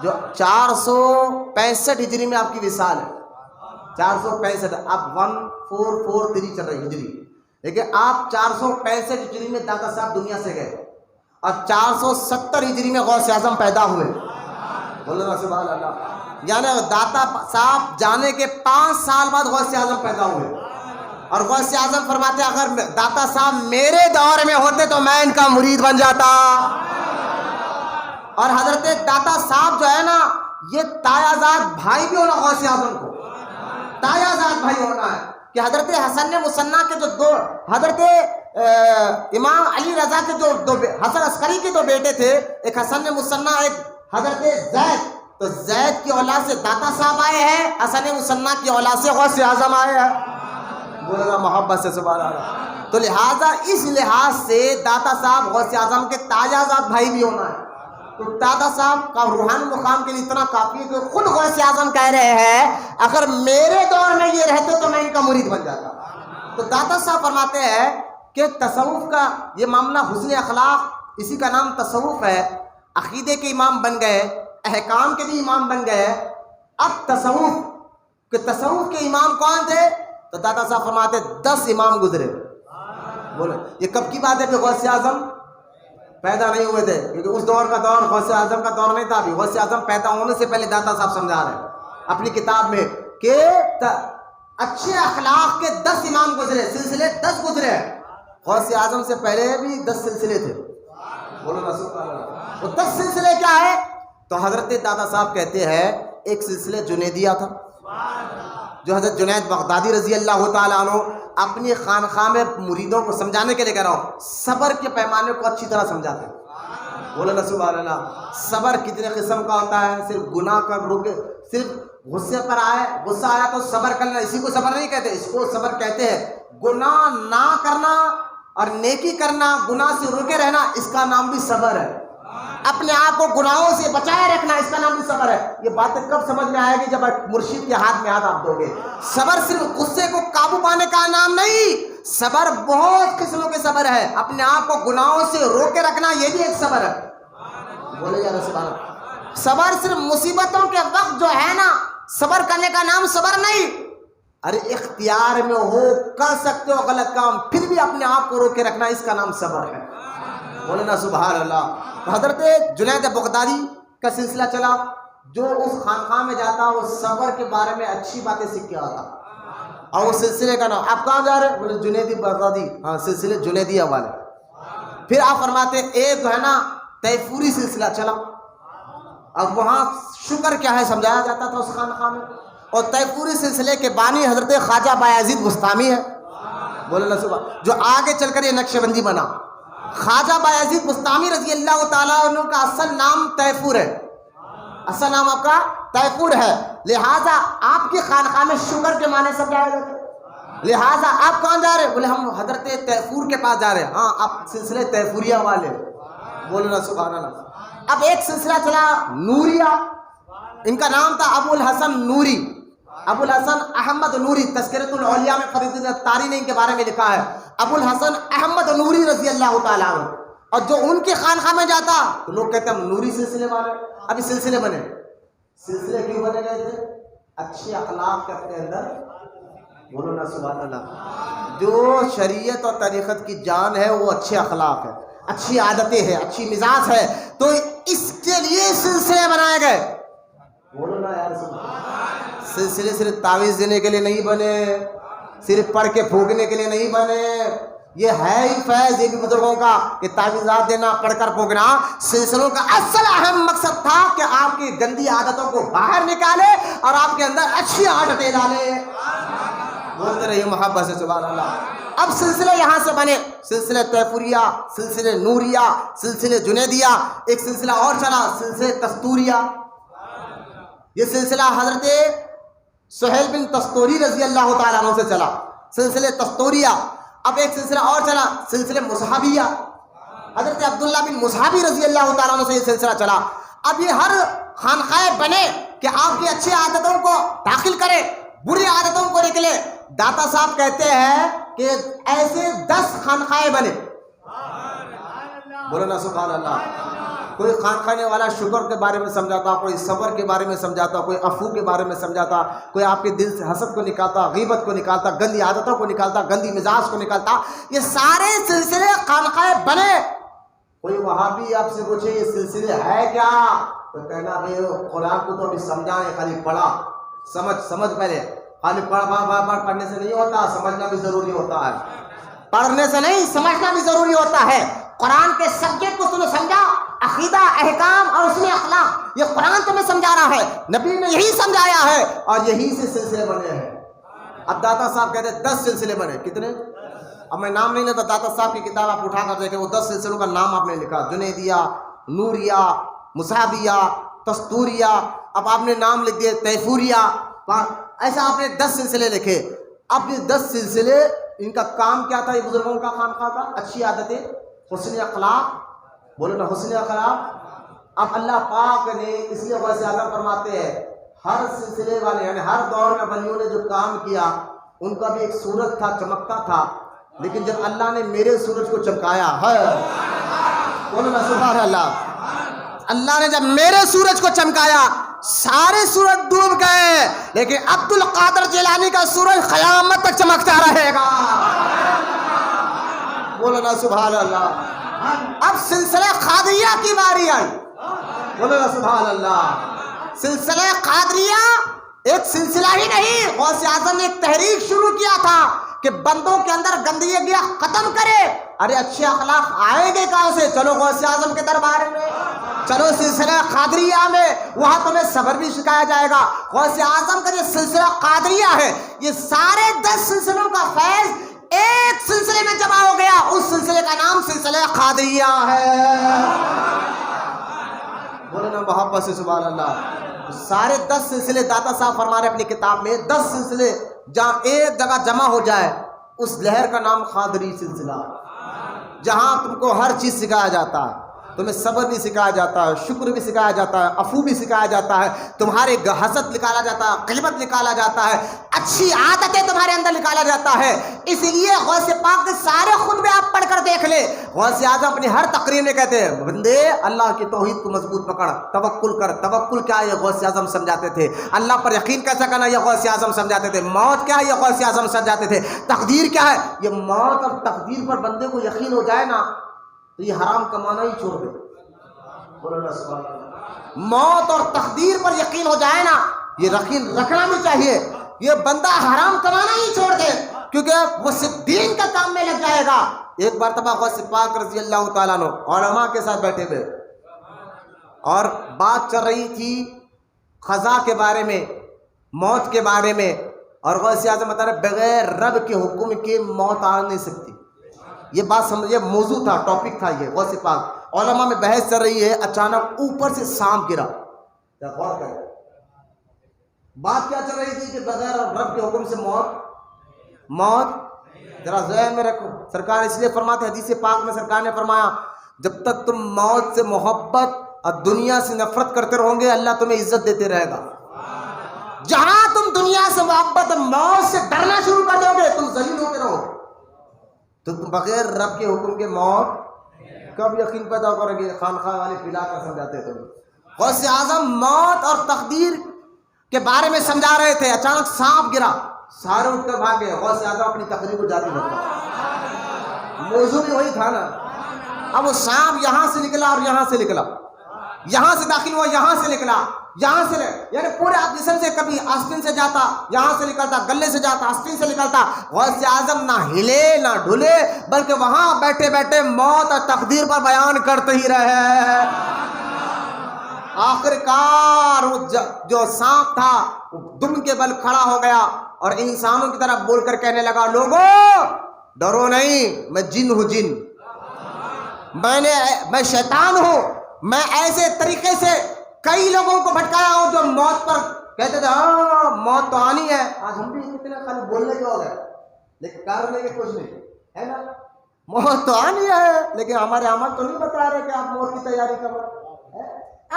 جو 465 ہجری میں آپ کی وصال ہے، 465، اب 1443 چل رہی ہجری، لیکن آپ 465 ہجری میں داتا صاحب دنیا سے گئے، اور 470 ہجری میں غوث اعظم پیدا ہوئے، بولنا سبحان اللہ۔ یعنی داتا صاحب جانے کے 5 سال بعد غوث اعظم پیدا ہوئے، اور غوث اعظم فرماتے اگر داتا صاحب میرے دور میں ہوتے تو میں ان کا مرید بن جاتا۔ اور حضرت داتا صاحب جو ہے نا، یہ تایا زاد بھائی بھی ہونا غوث اعظم کو، تایا زاد بھائی ہونا ہے کہ حضرت حسن مصنع کے جو 2 حضرت امام علی رضا کے جو 2 حسن عسکری کے 2 بیٹے تھے، ایک حسن مصنع، ایک حضرت زید، تو زید کی اولاد سے داتا صاحب آئے ہیں، حسن مصنع کی اولاد سے غوث اعظم آئے ہیں، بولنا محبت سے سبحان اللہ۔ تو لہٰذا اس لحاظ سے داتا صاحب غوث اعظم کے تایا زاد بھائی بھی ہونا ہے۔ تو داتا صاحب کا روحانی مقام کے لیے اتنا کافی ہے کہ خود غوث اعظم کہہ رہے ہیں اگر میرے دور میں یہ رہتے تو میں ان کا مرید بن جاتا۔ تو داتا صاحب فرماتے ہیں کہ تصوف کا یہ معاملہ حسن اخلاق، اسی کا نام تصوف ہے۔ عقیدے کے امام بن گئے، احکام کے بھی امام بن گئے، اب تصوف کہ تصوف کے امام کون تھے؟ تو داتا صاحب فرماتے 10 امام گزرے۔ بولے یہ کب کی بات ہے کہ غوث اعظم پیدا نہیں ہوئے تھے، کیونکہ اس دور کا دور غوث اعظم کا دور نہیں تھا۔ ابھی غوث اعظم پیدا ہونے سے پہلے داتا صاحب سمجھا رہے ہیں اپنی کتاب میں کہ اچھے اخلاق کے 10 امام گزرے، سلسلے 10 گزرے۔ غوث اعظم سے پہلے بھی 10 سلسلے تھے، بولو نا سبحان اللہ۔ وہ 10 سلسلے کیا ہے؟ تو حضرت داتا صاحب کہتے ہیں ایک سلسلہ جنیدیہ تھا، جو حضرت جنید بغدادی رضی اللہ تعالیٰ عنہ اپنی خانقاہ میں مریدوں کو سمجھانے کے لیے کہہ رہا ہوں، صبر کے پیمانے کو اچھی طرح سمجھاتے ہیں، بولو نا سبحان اللہ۔ صبر کتنے قسم کا ہوتا ہے؟ صرف گناہ کا روکے، صرف غصے پر آئے، غصہ آیا تو صبر کرنا، اسی کو صبر نہیں کہتے، اس کو صبر کہتے ہیں گناہ نہ کرنا اور نیکی کرنا، گناہ سے روکے رہنا، اس کا نام بھی صبر ہے۔ اپنے آپ کو گناہوں سے بچائے رکھنا، اس کا نام بھی صبر ہے۔ یہ باتیں کب سمجھ میں آئے گی؟ جب مرشد کے ہاتھ میں ہاتھ آپ دو گے۔ صبر صرف غصے کو قابو پانے کا نام نہیں، صبر بہت قسموں کے صبر ہے۔ اپنے آپ کو گناہوں سے روکے رکھنا یہ بھی ایک صبر ہے، بولے یا رسول اللہ۔ صبر صرف مصیبتوں کے وقت جو ہے نا، صبر کرنے کا نام صبر نہیں۔ ارے اختیار میں ہو، کر سکتے ہو غلط کام، پھر بھی اپنے آپ کو روکے رکھنا، اس کا نام صبر ہے، بولے نا سبحان اللہ۔ حضرت جنید بغدادی کا سلسلہ چلا، جو اس خانقاہ میں جاتا وہ صبر کے بارے میں اچھی باتیں سیکھ کے آتا، اور وہ سلسلے کا نام، آپ کہاں جا رہے ہیں؟ بولے جنیدی بغدادی، ہاں سلسلے جنیدیہ والے۔ پھر آپ فرماتے ایک جو ہے نا تیفوری سلسلہ چلا، اب وہاں شکر کیا ہے سمجھایا جاتا تھا اس خانقاہ میں، اور تیفوری سلسلے کے بانی حضرت خواجہ بایزید بستامی ہے، بولو نا صبح. جو آگے چل کر یہ نقشہ بندی بنا. خواجہ بایزید بستامی رضی اللہ تعالیٰ عنہ کا اصل نام تیفور ہے. اصل نام آپ کا تیفور ہے. لہٰذا آپ کی خانقاہ میں شکر کے معنی سمجھایا جاتا ہے. لہٰذا آپ کہاں جا رہے ہیں؟ بولے ہم حضرت تیفور کے پاس جا رہے ہیں. ہاں آپ سلسلے تیفوریہ والے. بولو نا سبحان اللہ. اب ایک سلسلہ چلا نوریہ. ان کا نام تھا ابو الحسن نوری. ابو الحسن احمد نوری. تذکرۃ الاولیاء میں فرید الدین الطاری نے ان کے بارے میں لکھا ہے ابو الحسن احمد نوری رضی اللہ تعالیٰ عنہ. اور جو ان کی خانقاہ میں جاتا تو لوگ کہتے ہیں ہم نوری سلسلے والے. ابھی سلسلے بنے. سلسلے کیوں بنے گئے تھے؟ اچھے اخلاق کے اپنے اندر. بولو نا سبحان اللہ. جو شریعت اور طریقت کی جان ہے وہ اچھے اخلاق ہے, اچھی عادتیں ہیں, اچھی مزاج ہے. تو اس کے لیے سلسلے بنائے گئے. بولو نا یار سلسلے صرف تعویذ دینے کے لیے نہیں بنے, صرف پڑھ کے پھونکنے کے لیے نہیں بنے. یہ ہے ہی فیض یہ بھی بزرگوں کا کہ تعویذات دینا پڑھ کر پھونکنا. سلسلوں کا اصل اہم مقصد تھا کہ آپ کی گندی عادتوں کو باہر نکالے اور آپ کے اندر اچھی عادتیں ڈالے. بولتے رہیے محبت سے سبحان اللہ. اب سلسلے یہاں سے بنے. سلسلے تیفوریہ, سلسلے نوریہ, سلسلے جنیدیہ. ایک سلسلہ اور چلا سلسلے تستوریہ. یہ سلسلہ حضرت سہیل بن تستوری رضی اللہ تعالیٰ عنہ سے چلا. سلسلے تستوریہ. اب ایک سلسلہ اور چلا سلسلے مصحبیہ. حضرت عبداللہ بن مصحبی رضی اللہ تعالیٰ عنہ سے یہ سلسلہ چلا. اب یہ ہر خانقاہ بنے کہ آپ کی اچھی عادتوں کو داخل کرے, بری عادتوں کو نکلے. داتا صاحب کہتے ہیں کہ ایسے 10 خانقاہ بنے. بولو نا سبحان اللہ. کوئی خانقاہ والا شکر کے بارے میں سمجھاتا, کوئی صبر کے بارے میں سمجھاتا, کوئی عفو کے بارے میں سمجھاتا, کوئی آپ کے دل سے حسد کو نکالتا, غیبت کو نکالتا, گندی عادتوں کو نکالتا, گندی مزاج کو نکالتا. یہ سارے سلسلے خانقاہ بنے. کوئی وہابی آپ سے پوچھے یہ سلسلے ہے کیا, تو کہنا بھائی قرآن کو تو ابھی سمجھا نہیں, خالی پڑھا. سمجھ پہلے. خالی پڑھنے سے نہیں ہوتا, سمجھنا بھی ضروری ہوتا ہے. پڑھنے سے نہیں سمجھنا بھی ضروری ہوتا ہے. قرآن کے سبجیکٹ کو تمہیں سمجھا, عقیدہ, احکام اور اس میں اخلاق, یہ قرآن تمہیں سمجھا رہا ہے. نبی نے یہی سمجھایا ہے اور یہی سے سلسلے بنے ہیں. اب داتا صاحب کہتے ہیں 10 سلسلے بنے. کتنے؟ اب میں نام نہیں لیتا. داتا صاحب کی کتاب آپ اٹھا کر دیکھیں, وہ 10 سلسلوں کا نام آپ نے لکھا. جنیدیہ, نوریہ, مصحبیہ, تستوریہ. اب آپ نے نام لکھ دیے تیفوریہ. ایسا آپ نے 10 سلسلے لکھے. اب یہ 10 سلسلے ان کا کام کیا تھا؟ یہ بزرگوں کا خانقاہ کا اچھی عادتیں, حسن اخلاق. بولو نا حسن اخلاق. اب اللہ پاک نے اس لیے غوث اعظم فرماتے ہیں ہر سلسلے والے یعنی ہر دور میں ولیوں نے جو کام کیا ان کا بھی ایک سورج تھا, چمکتا تھا. لیکن جب اللہ نے میرے سورج کو چمکایا ہے, بولو نا سبحان اللہ, اللہ نے جب میرے سورج کو چمکایا سارے سورج ڈوب گئے, لیکن عبد القادر جیلانی کا سورج قیامت تک چمکتا رہے گا. بولو نا سبحان اللہ. اب سلسلہ قادریہ کی باری آئی. بولو نا سبحان اللہ. سلسلہ قادریہ ایک سلسلہ ہی نہیں, غوث اعظم نے ایک تحریک شروع کیا تھا کہ بندوں کے اندر گندگی ختم کرے. ارے اچھے اخلاق آئیں گے کہاں سے؟ چلو غوث اعظم کے دربار میں, چلو سلسلہ قادریہ میں, وہاں تمہیں صبر بھی سکھایا جائے گا. غوث اعظم کا یہ سلسلہ قادریہ ہے, یہ سارے 10 سلسلوں کا فیض ایک سلسلے میں جمع ہو گیا. اس سلسلے کا نام سلسلہ قادریہ ہے. بولو نا محبت سے سبحان اللہ. سارے 10 سلسلے داتا صاحب فرما رہے اپنی کتاب میں, 10 سلسلے جہاں ایک جگہ جمع ہو جائے اس لہر کا نام قادری سلسلہ. جہاں تم کو ہر چیز سکھایا جاتا ہے, تمہیں صبر بھی سکھایا جاتا ہے, شکر بھی سکھایا جاتا ہے, عفو بھی سکھایا جاتا ہے, تمہارے حسد نکالا جاتا ہے, غیبت نکالا جاتا ہے, اچھی عادتیں تمہارے اندر نکالا جاتا ہے. اس لیے غوث پاک کے سارے خطبے آپ پڑھ کر دیکھ لیں, غوث اعظم اپنی ہر تقریر میں کہتے ہیں بندے اللہ کی توحید کو مضبوط پکڑ, توکل کر. توکل کیا ہے یہ غوث اعظم سمجھاتے تھے. اللہ پر یقین کیسا کرنا یہ غوث اعظم سمجھاتے تھے. موت کیا ہے یہ غوث اعظم سمجھاتے تھے. تقدیر کیا ہے, یہ موت اور تقدیر پر بندے کو یقین ہو جائے نا تو یہ حرام کمانا ہی چھوڑ دے. موت اور تقدیر پر یقین ہو جائے نا, یہ یقین رکھنا بھی چاہیے, یہ بندہ حرام کمانا ہی چھوڑ دے کیونکہ وہ صرف دین کا کام میں لگ جائے گا. ایک بار تبا غوث پاک رضی اللہ تعالیٰ عنہ علماء کے ساتھ بیٹھے ہوئے اور بات چل رہی تھی قضاء کے بارے میں, موت کے بارے میں. اور غوث اعظم بتا رہے بغیر رب کے حکم کے موت آ نہیں سکتی. یہ بات سمجھ، یہ موضوع تھا، ٹاپک تھا یہ غوث پاک. علماء میں بحث چل رہی ہے، اچانک اوپر سے سانپ گرا. غور کریں بات کیا چل رہی تھی کہ بغیر رب کے حکم سے موت ذرا ذہن میں رکھو. سرکار اس لیے فرماتے حدیث پاک میں سرکار نے فرمایا جب تک تم موت سے محبت اور دنیا سے نفرت کرتے رہو گے اللہ تمہیں عزت دیتے رہے گا. جہاں تم دنیا سے محبت موت سے ڈرنا شروع کر دو گے تم ذلیل ہوتے رہو. تو تم بغیر رب کے حکم کے موت کب یقین پیدا کرو گے؟ خانخواہ والے پلا کر سمجھاتے تھے. غوث اعظم موت اور تقدیر کے بارے میں سمجھا رہے تھے، اچانک سانپ گرا، سارے اٹھ کر بھاگ گئے. غوث اعظم اپنی تقریر کو جاری رکھا. موضوع بھی وہی تھا نا. اب وہ سانپ یہاں سے نکلا اور یہاں سے نکلا، یہاں سے داخل ہوا، یہاں سے نکلا، یہاں سے یعنی پورے جسم سے، کبھی آستین سے جاتا یہاں سے نکلتا، گلے سے جاتا آستین سے نکلتا. غوث اعظم نہ ہلے نہ ڈھلے بلکہ وہاں بیٹھے بیٹھے موت اور تقدیر پر بیان کرتے ہی رہے. آخر کار وہ جو سانپ تھا وہ دم کے بل کھڑا ہو گیا اور انسانوں کی طرف بول کر کہنے لگا لوگوں ڈرو نہیں، میں جن ہوں، جن میں شیطان ہوں. میں ایسے طریقے سے کئی لوگوں کو بھٹکایا ہوں جو موت پر کہتے تھے ہاں موت تو آنی ہے. آج ہم بھی کتنے خالی بولنے کے ہو گئے لیکن کرنے کے کچھ نہیں ہے نا. موت تو آنی ہے لیکن ہمارے عمل تو نہیں بتا رہے کہ آپ موت کی تیاری کر رہے.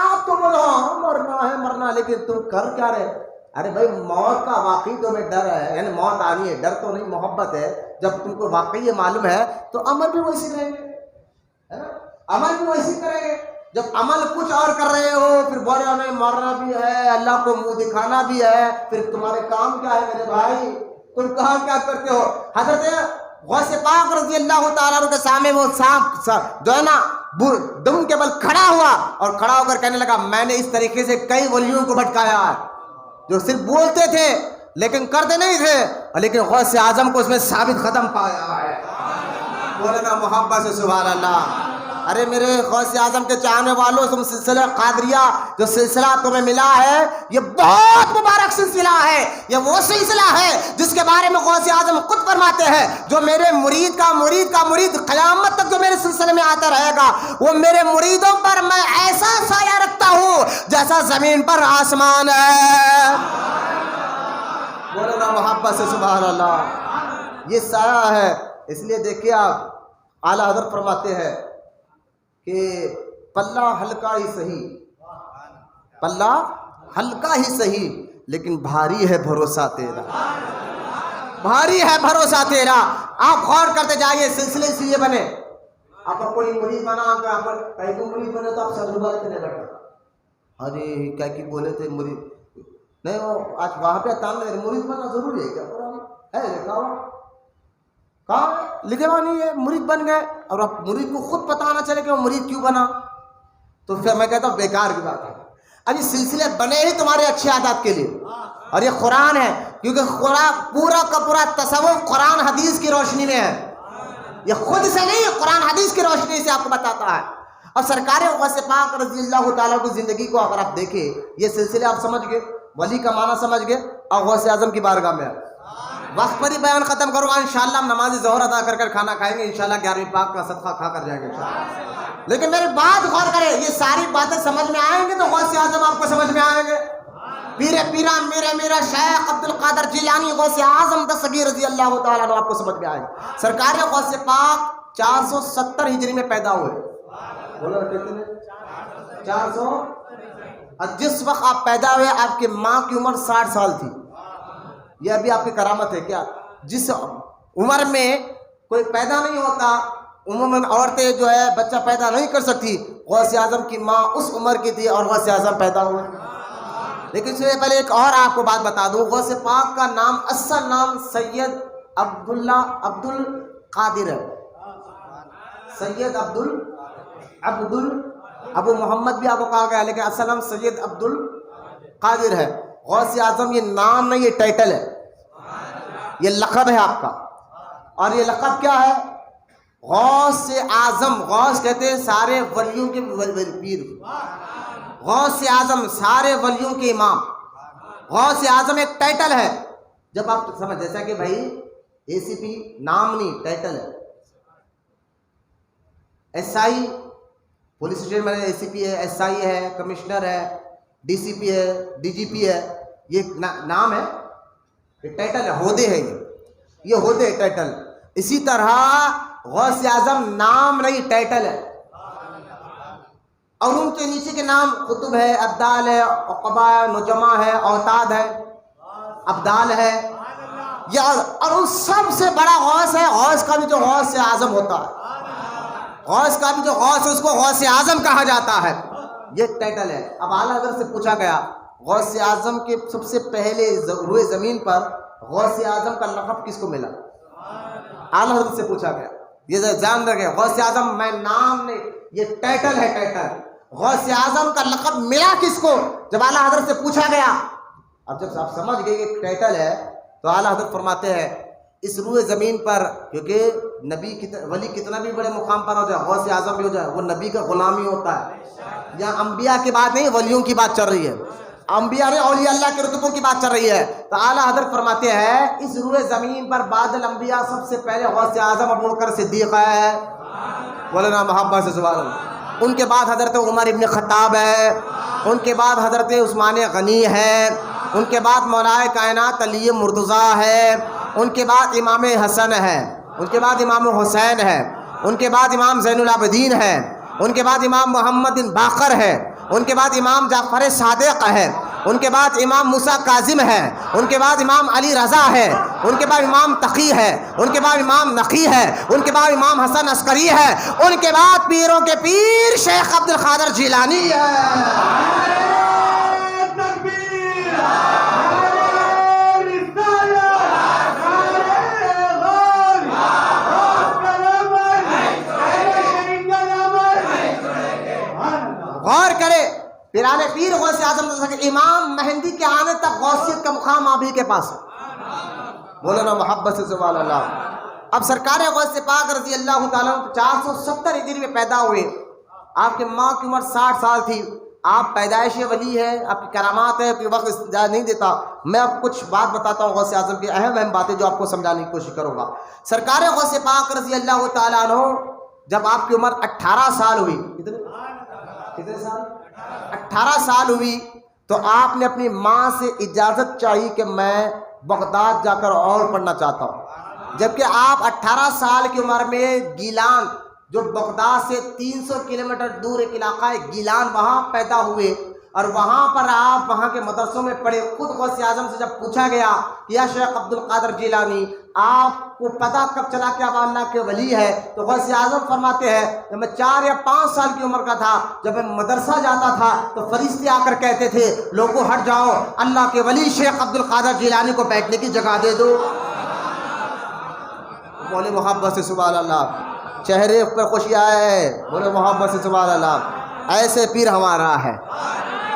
آپ تو بولو مرنا ہے مرنا، لیکن تم کر کیا رہے؟ ارے بھائی موت کا واقعی تمہیں ڈر ہے، یعنی موت آنی ہے، ڈر تو نہیں محبت ہے. جب تم کو واقعی یہ معلوم ہے تو عمل بھی ویسے کریں گے، ہے نا. عمل بھی ویسے کریں گے. جب عمل کچھ اور کر رہے ہو پھر بولے نہیں مرنا بھی ہے، اللہ کو منہ دکھانا بھی ہے، پھر تمہارے کام کیا ہے میرے بھائی؟ تم کہاں کیا کرتے ہو؟ حضرت غوث پاک رضی اللہ تعالیٰ عنہ کے سامنے وہ سانپ جو ہے نا دم کے بل کھڑا ہوا اور کھڑا ہو کر کہنے لگا میں نے اس طریقے سے کئی ولیوں کو بھٹکایا ہے جو صرف بولتے تھے لیکن کرتے نہیں تھے، لیکن غوث اعظم کو اس میں ثابت قدم پایا ہے. بولے نا محبت سے سبحان اللہ. ارے میرے غوث اعظم کے چاہنے والوں، تم سلسلہ قادریہ جو سلسلہ تمہیں ملا ہے یہ بہت مبارک سلسلہ ہے. یہ وہ سلسلہ ہے جس کے بارے میں غوث اعظم خود فرماتے ہیں جو میرے مرید کا مرید قیامت تک جو میرے سلسلے میں آتا رہے گا وہ میرے مریدوں پر میں ایسا سایہ رکھتا ہوں جیسا زمین پر آسمان ہے. بولو نا محبت سے سبحان اللہ. یہ سایہ ہے. اس لیے دیکھیے آپ اعلیٰ حضرت فرماتے ہیں کہ پلہ ہلکا ہی صحیح، پلہ ہلکا ہی صحیح لیکن بھاری ہے بھروسہ تیرا، بھاری ہے بھروسہ تیرا. آپ غور کرتے جائیے سلسلے سے یہ بنے. آپ کوئی مرید بنا، آپ کئی کو مرید بنے تو آپ سب بات کرنے بیٹھے ارے کیا کی بولے تھے مرید نہیں وہ آج وہاں پہ تان مرید بننا ضروری ہے کیا؟ قرآن ہے لکھا ہوا، کہاں لکھے ہوا نہیں ہے. مرید بن گئے اور اب مرید کو خود پتہ نہ چلے کہ وہ مرید کیوں بنا تو پھر میں کہتا ہوں بیکار کی بات ہے. اب یہ سلسلے بنے ہی تمہارے اچھے عادات کے لیے اور یہ قرآن ہے کیونکہ قرآن پورا کا پورا تصوف قرآن حدیث کی روشنی میں ہے. یہ خود سے نہیں، قرآن حدیث کی روشنی سے آپ کو بتاتا ہے. اور سرکار غوث پاک رضی اللہ تعالیٰ کی زندگی کو اگر آپ دیکھیں یہ سلسلے آپ سمجھ گئے، ولی کا معنی سمجھ گئے اور غوث اعظم کی بارگاہ میں وقت پر ہی بیان ختم کروں گا. انشاءاللہ ہم نماز ظہر ادا کر کر کھانا کھائیں گے، انشاءاللہ 11ویں پاک کا صدقہ کھا کر جائیں گے انشاءاللہ. لیکن میری بات غور کریں، یہ ساری باتیں سمجھ میں آئیں گے تو غوث اعظم آپ کو سمجھ میں آئیں گے. پیرا میرا شیخ عبد القادر جیلانی غوث اعظم دستگیر رضی اللہ تعالیٰ عنہ آپ کو سمجھ میں آئیں گے. سرکار غوث پاک 470 ہجری میں پیدا ہوئے. بولو کتنے؟ 400. اور جس وقت آپ پیدا ہوئے آپ کی ماں کی عمر 60 سال تھی. یہ ابھی آپ کی کرامت ہے کیا؟ جس عمر میں کوئی پیدا نہیں ہوتا، عموماً عورتیں جو ہے بچہ پیدا نہیں کر سکتی، غوث اعظم کی ماں اس عمر کی تھی اور غوث اعظم پیدا ہوئے. لیکن اس سے پہلے ایک اور آپ کو بات بتا دوں، غوث پاک کا نام اصل نام سید عبداللہ عبد القادر ہے. سید ابو محمد بھی آپ کو کہا گیا لیکن اصل نام سید عبد القادر ہے. غوث اعظم یہ نام نہیں، یہ ٹائٹل ہے، یہ لقب ہے آپ کا. اور یہ لقب کیا ہے؟ غوث اعظم. غوث کہتے ہیں سارے ولیوں کے پیر، غوث اعظم سارے ولیوں کے امام. غوث اعظم ایک ٹائٹل ہے جب آپ سمجھ، جیسا کہ بھائی اے سی پی نام نہیں ٹائٹل ہے، ایس آئی پولیس اسٹیشن میں اے سی پی ہے، ایس آئی ہے، کمشنر ہے، ڈی سی پی ہے، ڈی جی پی ہے، یہ نام ہے، یہ ٹائٹل ہے، عہدے ہے، یہ عہدے ٹائٹل. اسی طرح غوث اعظم نام نہیں ٹائٹل ہے، اور ان کے نیچے کے نام قطب ہے، ابدال ہے، عقبہ ہے، نجمہ ہے، اوتاد ہے، ابدال ہے، اور ان سب سے بڑا غوث ہے. غوث کا بھی جو غوث اعظم ہوتا ہے، غوث کا بھی جو غوث ہے اس کو غوث اعظم کہا جاتا ہے، یہ ٹائٹل ہے. اب اعلیٰ حضرت سے پوچھا گیا غوث اعظم کے سب سے پہلے روئے زمین پر غوث اعظم کا لقب کس کو ملا؟ اعلیٰ حضرت سے پوچھا گیا. یہ جان رکھے غوث اعظم میں نام نہیں، یہ ٹائٹل ہے، ٹائٹل. غوث اعظم کا لقب ملا کس کو؟ جب اعلیٰ حضرت سے پوچھا گیا. اب جب آپ سمجھ گئے کہ ٹائٹل ہے تو اعلیٰ حضرت فرماتے ہیں اس روئے زمین پر، کیونکہ نبی ولی کتنا بھی بڑے مقام پر ہو جائے، غوث اعظم بھی ہو جائے، وہ نبی کا غلام ہی ہوتا ہے. یہاں انبیاء کی بات نہیں، ولیوں کی بات چل رہی ہے، انبیاء نے اولیاء اللہ کے رتبوں کی بات چل رہی ہے. تو اعلیٰ حضرت فرماتے ہیں اس روئے زمین پر بعد الانبیاء سب سے پہلے غوث اعظم ابو بکر صدیق ہے، مولانا محبت سے سبحان اللہ. ان کے بعد حضرت عمر ابن خطاب ہے، ان کے بعد حضرت عثمان غنی ہے، ان کے بعد مولا کائنات علی مرتضیٰ ہے، ان کے بعد امام حسن ہے، ان کے بعد امام حسین ہے، ان کے بعد امام زین العابدین ہے، ان کے بعد امام محمد بن باقر ہے، ان کے بعد امام جعفر صادق ہے، ان کے بعد امام موسیٰ کاظم ہے، ان کے بعد امام علی رضا ہے، ان کے بعد امام تقی ہے، ان کے بعد امام نقی ہے، ان کے بعد امام حسن عسکری ہے، ان کے بعد پیروں کے پیر شیخ عبد القادر جیلانی ہے. غور کرے پیرانے پیر غوث اعظم امام مہندی کے آنے تک غوثیت کا مقام آپ ہی کے پاس ہے. مولانا محبت سے سبحان اللہ. اب سرکار غوث پاک رضی اللہ تعالیٰ 470 ہجری میں پیدا ہوئے. آپ کے ماں کی عمر 60 سال تھی. آپ پیدائش ولی ہے، آپ کی کرامات ہے، کہ وقت اجازت نہیں دیتا. میں آپ کچھ بات بتاتا ہوں غوث اعظم کی اہم باتیں جو آپ کو سمجھانے کی کوشش کروں گا. سرکار غوث پاک رضی اللہ تعالیٰ عنہ جب آپ کی عمر 18 سال ہوئی، کتنے سال؟ 18 سال ہوئی تو آپ نے اپنی ماں سے اجازت چاہی کہ میں بغداد جا کر اور پڑھنا چاہتا ہوں. جبکہ آپ 18 سال کی عمر میں گیلان، جو بغداد سے 300 کلومیٹر دور ایک علاقہ ہے گیلان، وہاں پیدا ہوئے اور وہاں پر آپ وہاں کے مدرسوں میں پڑھے. خود غوث اعظم سے جب پوچھا گیا یا شیخ عبد القادر جیلانی آپ کو پتہ کب چلا کہ آپ اللہ کے ولی ہے، تو غوث اعظم فرماتے ہیں کہ میں 4 یا 5 سال کی عمر کا تھا، جب میں مدرسہ جاتا تھا تو فرشتے آ کر کہتے تھے لوگوں ہٹ جاؤ، اللہ کے ولی شیخ عبد القادر جیلانی کو بیٹھنے کی جگہ دے دو. بولے محبت سے سبحان اللہ. چہرے پر خوشی آئے، بولے محبت سے سبحان اللہ. ایسے پیر ہمارا ہے.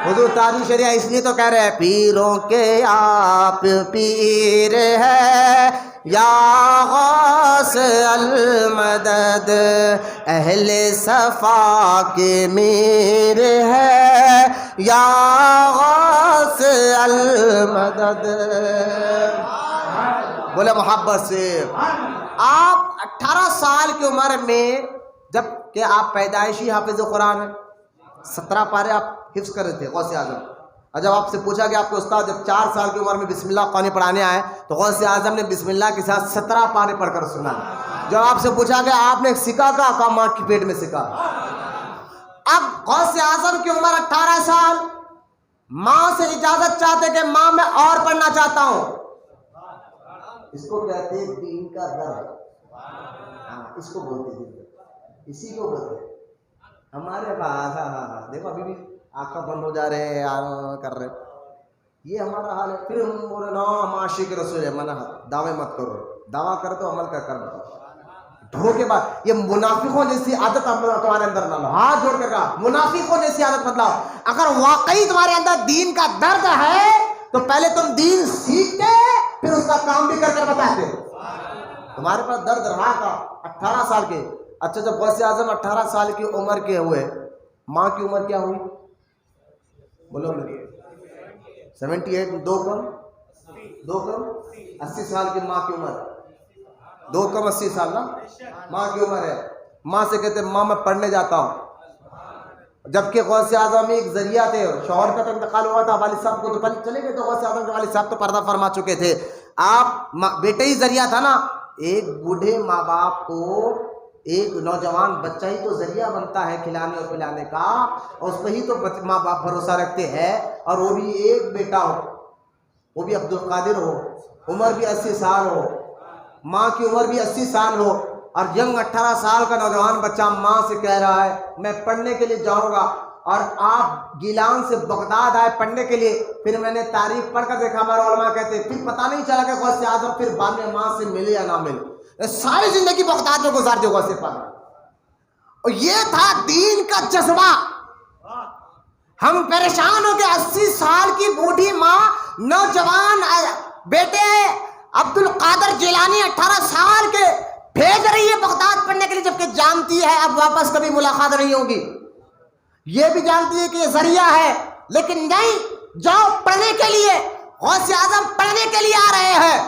حضور تاج شریعہ اس لیے تو کہہ رہے ہیں پیروں کے آپ پیر ہے یا غوث المدد، اہل صفا کے میر ہے یا غوث المدد. بولے محبت سے. آپ 18 سال کی عمر میں جب کہ آپ پیدائشی حافظ قرآن ہیں، 17 پارے آپ حفظ کر رہے تھے غوث اعظم. اور جب آپ سے پوچھا گیا آپ کے استاد جب 4 سال کی عمر میں بسم اللہ قرآن پڑھانے آئے تو غوث اعظم نے بسم اللہ کے ساتھ 17 پارے پڑھ کر سنا. جب آپ سے پوچھا گیا آپ نے سکھا کہا ماں کی پیٹ میں سکھا. اب غوث اعظم کی عمر 18 سال، ماں سے اجازت چاہتے کہ ماں میں اور پڑھنا چاہتا ہوں. اس کو کہتے ہیں دین کا درد. ہاں اس کو بولتے ہیں، اسی کو بولتے ہیں. ہمارے پاس ہاں دیکھو ابھی بھی آنکھیں بند ہو جا رہے ہیں کر رہے، یہ ہمارا حال ہے. پھر ہم بولے نا معاشی کے رسول ہے، منع دعوے مت کرو، دعویٰ کرو تو عمل کر ڈھو کے بعد. یہ منافقوں جیسی عادت تمہارے اندر نہ لاؤ. ہاتھ جوڑ کر کہا منافقوں جیسی عادت مت لاؤ. اگر واقعی تمہارے اندر دین کا درد ہے تو پہلے تم دین سیکھتے پھر اس کا کام بھی کر کر بتاتے. تمہارے پاس درد رہا تھا 18 سال کے. اچھا جب غوث اعظم 18 سال کی عمر کے ہوئے، ماں کی عمر کیا ہوئی؟ بولو 78. 2 کون؟ 2 کم 80 سال کی ماں کی عمر، 2 کم 80 سال نا ماں کی عمر ہے. ماں سے کہتے ماں میں پڑھنے جاتا ہوں. جبکہ غوث اعظم ایک ذریعہ تھے. شوہر کا تو انتقال ہوا تھا، والد صاحب کو تو پہلے چلے گئے تھے. غوث اعظم کے والد صاحب تو پردہ فرما چکے تھے. آپ بیٹے ہی ذریعہ تھا نا. ایک بوڑھے ماں باپ کو ایک نوجوان بچہ ہی تو ذریعہ بنتا ہے کھلانے اور پلانے کا، اور اس پہ ہی تو ماں باپ بھروسہ رکھتے ہیں. اور وہ بھی ایک بیٹا ہو، وہ بھی عبد القادر ہو، عمر بھی 80 سال ہو، ماں کی عمر بھی 80 سال ہو، اور ینگ 18 سال کا نوجوان بچہ ماں سے کہہ رہا ہے میں پڑھنے کے لیے جاؤں گا. اور آپ گیلان سے بغداد آئے پڑھنے کے لیے. پھر میں نے تاریخ پڑھ کر دیکھا، ہمارے علماء کہتے ہیں پھر پتہ نہیں چلا کہ غوث اعظم پھر بعد میں ماں سے ملے یا نہ ملے. ساری زندگی بغداد میں گزار دی غوث پاک. اور یہ تھا دین کا جذبہ. ہم پریشان ہو گئے. 80 سال کی بوڑھی ماں نوجوان بیٹے عبد القادر جیلانی 18 سال کے بھیج رہی ہے بغداد پڑھنے کے لیے، جبکہ جانتی ہے اب واپس کبھی ملاقات نہیں ہوگی. یہ بھی جانتی ہے کہ یہ ذریعہ ہے، لیکن نہیں، جاؤ پڑھنے کے لیے. غوث اعظم پڑھنے کے لیے آ رہے ہیں.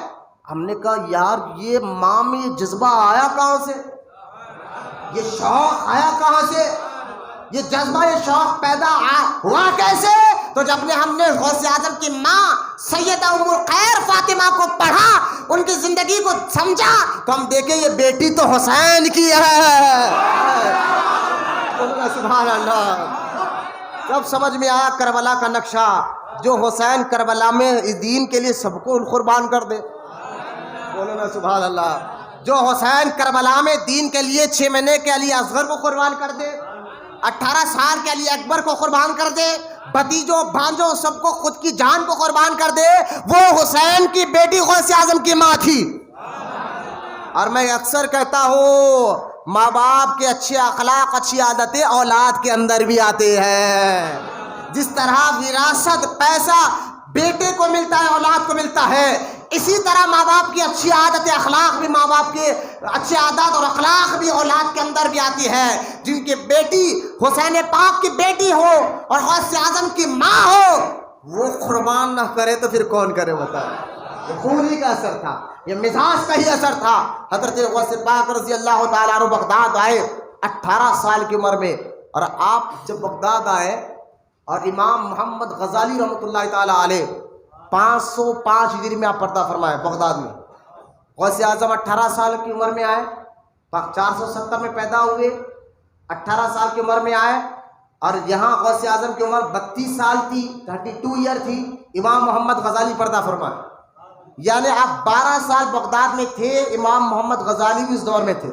ہم نے کہا یار یہ ماں میں یہ جذبہ آیا کہاں سے، یہ شوق آیا کہاں سے، یہ جذبہ یہ شوق پیدا ہوا کیسے؟ تو جب ہم نے غوث اعظم کی ماں سیدہ ام الخیر فاطمہ کو پڑھا، ان کی زندگی کو سمجھا، تو ہم دیکھیں یہ بیٹی تو حسین کی ہے. سبحان اللہ. جب سمجھ میں آیا کربلا کا نقشہ، جو حسین کربلا میں اس دین کے لیے سب کو قربان کر دے. بولو نا سبحان اللہ. جو حسین کربلا میں دین کے لیے 6 مہینے کے علی اصغر کو قربان کر دے، 18 سال کے علی اکبر کو قربان کر دے، بھتیجوں بھانجوں سب کو خود کی جان کو قربان کر دے، وہ حسین کی بیٹی غوث اعظم کی ماں تھی. اور میں اکثر کہتا ہوں ماں باپ کے اچھے اخلاق اچھی عادتیں اولاد کے اندر بھی آتے ہیں. جس طرح وراثت پیسہ بیٹے کو ملتا ہے اولاد کو ملتا ہے، اسی طرح ماں باپ کی اچھی عادت اخلاق بھی، ماں باپ کے اچھے عادات اور اخلاق بھی اولاد کے اندر بھی آتی ہے. جن کی بیٹی حسین پاک کی بیٹی ہو اور غوث اعظم کی ماں ہو، وہ قربان نہ کرے تو پھر کون کرے بتا. یہ خون ہی کا اثر تھا، یہ مزاج کا ہی اثر تھا. حضرت غوث پاک رضی اللہ تعالیٰ عنہ بغداد آئے 18 سال کی عمر میں. اور آپ جب بغداد آئے اور امام محمد غزالی رحمۃ اللہ تعالیٰ علیہ 505 ہجری میں آپ پردہ فرمائے بغداد میں. غوث اعظم 18 سال کی عمر میں آئے، 470 میں پیدا ہوئے، 18 سال کی عمر میں آئے. اور یہاں غوث اعظم کی عمر 32 سال تھی، 32 ایئر تھی. امام محمد غزالی پردہ فرمائے. یعنی آپ 12 سال بغداد میں تھے، امام محمد غزالی بھی اس دور میں تھے.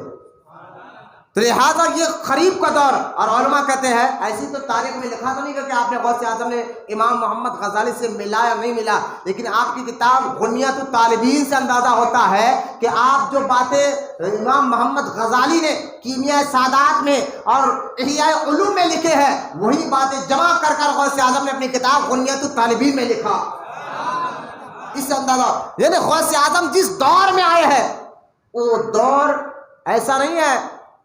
تو لہٰذا یہ قریب کا دور. اور علماء کہتے ہیں ایسی تو تاریخ میں لکھا تو نہیں کہ آپ نے غوث اعظم نے امام محمد غزالی سے ملا یا نہیں ملا، لیکن آپ کی کتاب غنیۃ الطالبین سے اندازہ ہوتا ہے کہ آپ جو باتیں امام محمد غزالی نے کیمیاء سادات میں اور احیاء علوم میں لکھے ہیں، وہی باتیں جمع کر کر غوث اعظم نے اپنی کتاب غنیۃ الطالبین میں لکھا. اس سے اندازہ، یعنی غوث اعظم جس دور میں آئے ہیں وہ دور ایسا نہیں ہے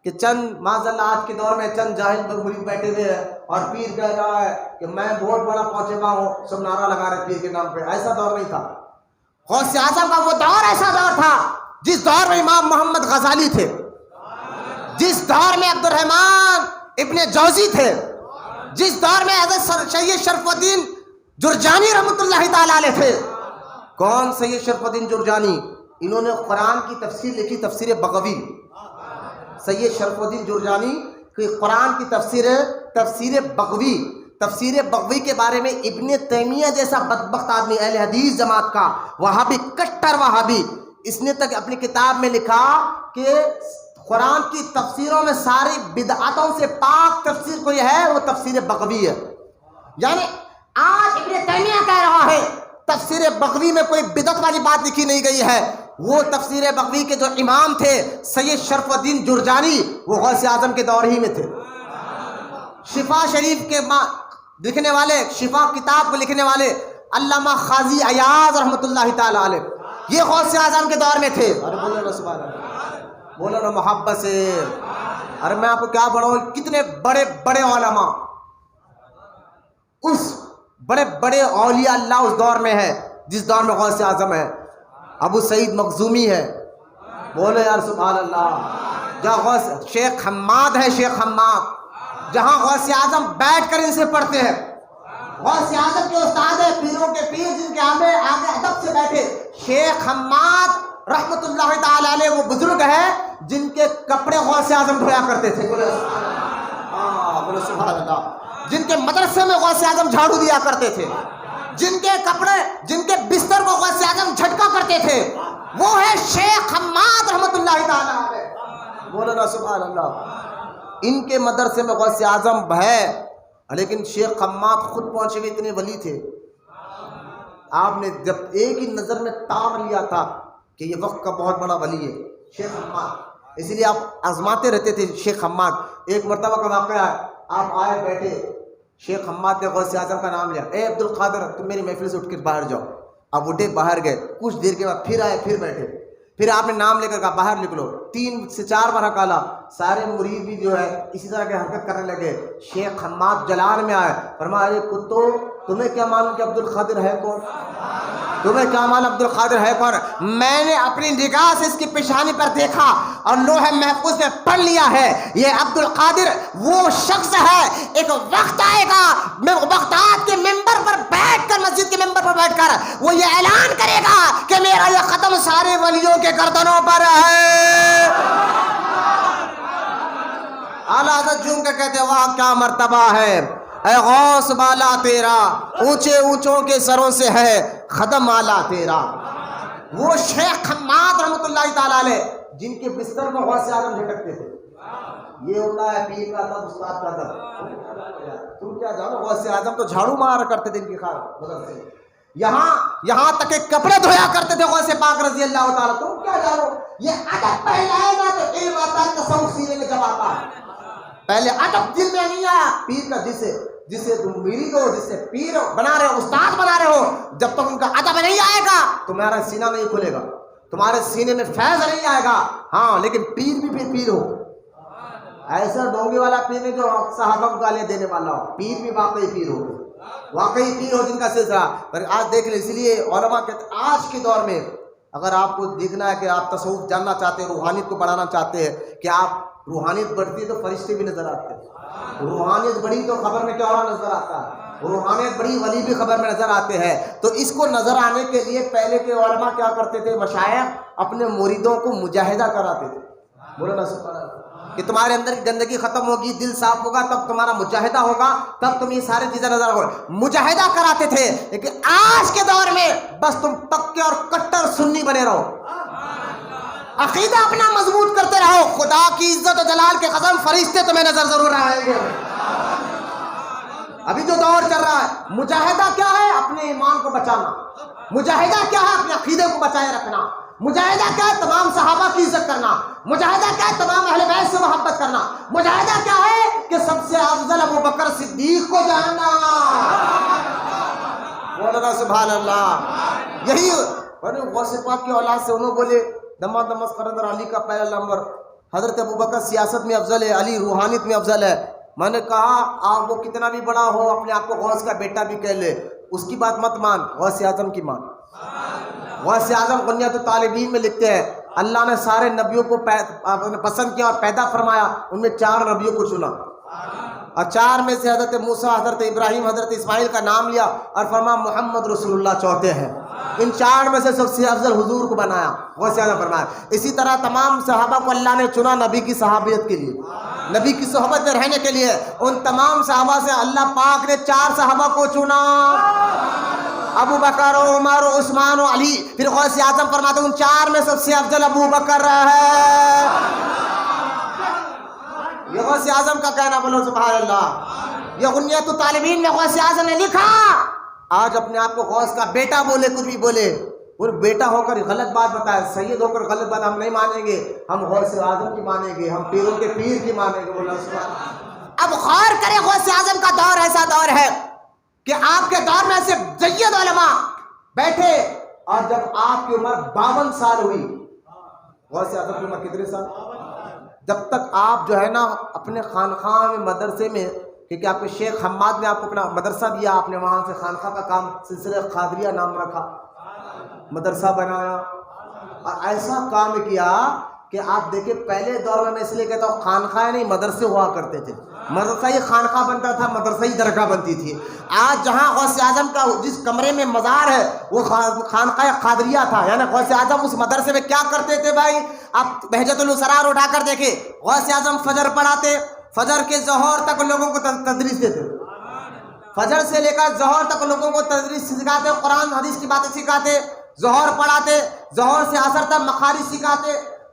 کہ چند معاذ اللہ آج کے دور میں چند جاہل مرید بیٹھے ہوئے ہیں اور پیر کہہ رہا ہے کہ میں بہت بڑا پہنچے گا ہوں، سب نعرہ لگا رہے پیر کے نام پہ. ایسا دور نہیں تھا. غوث اعظم کا وہ دور ایسا دور تھا جس دور میں امام محمد غزالی تھے، جس دور میں عبد الرحمن ابن جوزی تھے، جس دور میں حضرت سید شرف الدین جرجانی رحمۃ اللہ تعالیٰ علیہ تھے. کون سید شرف الدین جرجانی؟ انہوں نے قرآن کی تفسیر لکھی، تفسیر بغوی. سید شرف الدین جرجانی کی قرآن کی تفسیر بغوی. تفسیر بغوی کے بارے میں ابن تیمیہ جیسا بدبخت آدمی اہل حدیث جماعت کا وہابی، کٹر وہابی، اس نے تک اپنی کتاب میں لکھا کہ قرآن کی تفسیروں میں ساری بدعتوں سے پاک تفسیر کوئی ہے وہ تفسیر بغوی ہے. یعنی آج ابن تیمیہ کہہ رہا ہے تفسیر بغوی میں کوئی بدعت والی بات لکھی نہیں گئی ہے. وہ تفسیر بغوی کے جو امام تھے سید شرف الدین جرجانی، وہ غوث اعظم کے دور ہی میں تھے. شفا شریف کے لکھنے والے، شفا کتاب کو لکھنے والے علامہ قاضی ایاز رحمۃ اللہ تعالیٰ علیہ، یہ غوث اعظم کے دور میں تھے. ارے بولو نا سبحان اللہ، بولو نا محبت سے. ارے میں آپ کو کیا بڑھاؤں، کتنے بڑے بڑے علماء، اس بڑے بڑے اولیاء اللہ اس دور میں ہے. جس دور میں غوث اعظم ہے، ابو سعید مخزومی ہے، بولے یار سبحان اللہ، جہاں غوث شیخ حماد ہے، شیخ حماد، جہاں غوث اعظم بیٹھ کر ان سے پڑھتے ہیں، غوث اعظم کے استاد ہیں، پیروں کے پیر، جن کے آگے ادب سے بیٹھے شیخ حماد رحمت اللہ تعالی علیہ، وہ بزرگ ہے جن کے کپڑے غوث اعظم دھویا کرتے تھے، بولے سبحان اللہ، جن کے مدرسے میں غوث اعظم جھاڑو دیا کرتے تھے، جن کے کپڑے، جن کے بستر کو غوث اعظم جھٹکا کرتے تھے، وہ ہے شیخ حماد رحمت اللہ تعالی علیہ، بولنا سبحان اللہ۔ ان کے مدرسے میں غوث اعظم ہے، لیکن شیخ حماد خود پہنچے ہوئے اتنے ولی تھے، آپ نے جب ایک ہی نظر میں تاڑ لیا تھا کہ یہ وقت کا بہت بڑا ولی ہے شیخ حماد، اسی لیے آپ آزماتے رہتے تھے شیخ حماد۔ ایک مرتبہ کا واقعہ ہے، آپ آئے بیٹھے، شیخ حماد نے غوث اعظم کا نام لیا، اے عبد القادر تم میری محفل سے اٹھ کے باہر جاؤ۔ اب اٹھے، باہر گئے، کچھ دیر کے بعد پھر آئے، پھر بیٹھے، پھر آپ نے نام لے کر کہا باہر نکلو، 3 سے 4 بار کالا، سارے مرید بھی جو ہے اسی طرح کے حرکت کرنے لگے۔ شیخ حماد جلال میں آئے، فرمایا ارے کتو، تمہیں کیا معلوم کہ عبد القادر ہے کون؟ تمہیں کیا معلوم عبد القادر ہے کون؟ میں نے اپنی نگاہ سے اس کی پیشانی پر دیکھا اور لوح محفوظ میں پڑھ لیا ہے، یہ عبد القادر وہ شخص ہے، ایک وقت آئے گا بغداد کے ممبر پر بیٹھ کر، مسجد کے ممبر پر بیٹھ کر وہ یہ اعلان کرے گا کہ میرا یہ ختم سارے ولیوں کے گردنوں پر ہے۔ اعلیٰ حضرت جھوم کے کہتے ہیں واہ کیا مرتبہ ہے، اے غوث بالا تیرا اونچے اونچوں کے سروں سے ہے خدم آلہ تیرا۔ وہ شیخ حماد رحمت اللہ تعالی علیہ جن کے بستر کو غوث اعظم جھٹکتے تھے، یہ ہوتا ہے پیر کا ادب، استاد کا ادب۔ تم کیا جانو، غوث اعظم تو جھاڑو مارا کرتے تھے ان کی خاطر، یہاں تک کہ کپڑے دھویا کرتے تھے غوث پاک رضی اللہ تعالیٰ۔ تم کیا جانو، یہ ادب پہلائے گا تو علم آتا ہے، تصوف سینے میں جب آتا ہے۔ پہلے ادب دل میں نہیں آیا، پیر کا جسے تم مرید ہو، جسے پیر بنا رہے ہو، استاد بنا رہے ہو، جب تک ان کا ادب نہیں آئے گا تمہارا سینہ نہیں کھلے گا، تمہارے سینے میں فیض نہیں آئے گا۔ ہاں لیکن پیر بھی پیر ہو، ایسا ڈونگے والا پیر نہیں جو صحابہ کو گالیاں دینے والا ہو، پیر بھی واقعی پیر ہو، واقعی پیر ہو جن کا سلسلہ۔ پر آج دیکھ لیں، اس لیے علماء کہتے ہیں آج کے دور میں اگر آپ کو دیکھنا ہے کہ آپ تصوف جاننا چاہتے ہیں، روحانیت کو بڑھانا چاہتے ہیں، کہ آپ روحانیت بڑھتی ہے تو فرشتے بھی نظر آتے ہیں، روحانیت بڑھی تو خبر میں کیا ہو رہا نظر آتا ہے، روحانیت بڑی ولی بھی خبر میں نظر آتے ہیں۔ تو اس کو نظر آنے کے لیے پہلے کے علماء کیا کرتے تھے، مشائخ اپنے مریدوں کو مجاہدہ کراتے تھے، بولو نا سبحان اللہ، کہ تمہارے اندر کی گندگی ختم ہوگی، دل صاف ہوگا، تب تمہارا مجاہدہ ہوگا، تب تم یہ ساری چیزیں نظر آؤ، مجاہدہ کراتے تھے۔ لیکن آج کے دور میں بس تم پکے اور کٹر سنی بنے رہو، عقیدہ اپنا مضبوط کرتے رہو، خدا کی عزت و جلال کے قسم فرشتے تمہیں نظر ضرور آئیں گے۔ ابھی جو دور چل رہا ہے، مجاہدہ کیا ہے؟ اپنے ایمان کو بچانا، مجاہدہ کیا ہے؟ اپنے عقیدے کو بچائے رکھنا، مجاہدہ کیا ہے؟ تمام صحابہ کی عزت کرنا، مجاہدہ کیا ہے؟ تمام اہل بیت سے محبت کرنا، مجاہدہ کیا ہے؟ کہ سب سے افضل ابو بکر صدیق کو جاننا، بولنا سبحان اللہ۔ یہی غوث پاک کی اولاد سے انہوں بولے دماد مسقرندر علی کا پہلا نمبر، حضرت ابو بکر سیاست میں افضل ہے، علی روحانیت میں افضل ہے۔ میں نے کہا آپ وہ کتنا بھی بڑا ہو، اپنے آپ کو غوث کا بیٹا بھی کہہ لے، اس کی بات مت مان، غوث اعظم کی مان۔ غوث اعظم غنیۃ الطالبین میں لکھتے ہیں اللہ نے سارے نبیوں کو پسند کیا اور پیدا فرمایا، ان میں 4 نبیوں کو چنا، اور 4 میں سے حضرت موسیٰ، حضرت ابراہیم، حضرت اسماعیل کا نام لیا اور فرمایا محمد رسول اللہ چوتھے ہیں۔ ان 4 میں سے سب سے افضل حضور کو بنایا، غوث اعظم فرمایا۔ اسی طرح تمام صحابہ کو اللہ نے چنا نبی کی صحابیت کے لیے، نبی کی صحبت میں رہنے کے لیے۔ ان تمام صحابہ سے اللہ پاک نے 4 صحابہ کو چنا، ابو بکر، عمر، عثمان و علی۔ پھر غوث اعظم فرماتے ان 4 میں سب سے افضل ابو بکر ہے۔ یہ غوث اعظم کا کہنا، بولو سبحان اللہ۔ یہ غنیۃ الطالبین میں غوث اعظم نے لکھا۔ آج اپنے آپ کو غوث کا بیٹا بولے، کچھ بھی بولے، اور بیٹا ہو کر غلط بات بتائے، سید ہو کر غلط بات ہم نہیں مانیں گے، ہم غوث اعظم کی مانیں گے، ہم پیروں کے پیر کی مانیں گے، بولو سبحان اللہ۔ اب غور کرے، غوث اعظم کا دور ایسا دور ہے کہ آپ کے دور میں ایسے جید علماء بیٹھے، اور جب آپ کی عمر 52 سال ہوئی، غوث اعظم کی عمر کتنے سال؟ جب تک آپ جو ہے نا اپنے خانقاہ میں، مدرسے میں، کیونکہ آپ کے شیخ حماد نے آپ کو اپنا مدرسہ دیا، آپ نے وہاں سے خانقاہ کا کام سلسلہ قادریہ نام رکھا، مدرسہ بنایا اور ایسا کام کیا کہ آپ دیکھیں پہلے دور میں اس لیے کہتا ہوں خانقاہ نہیں مدرسے ہوا کرتے تھے. مدرسہ ہی خانقاہ بنتا تھا, مدرسہ ہی درگاہ بنتی تھی. آج جہاں غوث اعظم کا جس کمرے میں مزار ہے وہ خانقاہ قادریہ تھا. یعنی غوث اعظم اس مدرسے میں کیا کرتے تھے بھائی, آپ بہجت الاسرار اٹھا کر دیکھیں. غوث اعظم فجر پڑھاتے, فجر کے ظہر تک لوگوں کو تدریس دیتے, فجر سے لے کر ظہر تک لوگوں کو تدریس سکھاتے, قرآن حدیث کی باتیں سکھاتے. ظہر پڑھاتے, ظہر سے عصر تک مخارج سکھاتے,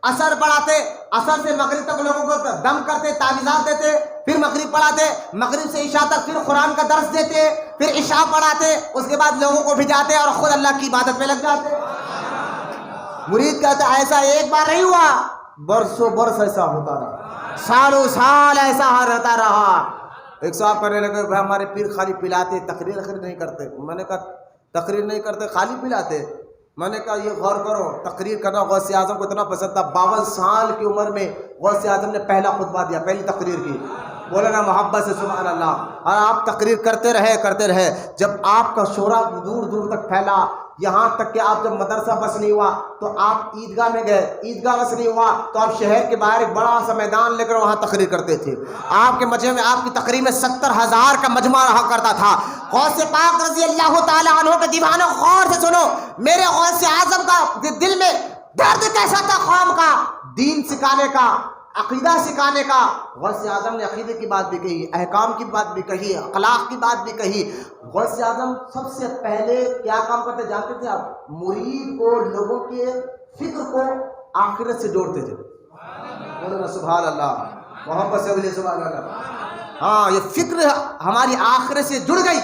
عصر پڑھاتے, عصر سے مغرب تک لوگوں کو دم کرتے, تعویذات دیتے. پھر مغرب پڑھاتے, مغرب سے عشاء تک پھر قرآن کا درس دیتے, پھر عشاء پڑھاتے. اس کے بعد لوگوں کو بھجاتے اور خود اللہ کی عبادت میں لگ جاتے. مرید کہتا ہے ایسا ایک بار نہیں ہوا, برسوں برس ایسا ہوتا رہا, سالوں سال ایسا رہتا رہا. ایک صاحب کرنے لگے بھائی ہمارے پیر خالی پلاتے, تقریر نہیں کرتے. میں نے کہا تقریر نہیں کرتے, خالی پلاتے. میں نے کہا یہ غور کرو, تقریر کرنا غوث اعظم کو اتنا پسند تھا. 52 سال کی عمر میں غوث اعظم نے پہلا خطبہ دیا, پہلی تقریر کی. بولا نا محبت سے سبحان اللہ. اور آپ تقریر کرتے رہے. جب آپ کا شعرا دور دور تک پھیلا, یہاں تک کہ آپ جب مدرسہ بس نہیں ہوا تو آپ عیدگاہ میں گئے, عیدگاہ بس نہیں ہوا تو آپ شہر کے باہر ایک بڑا سا میدان لے کر وہاں تقریر کرتے تھے. آپ کے مجمع میں, آپ کی تقریر میں 70,000 کا مجمع رہا کرتا تھا. غوث پاک رضی اللہ تعالی عنہ کے دیوانوں غور سے سنو, میرے غوث اعظم کا دل میں درد کیسا تھا قوم کا, دین سکھانے کا, عقیدہ سکھانے کا. غوث اعظم نے عقیدے کی بات بھی کہی, احکام کی بات بھی کہی, اخلاق کی بات بھی کہی. غوث اعظم سب سے پہلے کیا کام کرتے جانتے تھے آپ؟ مرید کو, لوگوں کے فکر کو آخرت سے جوڑتے تھے. بولو سبحان اللہ, محبت سے بولے سبحان اللہ. ہاں, یہ فکر ہماری آخرت سے جڑ گئی,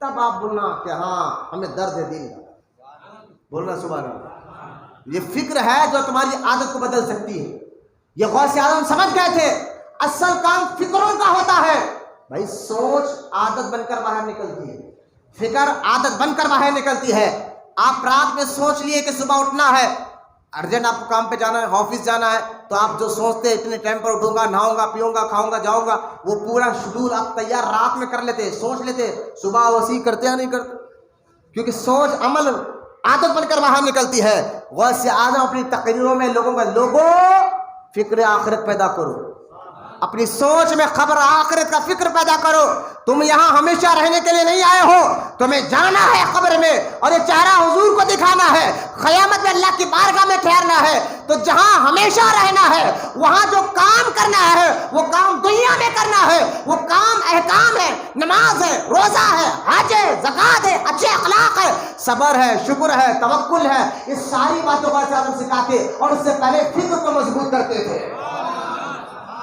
تب آپ بولنا کہ ہاں ہمیں درد ہے دین کا. بولنا سبحان اللہ. یہ فکر ہے جو تمہاری عادت کو بدل سکتی ہے. یہ غوث اعظم سمجھ گئے تھے اصل کام فکروں کا ہوتا ہے. بھائی سوچ عادت بن کر باہر نکلتی ہے, فکر عادت بن کر باہر نکلتی ہے. آپ رات میں سوچ لیے کہ صبح اٹھنا ہے, ارجنٹ آپ کو کام پہ جانا ہے, آفس جانا ہے, تو آپ جو سوچتے اتنے ٹائم پر اٹھوں گا, نہاؤں گا, پیوں گا, کھاؤں گا, جاؤں گا, وہ پورا شیڈول آپ تیار رات میں کر لیتے, سوچ لیتے. صبح وسیع کرتے یا نہیں کرتے؟ کیونکہ سوچ عمل عادت بن کر باہر نکلتی ہے. غوث اعظم اپنی تقریروں میں لوگوں فکر آخرت پیدا کرو, اپنی سوچ میں خبر آخرت کا فکر پیدا کرو. تم یہاں ہمیشہ رہنے کے لیے نہیں آئے ہو, تمہیں جانا ہے قبر میں, اور یہ چہرہ حضور کو دکھانا ہے, قیامت میں اللہ کی بارگاہ میں ٹھہرنا ہے. تو جہاں ہمیشہ رہنا ہے وہاں جو کام کرنا ہے وہ کام دنیا میں کرنا ہے. وہ کام احکام ہے, نماز ہے, روزہ ہے, حج ہے, زکات ہے, اچھے اخلاق ہے, صبر ہے, شکر ہے, توکل ہے. اس ساری باتوں کا اعظم سکھاتے اور اس سے پہلے فکر کو مضبوط کرتے تھے.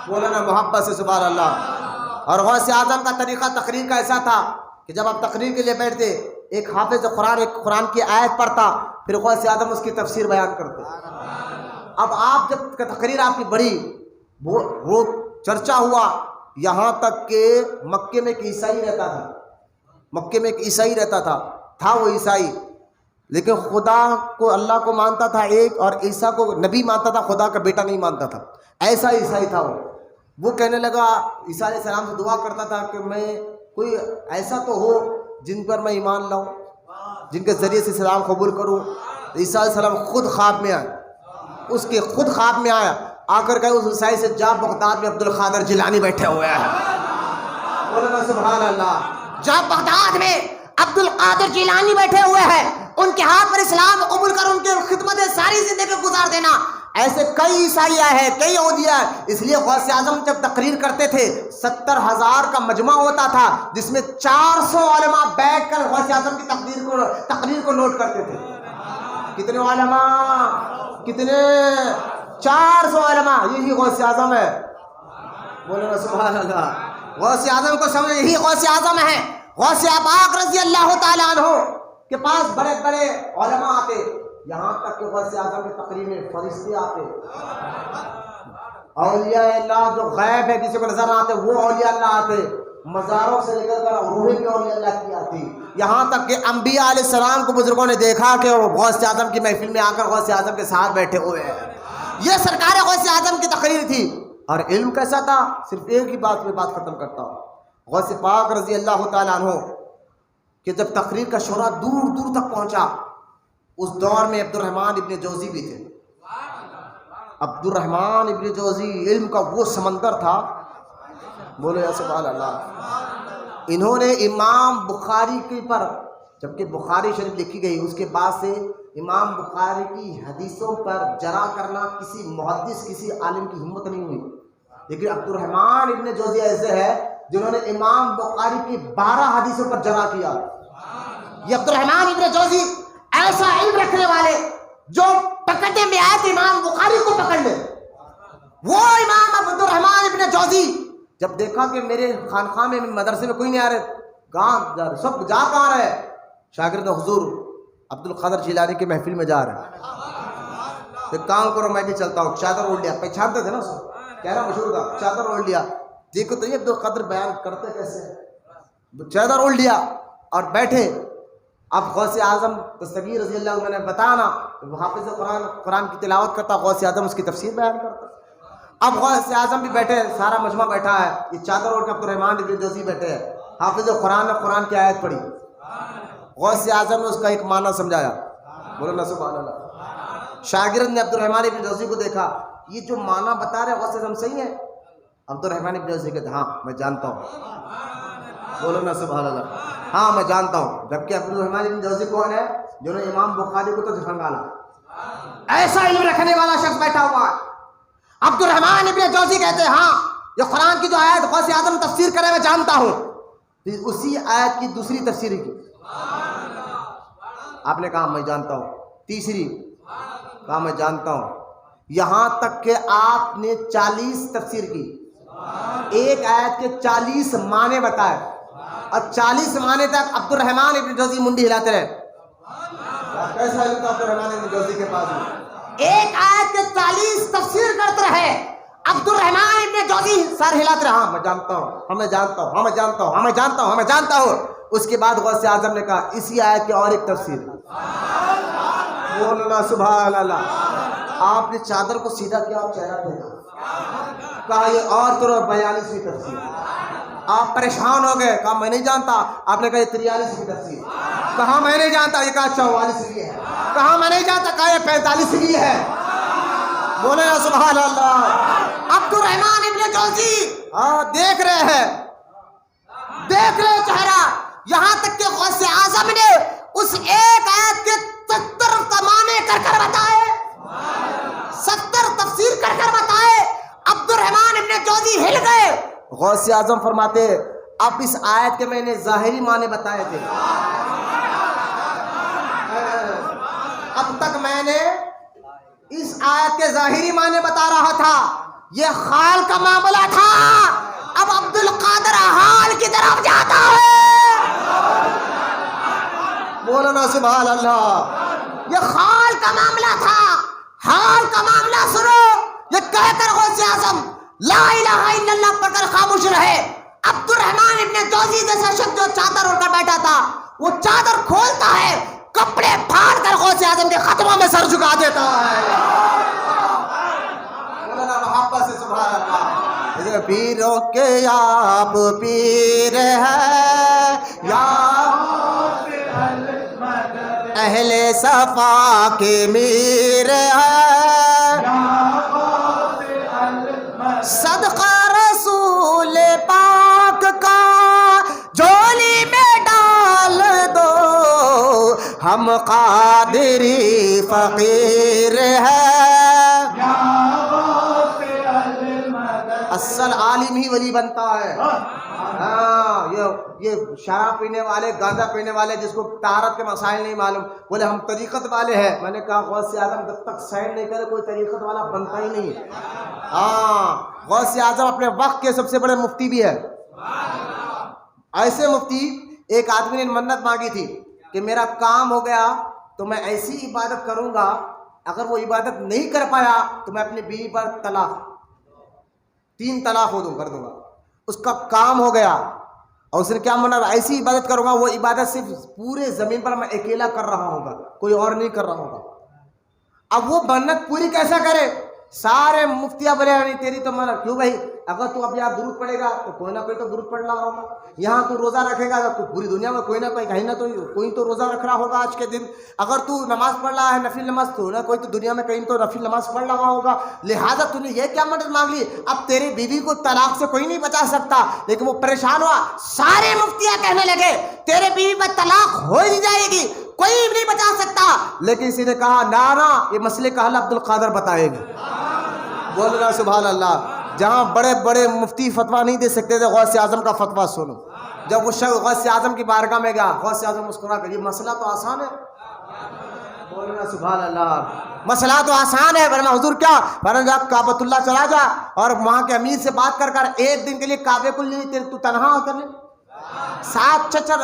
بولنا محبت سے سبحان اللہ. اور غوث اعظم کا طریقہ تقریر کا ایسا تھا کہ جب آپ تقریر کے لیے بیٹھتے, ایک حافظ قرآن ایک قرآن کی آیت پڑھتا, پھر غوث اعظم اس کی تفسیر بیان کرتے. اب آپ جب تقریر آپ کی بڑی, وہ چرچا ہوا, یہاں تک کہ مکے میں ایک عیسائی رہتا تھا. مکے میں ایک عیسائی رہتا تھا وہ عیسائی, لیکن خدا کو, اللہ کو مانتا تھا ایک, اور عیسیٰ کو نبی مانتا تھا, خدا کا بیٹا نہیں مانتا تھا. ایسا عیسائی تھا وہ کہنے لگا, عیسیٰ علیہ السلام سے دعا کرتا تھا کہ میں کوئی ایسا تو ہو جن پر میں ایمان لاؤں, جن کے ذریعے سے اسلام قبول کروں. عیسیٰ علیہ السلام خود خواب میں آئے, اس کے خود خواب میں آیا, آ کر کہ اس عیسائی سے جا بغداد میں عبد القادر جیلانی بیٹھے ہوئے ہیں. بولنا سبحان اللہ. جا بغداد میں عبد القادر جیلانی بیٹھے ہوئے ہیں, ان کے ہاتھ پر اسلام قبول کر ان کے خدمت ساری زندگی گزار دینا. ایسے کئی عیسائی ہیں, کئی اولیاء. اس لیے غوث اعظم جب تقریر کرتے تھے 70,000 کا مجمع ہوتا تھا, جس میں 400 علماء بیٹھ کر غوث اعظم کی تقریر کو نوٹ کرتے تھے. کتنے علماء, کتنے, 400 علماء. یہی غوث اعظم ہے. بولو سبحان اللہ. غوث اعظم کو سمجھو, یہی غوث اعظم ہے. غوث پاک رضی اللہ تعالی عنہ کے پاس بڑے بڑے علماء آتے, یہاں تک کہ غوث اعظم کی تقریر میں فرشتے آتے. اولیاء اللہ جو غیب ہے, کسی کو نظر نہ آتے, وہ اولیاء اللہ آتے. مزاروں سے نکل کر روحیں بھی اولیاء اللہ کی آتی. یہاں تک کہ انبیاء علیہ السلام کو بزرگوں نے دیکھا کہ وہ غوث اعظم کی محفل میں آ کر غوث اعظم کے ساتھ بیٹھے ہوئے ہیں. یہ سرکار غوث اعظم کی تقریر تھی. اور علم کیسا تھا, صرف ایک ہی بات میں بات ختم کرتا ہوں. غوث پاک رضی اللہ تعالیٰ عنہ کہ جب تقریر کا شعرا دور دور تک پہنچا, اس دور میں عبد الرحمن ابن جوزی بھی تھے. عبد الرحمن ابن جوزی علم کا وہ سمندر تھا، بولے یا سبحان اللہ. انہوں نے امام بخاری کے پر، جبکہ بخاری شریف لکھی گئی، اس کے بعد سے امام بخاری کی حدیثوں پر جرح کرنا کسی محدث کسی عالم کی ہمت نہیں ہوئی. لیکن عبد الرحمن ابن جوزی ایسے ہے جنہوں نے امام بخاری کی 12 حدیثوں پر جرح کیا. یہ عبد الرحمن ابن جوزی ایسا علم رکھنے والے جو پکڑنے میں آئے تھے امام بخاری کو پکڑ لے. وہ امام عبد الرحمن ابن جوزی جب دیکھا کہ میرے خانقاہ میں مدرسے میں کوئی نہیں آ رہے، کہاں جا رہے، سب جا کہاں رہے، شاگرد حضور عبد القادر جیلانی کی محفل میں جا رہے ہیں. تو کام کرو میں بھی چلتا ہوں. چادر اوڑھ لیا، پہچانتے تھے نا، کہنا مشہور تھا، چادر اوڑھ لیا. دیکھو تو یہ عبد القادر بیان کرتے کیسے، چادر اوڑھ لیا اور بیٹھے. اب غوث اعظم دستگیر رضی اللہ عنہ نے بتانا، حافظ قرآن کی تلاوت کرتا، غوث اعظم اس کی تفسیر بیان کرتا. اب غوث اعظم بھی بیٹھے، سارا مجمع بیٹھا ہے، یہ چادر اوڑھ کے عبد الرحمن ابن جوزی بیٹھے ہیں. حافظ قرآن نے قرآن کی آیت پڑھی، غوث اعظم نے اس کا ایک معنی سمجھایا، بولو نا سبحان اللہ. شاگرد نے عبد الرحمن ابن جوزی کو دیکھا، یہ جو معنی بتا رہے غوث اعظم صحیح ہے؟ عبد الرحمن ابن جوزی کہتے ہاں میں جانتا ہوں، بولو نا سبحان اللہ، ہاں میں جانتا ہوں. جبکہ عبد الرحمن ابن جوزی کون ہے؟ جنہوں نے امام بخاری کو تو جھنگالا. ایسا علم رکھنے والا شخص بیٹھا ہوا ہے. عبد الرحمن ابن جوزی کہتے ہیں ہاں یہ قرآن کی جو آیت غوث اعظم تفسیر کرے میں جانتا ہوں. پھر اسی آیت کی دوسری تفسیر کی آپ نے کہا میں جانتا ہوں، تیسری کہا میں جانتا ہوں، یہاں تک کہ آپ نے 40 تفسیر کی. ایک آیت کے 40 معنی بتائے اور 40 معنی تک عبد الرحمن ابن جوزی منڈی ہلاتے رہے. کیسا علم تھا عبد الرحمن ابن جوزی کے پاس؟ ایک آیت کے 40 تفسیر کرتے رہے. عبد الرحمن ابن جوزی سر ہلاتے رہے، ہاں میں جانتا ہوں، ہاں میں جانتا ہوں، ہاں میں جانتا ہوں، ہاں میں جانتا ہوں، ہاں میں جانتا ہوں. اس کے بعد غوث اعظم نے کہا اسی آیت کی اور ایک تفسیر، بولنا سبحان اللہ. آپ نے چادر کو سیدھا کیا اور چہرہ دیکھا، کہا یہ اور تو 42ویں تفسیر. آپ پریشان ہو گئے، کہا میں نہیں جانتا. آپ نے کہا یہ 43ویں تفسیر. کہا میں نہیں جانتا. یہ کہا 44ویں ہے. کہا میں نہیں جانتا. کہا یہ 45ویں ہے. بولے نا سبحان اللہ. عبد الرحمن ابن جوزی دیکھ رہے ہیں، دیکھ رہے چہرہ. یہاں تک کہ غوث اعظم نے اس ایک آیت کے 70 معنی کر کر بتائے، 70 تفسیر کر کر بتائے. عبد الرحمن ابن جوزی ہل گئے. غوث اعظم فرماتے اب اس آیت کے میں نے ظاہری معنی بتائے تھے، اب تک میں نے اس آیت کے ظاہری معنی بتا رہا تھا، یہ خال کا معاملہ تھا. اب عبد القادر حال کی طرف جاتا ہے. مولانا سبحان اللہ. یہ خال کا معاملہ تھا، حال کا معاملہ سنو. یہ کہہ کر غوث اعظم لا الہ الا اللہ پڑھ کر خاموش رہے. عبد الرحمن ابن جوزی جیسا شخص جو چادر اوڑھ کر بیٹھا تھا، وہ چادر کھولتا ہے، کپڑے پھاڑ کر غوث اعظم کے خطبوں میں سر جھکا دیتا ہے. مولانا محبت سے سبحان اللہ. پیروں کے آپ پیر ہے یا اہل صفا کے میر ہے، صدقہ رسول پاک کا جھولی میں ڈال دو، ہم قادری فقیر ہے. اصل عالم ہی ولی بنتا ہے. ہاں یہ شراب پینے والے، گانجا پینے والے جس کو طہارت کے مسائل نہیں معلوم، بولے ہم طریقت والے ہیں. میں نے کہا غوث اعظم جب تک سائن نہیں کرے کوئی طریقت والا بنتا ہی نہیں. ہاں غوث اعظم اپنے وقت کے سب سے بڑے مفتی بھی ہے. ایسے مفتی، ایک آدمی نے منت مانگی تھی کہ میرا کام ہو گیا تو میں ایسی عبادت کروں گا، اگر وہ عبادت نہیں کر پایا تو میں اپنی بیوی پر 3 طلاق کر دوں گا. اس کا کام ہو گیا اور اس نے کیا منا، ایسی عبادت کروں گا وہ عبادت صرف پورے زمین پر میں اکیلا کر رہا ہوگا، کوئی اور نہیں کر رہا ہوگا. اب وہ منت پوری کیسا کرے؟ سارے مفتیاں بولے نہیں تیری تو منت کیوں بھائی، اگر تو اب یہاں درود پڑھے گا تو کوئی نہ کوئی تو درود پڑھ رہا ہوگا، یہاں تو روزہ رکھے گا تو پوری دنیا میں کوئی نہ کوئی کہیں نہ تو کوئی تو روزہ رکھ رہا ہوگا آج کے دن، اگر تو نماز پڑھ رہا ہے نفل نماز تو نہ کوئی تو دنیا میں کہیں تو نفل نماز پڑھ رہا ہوگا، لہٰذا تو نے یہ کیا مدد مانگ لی؟ اب تیری بیوی کو طلاق سے کوئی نہیں بچا سکتا، لیکن وہ پریشان ہوا، سارے مفتیاں کہنے لگے تیرے بیوی پر طلاق ہو ہی جائے گی، کوئی نہیں بچا سکتا، لیکن اسی نے کہا نا یہ مسئلے کا حل عبد القادر بتائے گا۔ بولنا سبحان اللہ۔ جہاں بڑے بڑے مفتی فتویٰ نہیں دے سکتے تھے، غوث اعظم کا فتویٰ سنو۔ جب وہ شخص غوث اعظم کی بارگاہ میں گیا، غوث اعظم مسکرا کر، یہ مسئلہ تو آسان ہے، بولنا سبحان اللہ، مسئلہ تو آسان ہے، ورنہ حضور کیا فرمایا آپ کعبۃ اللہ چلا جا اور وہاں کے امیر سے بات کر کر ایک دن کے لیے کعبے کو لے تو تنہا ہو کر لے، 7 چکر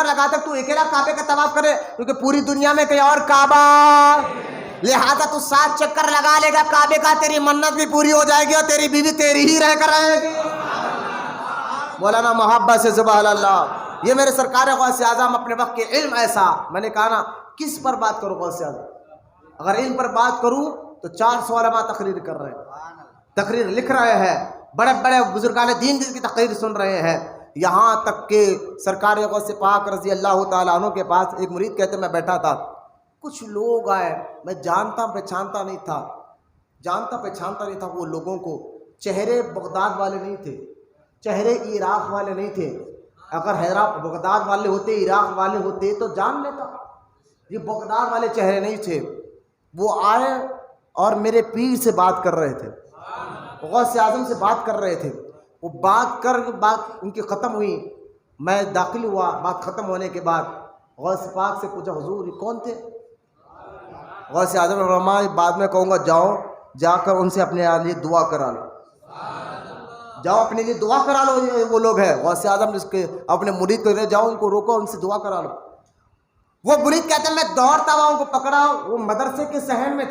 لگا کر تو اکیلا کعبے کا طواف کرے، کیونکہ پوری دنیا میں کہیں اور کعبہ، لہذا تو 7 چکر لگا لے گا کعبے کا، تیری منت بھی پوری ہو جائے گی اور تیری بیوی تیری ہی رہ کر رہے گی۔ مولانا محبت سے سبحان اللہ۔ یہ میرے سرکار غوث اعظم اپنے وقت کے علم ایسا، میں نے کہا نا کس پر بات کروں غوث اعظم، اگر علم پر بات کروں تو 400 علماء تقریر کر رہے ہیں، تقریر لکھ رہے ہیں، بڑے بڑے بزرگان دین جس کی تقریر سن رہے ہیں، یہاں تک کہ سرکار غوث پاک رضی اللہ تعالیٰ عنہ کے پاس ایک مرید کہتے میں بیٹھا تھا، کچھ لوگ آئے، میں جانتا پہچانتا نہیں تھا وہ لوگوں کو، چہرے بغداد والے نہیں تھے، چہرے عراق والے نہیں تھے، اگر بغداد والے ہوتے عراق والے ہوتے تو جان لیتا، یہ بغداد والے چہرے نہیں تھے، وہ آئے اور میرے پیر سے بات کر رہے تھے، غوث اعظم سے بات کر رہے تھے، وہ بات ان کی ختم ہوئی، میں داخل ہوا، بات ختم ہونے کے بعد غوث پاک سے پوچھا حضور یہ کون تھے؟ غوث اعظم نے فرمایا بعد میں کہوں گا، جاؤ جا کر ان سے اپنے لیے دعا کرا لو، جاؤ اپنے لیے دعا کرا لو، یہ وہ لوگ ہیں غوث اعظم جس کے اپنے مرید کو جاؤ ان کو روکو، ان سے دعا کرا لو۔ وہ مرید کہتے ہیں میں دوڑتا ہوا ان کو پکڑا، وہ مدرسے کے صحن میں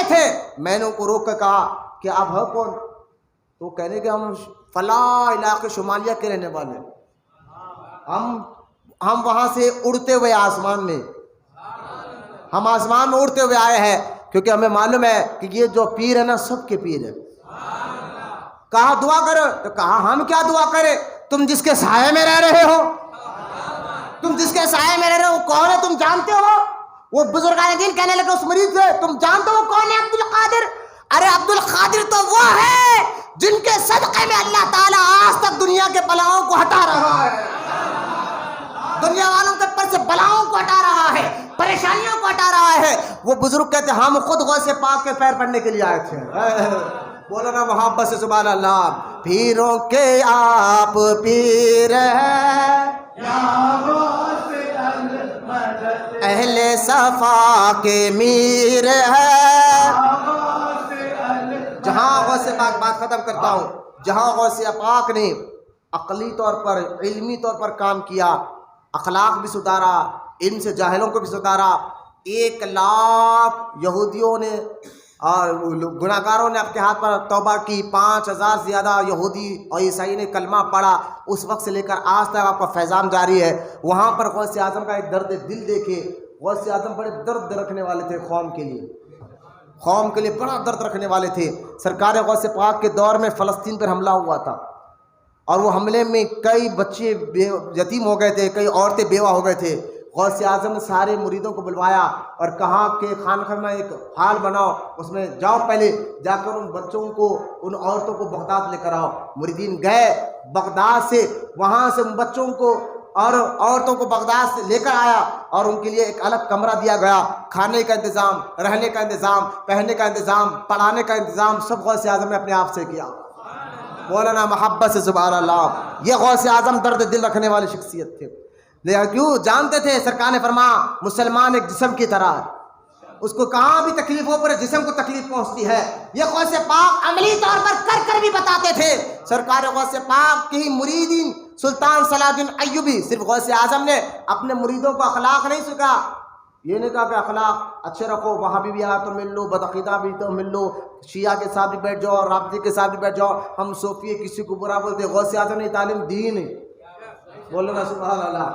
تھے، میں نے ان کو روک کر کہا کہ آپ ہو کون؟ تو کہنے کہ ہم فلاں علاقے شمالیہ کے رہنے والے، ہم وہاں سے اڑتے ہوئے آسمان میں اڑتے ہوئے آئے ہیں، کیونکہ ہمیں معلوم ہے کہ یہ جو پیر ہے نا سب کے پیر ہے۔ کہا دعا کرو، تو کہا ہم کیا دعا کریں، تم جس کے سائے میں رہ رہے ہو، وہ کون ہے تم جانتے ہو؟ وہ بزرگان دین کہنے لگے اس مریض سے تم جانتے ہو کون ہے عبد القادر؟ ارے عبد القادر تو وہ ہے جن کے صدقے میں اللہ تعالیٰ آج تک دنیا کے بلاؤں کو ہٹا رہا ہے، دنیا والوں کے پر سے بلاؤں کو ہٹا رہا ہے، پریشانیوں کو ہٹا رہا ہے۔ وہ بزرگ کہتے ہیں ہم خود غوث پاک کے پیر پڑنے کے لیے آئے تھے، بولو نا محبت سے سبحان اللہ۔ پیروں کے آپ پیر ہیں، اہل صفا کے میر ہے۔ جہاں غوث پاک، بات ختم کرتا ہوں، جہاں غوث پاک نے عقلی طور پر علمی طور پر کام کیا، اخلاق بھی سدھارا، علم سے جاہلوں کو بھی سدھارا، 1 لاکھ یہودیوں نے اور گناہگاروں نے اپنے ہاتھ پر توبہ کی، 5000 زیادہ یہودی اور عیسائی نے کلمہ پڑھا، اس وقت سے لے کر آج تک آپ کا فیضان جاری ہے۔ وہاں پر غوث اعظم کا ایک درد دل دیکھے، غوث اعظم بڑے درد رکھنے والے تھے، قوم کے لیے بڑا درد رکھنے والے تھے۔ سرکار غوث پاک کے دور میں فلسطین پر حملہ ہوا تھا، اور وہ حملے میں کئی بچے یتیم ہو گئے تھے، کئی عورتیں بیوہ ہو گئے تھے۔ غوث اعظم نے سارے مریدوں کو بلوایا اور کہا کہ خانقاہ میں ایک ہال بناؤ، اس میں جاؤ، پہلے جا کر ان بچوں کو، ان عورتوں کو بغداد لے کر آؤ۔ مریدین گئے بغداد سے، وہاں سے ان بچوں کو اور عورتوں کو بغداد سے لے کر آیا، اور ان کے لیے ایک الگ کمرہ دیا گیا، کھانے کا انتظام، رہنے کا انتظام، پہننے کا انتظام، پڑھانے کا انتظام سب غوث اعظم نے اپنے آپ سے کیا۔ مولانا محبت سے سبحان اللہ۔ یہ غوث اعظم درد دل رکھنے والی شخصیت تھے، لیکن کیوں جانتے تھے سرکار نے فرمایا مسلمان ایک جسم کی طرح ہے، اس کو کہاں بھی تکلیف ہو پورے جسم کو تکلیف پہنچتی ہے۔ یہ غوث پاک عملی طور پر کر بھی بتاتے تھے۔ سرکار غوث پاک کے ہی مریدین سلطان صلاح الدین ایوبی، صرف غوث اعظم نے اپنے مریدوں کو اخلاق نہیں سکھا، یہ نہیں کہا کہ اخلاق اچھے رکھو، وہابی بھی آ تو مل لو، بدعقیدہ بھی تو مل لو، شیعہ کے ساتھ بھی بیٹھ جاؤ، رافضی کے ساتھ بھی بیٹھ جاؤ، ہم صوفی کسی کو برا بولتے۔ غوث اعظم نے تعلیم دی نہیں، بولو نا سبحان اللہ۔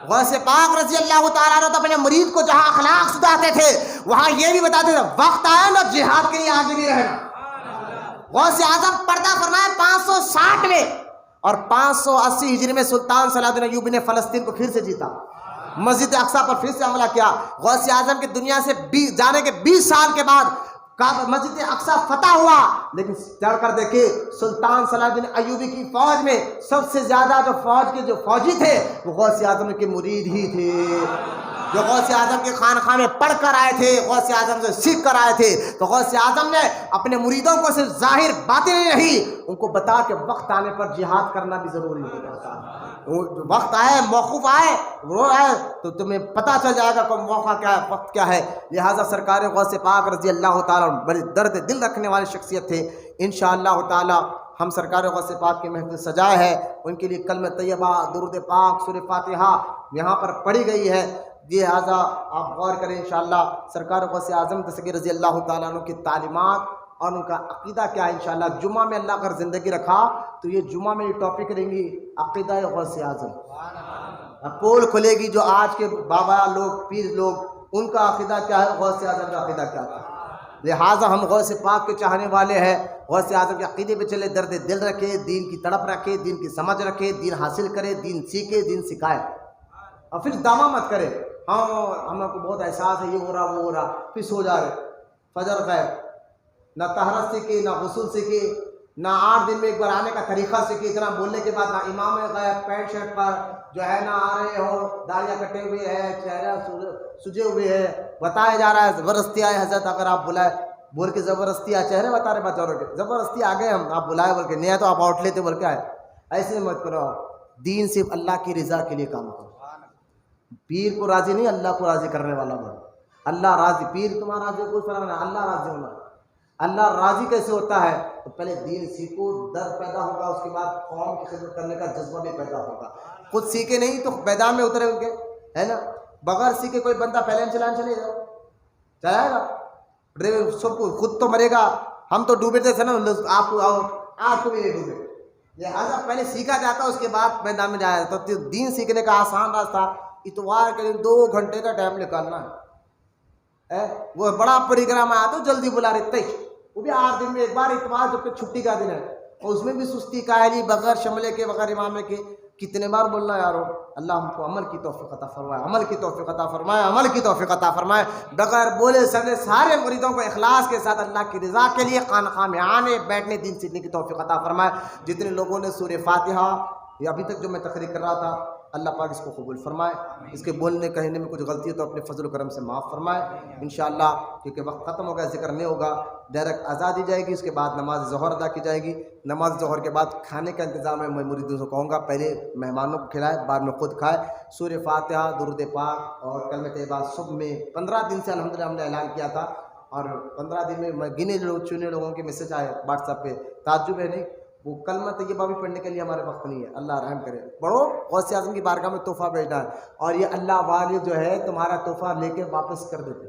غوث پاک رضی اللہ تعالیٰ عنہ تو اپنے مرید کو جہاں اخلاق سکھاتے تھے، وہاں یہ بھی بتاتے تھے وقت آیا نا جہاد کے لیے آگے بھی رہنا، غوث اعظم پردہ فرمائے 560 میں، اور 580 ہجری میں سلطان صلاح الدین ایوبی نے فلسطین کو پھر سے جیتا، مسجد اقصیٰ پر پھر سے حملہ کیا۔ غوث اعظم کے دنیا سے جانے کے 20 سال کے بعد مسجد اقصیٰ فتح ہوا، لیکن چڑھ کر دیکھیں سلطان صلاح الدین ایوبی کی فوج میں سب سے زیادہ جو فوج کے جو فوجی تھے وہ غوث اعظم کے مرید ہی تھے، جو غوث اعظم کے خانقاہ میں پڑھ کر آئے تھے، غوث اعظم سے سیکھ کر آئے تھے۔ تو غوث اعظم نے اپنے مریدوں کو صرف ظاہر باطن نہیں، ان کو بتا کہ وقت آنے پر جہاد کرنا بھی ضروری ہو جاتا ہے، وقت آئے، موقف آئے، وہ آئے تو تمہیں پتہ چل جائے گا کہ موقع کیا ہے، وقت کیا ہے۔ لہٰذا سرکار غوث پاک رضی اللہ تعالیٰ بڑے درد دل رکھنے والے شخصیت تھے۔ انشاءاللہ تعالیٰ ہم سرکار غوث پاک کی محفل سجائے ہے، ان کے لیے کلمہ طیبہ، درود پاک، سورہ فاتحہ یہاں پر پڑھی گئی ہے، لہٰذا آپ غور کریں۔ انشاءاللہ سرکار غوث اعظم دستگیر رضی اللہ تعالیٰ عنہ کی تعلیمات اور ان کا عقیدہ کیا ہے، انشاءاللہ جمعہ میں اللہ اگر زندگی رکھا تو یہ جمعہ میں یہ ٹاپک کریں گی، عقیدہ غوث اعظم۔ پول کھلے گی جو آج کے بابا لوگ، پیر لوگ، ان کا عقیدہ کیا ہے، غوث اعظم کا عقیدہ کیا تھا۔ لہٰذا ہم غوث پاک کے چاہنے والے ہیں، غوث اعظم کے عقیدے پہ چلے، درد دل رکھے، دین کی تڑپ رکھے، دین کی سمجھ رکھے، دین حاصل کرے، دین سیکھے، دین سکھائے، اور پھر دعویٰ مت کرے ہاں ہم کو بہت احساس ہے، یہ ہو رہا وہ ہو رہا، پھر سو جا رہے۔ فجر غائب، نہ طہارت سیکھی، نہ غسل سیکھی، نہ 8 دن میں ایک بار آنے کا طریقہ سیکھی، اتنا بولنے کے بعد نہ امام غائب، پینٹ شرٹ پر جو ہے نہ آ رہے ہو، داڑیاں کٹے ہوئے ہیں، چہرہ سجے ہوئے ہیں، بتایا جا رہا ہے زبردستی آئے حضرت، اگر آپ بلائے بول کے زبردستی آئے، چہرے بتا رہے بچوں کے، زبردستی آ گئے ہم، آپ بلائے بول کے، نہیں ہے تو آپ آؤٹ لیتے بول کے آئے، ایسے مت کرو۔ دین صرف اللہ کی رضا کے لیے کام کرو، پیر کو راضی نہیں، اللہ کو راضی کرنے والا بڑھو۔ اللہ راضی، پیر تمہارا راضی کوئی فرق نہیں، اللہ راضی ہونا۔ اللہ راضی کیسے ہوتا ہے؟ تو پہلے دین سیکھو، درد پیدا ہوگا، اس کے بعد قوم کی خدمت کرنے کا جذبہ بھی پیدا ہوگا۔ خود سیکھے نہیں تو میدان میں اترے ان کے، ہے نا، بغیر سیکھے کوئی بندہ پہلے چلان چلے جاؤ، چلائے گا ڈرائیور سب کو، خود تو مرے گا، ہم تو ڈوبے تھے نا، آپ کو آؤ، آپ کو بھی نہیں ڈوبے۔ لہٰذا پہلے سیکھا جاتا، اس کے بعد میدان میں جایا جاتا۔ تو دین سیکھنے کا آسان راستہ اتوار کے دن 2 گھنٹے کا ٹائم نکالنا ہے، وہ بڑا پروگرام آیا تو جلدی بلا رہے تھے، وہ بھی 8 دن میں ایک بار، اتوار جو کہ چھٹی کا دن ہے، اور اس میں بھی سستی کاہلی، بغیر شملے کے، بغیر امامے کے، کتنے بار بولنا یارو۔ اللہ ہم کو عمل کی توفیق عطا فرمائے، عمل کی توفیق عطا فرمائے، عمل کی توفیق عطا فرمائے، بغیر بولے سمجھے سارے مریدوں کو اخلاص کے ساتھ اللہ کی رضا کے لیے خانقاہ میں آنے بیٹھنے، دین سیکھنے کی توفیق عطا فرمائے۔ جتنے لوگوں نے سورہ فاتحہ یا ابھی تک جو میں تقریر کر رہا تھا، اللہ پاک اس کو قبول فرمائے، اس کے بولنے کہنے میں کچھ غلطی ہے تو اپنے فضل و کرم سے معاف فرمائے انشاءاللہ، کیونکہ وقت ختم ہو گیا، ذکر نہیں ہوگا، ڈائریکٹ اذان دی جائے گی، اس کے بعد نماز ظہر ادا کی جائے گی۔ نماز ظہر کے بعد کھانے کا انتظام ہے، میں مریدوں سے کہوں گا پہلے مہمانوں کو کھلائے، بعد میں خود کھائے۔ سورہ فاتحہ، درود پاک اور کلمہ طیبہ صبح میں 15 دن سے الحمدللہ ہم نے اعلان کیا تھا، اور 15 دن میں گنے چنے لوگوں کے میسج آئے واٹس ایپ پہ، تعجب ہے نہیں، وہ کلمہ طیبہ بھی پڑھنے کے لیے ہمارے وقت نہیں ہے، اللہ رحم کرے۔ پڑھو، غوث اعظم کی بارگاہ میں تحفہ بھیجنا ہے، اور یہ اللہ والے جو ہے تمہارا تحفہ لے کے واپس کر دیتے۔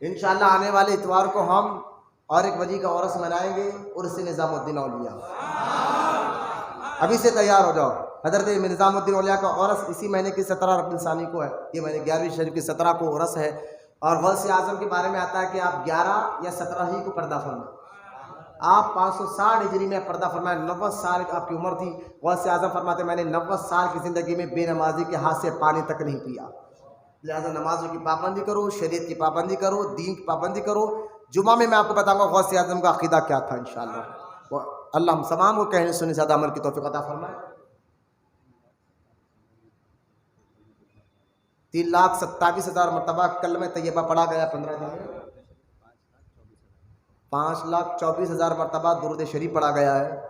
انشاءاللہ آنے والے اتوار کو ہم اور ایک ولی کا عرس منائیں گے، عرس نظام الدین اولیاء، ابھی سے تیار ہو جاؤ۔ حضرت نظام الدین اولیاء کا عرس اسی مہینے کی 17 ربیع الثانی کو ہے، یہ مہینے 11ویں شریف کی 17 کو عرس ہے، اور غوث اعظم کے بارے میں آتا ہے کہ آپ 11 یا 17 ہی کو پردہ فرمائیں۔ آپ 560 ہجری میں پردہ فرمائے، 90 سال آپ کی عمر تھی۔ غوث اعظم فرماتے میں نے 90 سال کی زندگی میں بے نمازی کے ہاتھ سے پانی تک نہیں پیا، لہٰذا نمازوں کی پابندی کرو، شریعت کی پابندی کرو، دین کی پابندی کرو۔ جمعہ میں آپ کو بتاؤں گا غوث اعظم کا عقیدہ کیا تھا انشاءاللہ۔ اللہ ہم تمام کو کہنے سننے زیادہ عمل کی توفیق عطا فرمائے۔ 3,27,000 مرتبہ کلمہ طیبہ پڑھا گیا 15 دن میں، 5,24,000 مرتبہ درود شریف پڑھا گیا ہے،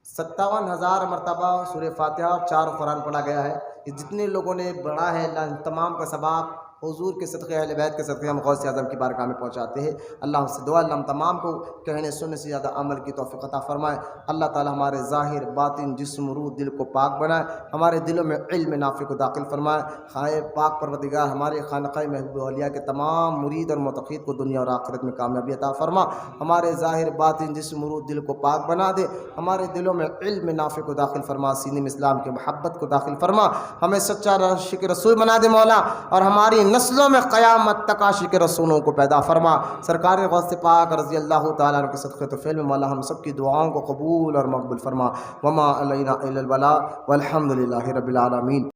57,000 مرتبہ سورہ فاتحہ اور 4 قرآن پڑھا گیا ہے۔ جتنے لوگوں نے پڑھا ہے، اللہ تمام کا ثواب حضور کے صدقے، اہل بیت کے صدقے ہم غوث اعظم کی بارگاہ میں پہنچاتے ہیں۔ اللہ ہم سے دعا، اللہ ہم تمام کو کہنے سننے سے زیادہ عمل کی توفیق عطا فرمائے۔ اللہ تعالی ہمارے ظاہر، باطن، جسم، روح، دل کو پاک بنائے، ہمارے دلوں میں علم نافع کو داخل فرمائے۔ خائے پاک پروردگار ہمارے خانقاہ محبوب اولیاء کے تمام مرید اور متقید کو دنیا اور آخرت میں کامیابی عطا فرما۔ ہمارے ظاہر، باطن، جسم، روح، دل کو پاک بنا دے، ہمارے دلوں میں علم نافع کو داخل فرما، سینے میں اسلام کی محبت کو داخل فرما، ہمیں سچا عاشق رسول بنا دے مولا، اور ہماری نسلوں میں قیامت تک عاشق رسولوں کو پیدا فرما۔ سرکار غوث پاک رضی اللہ تعالیٰ عنہ کے صدقے طفیل میں مولا ہم سب کی دعاؤں کو قبول اور مقبول فرما۔ وما علینا الا البلاغ والحمد للہ رب العالمین۔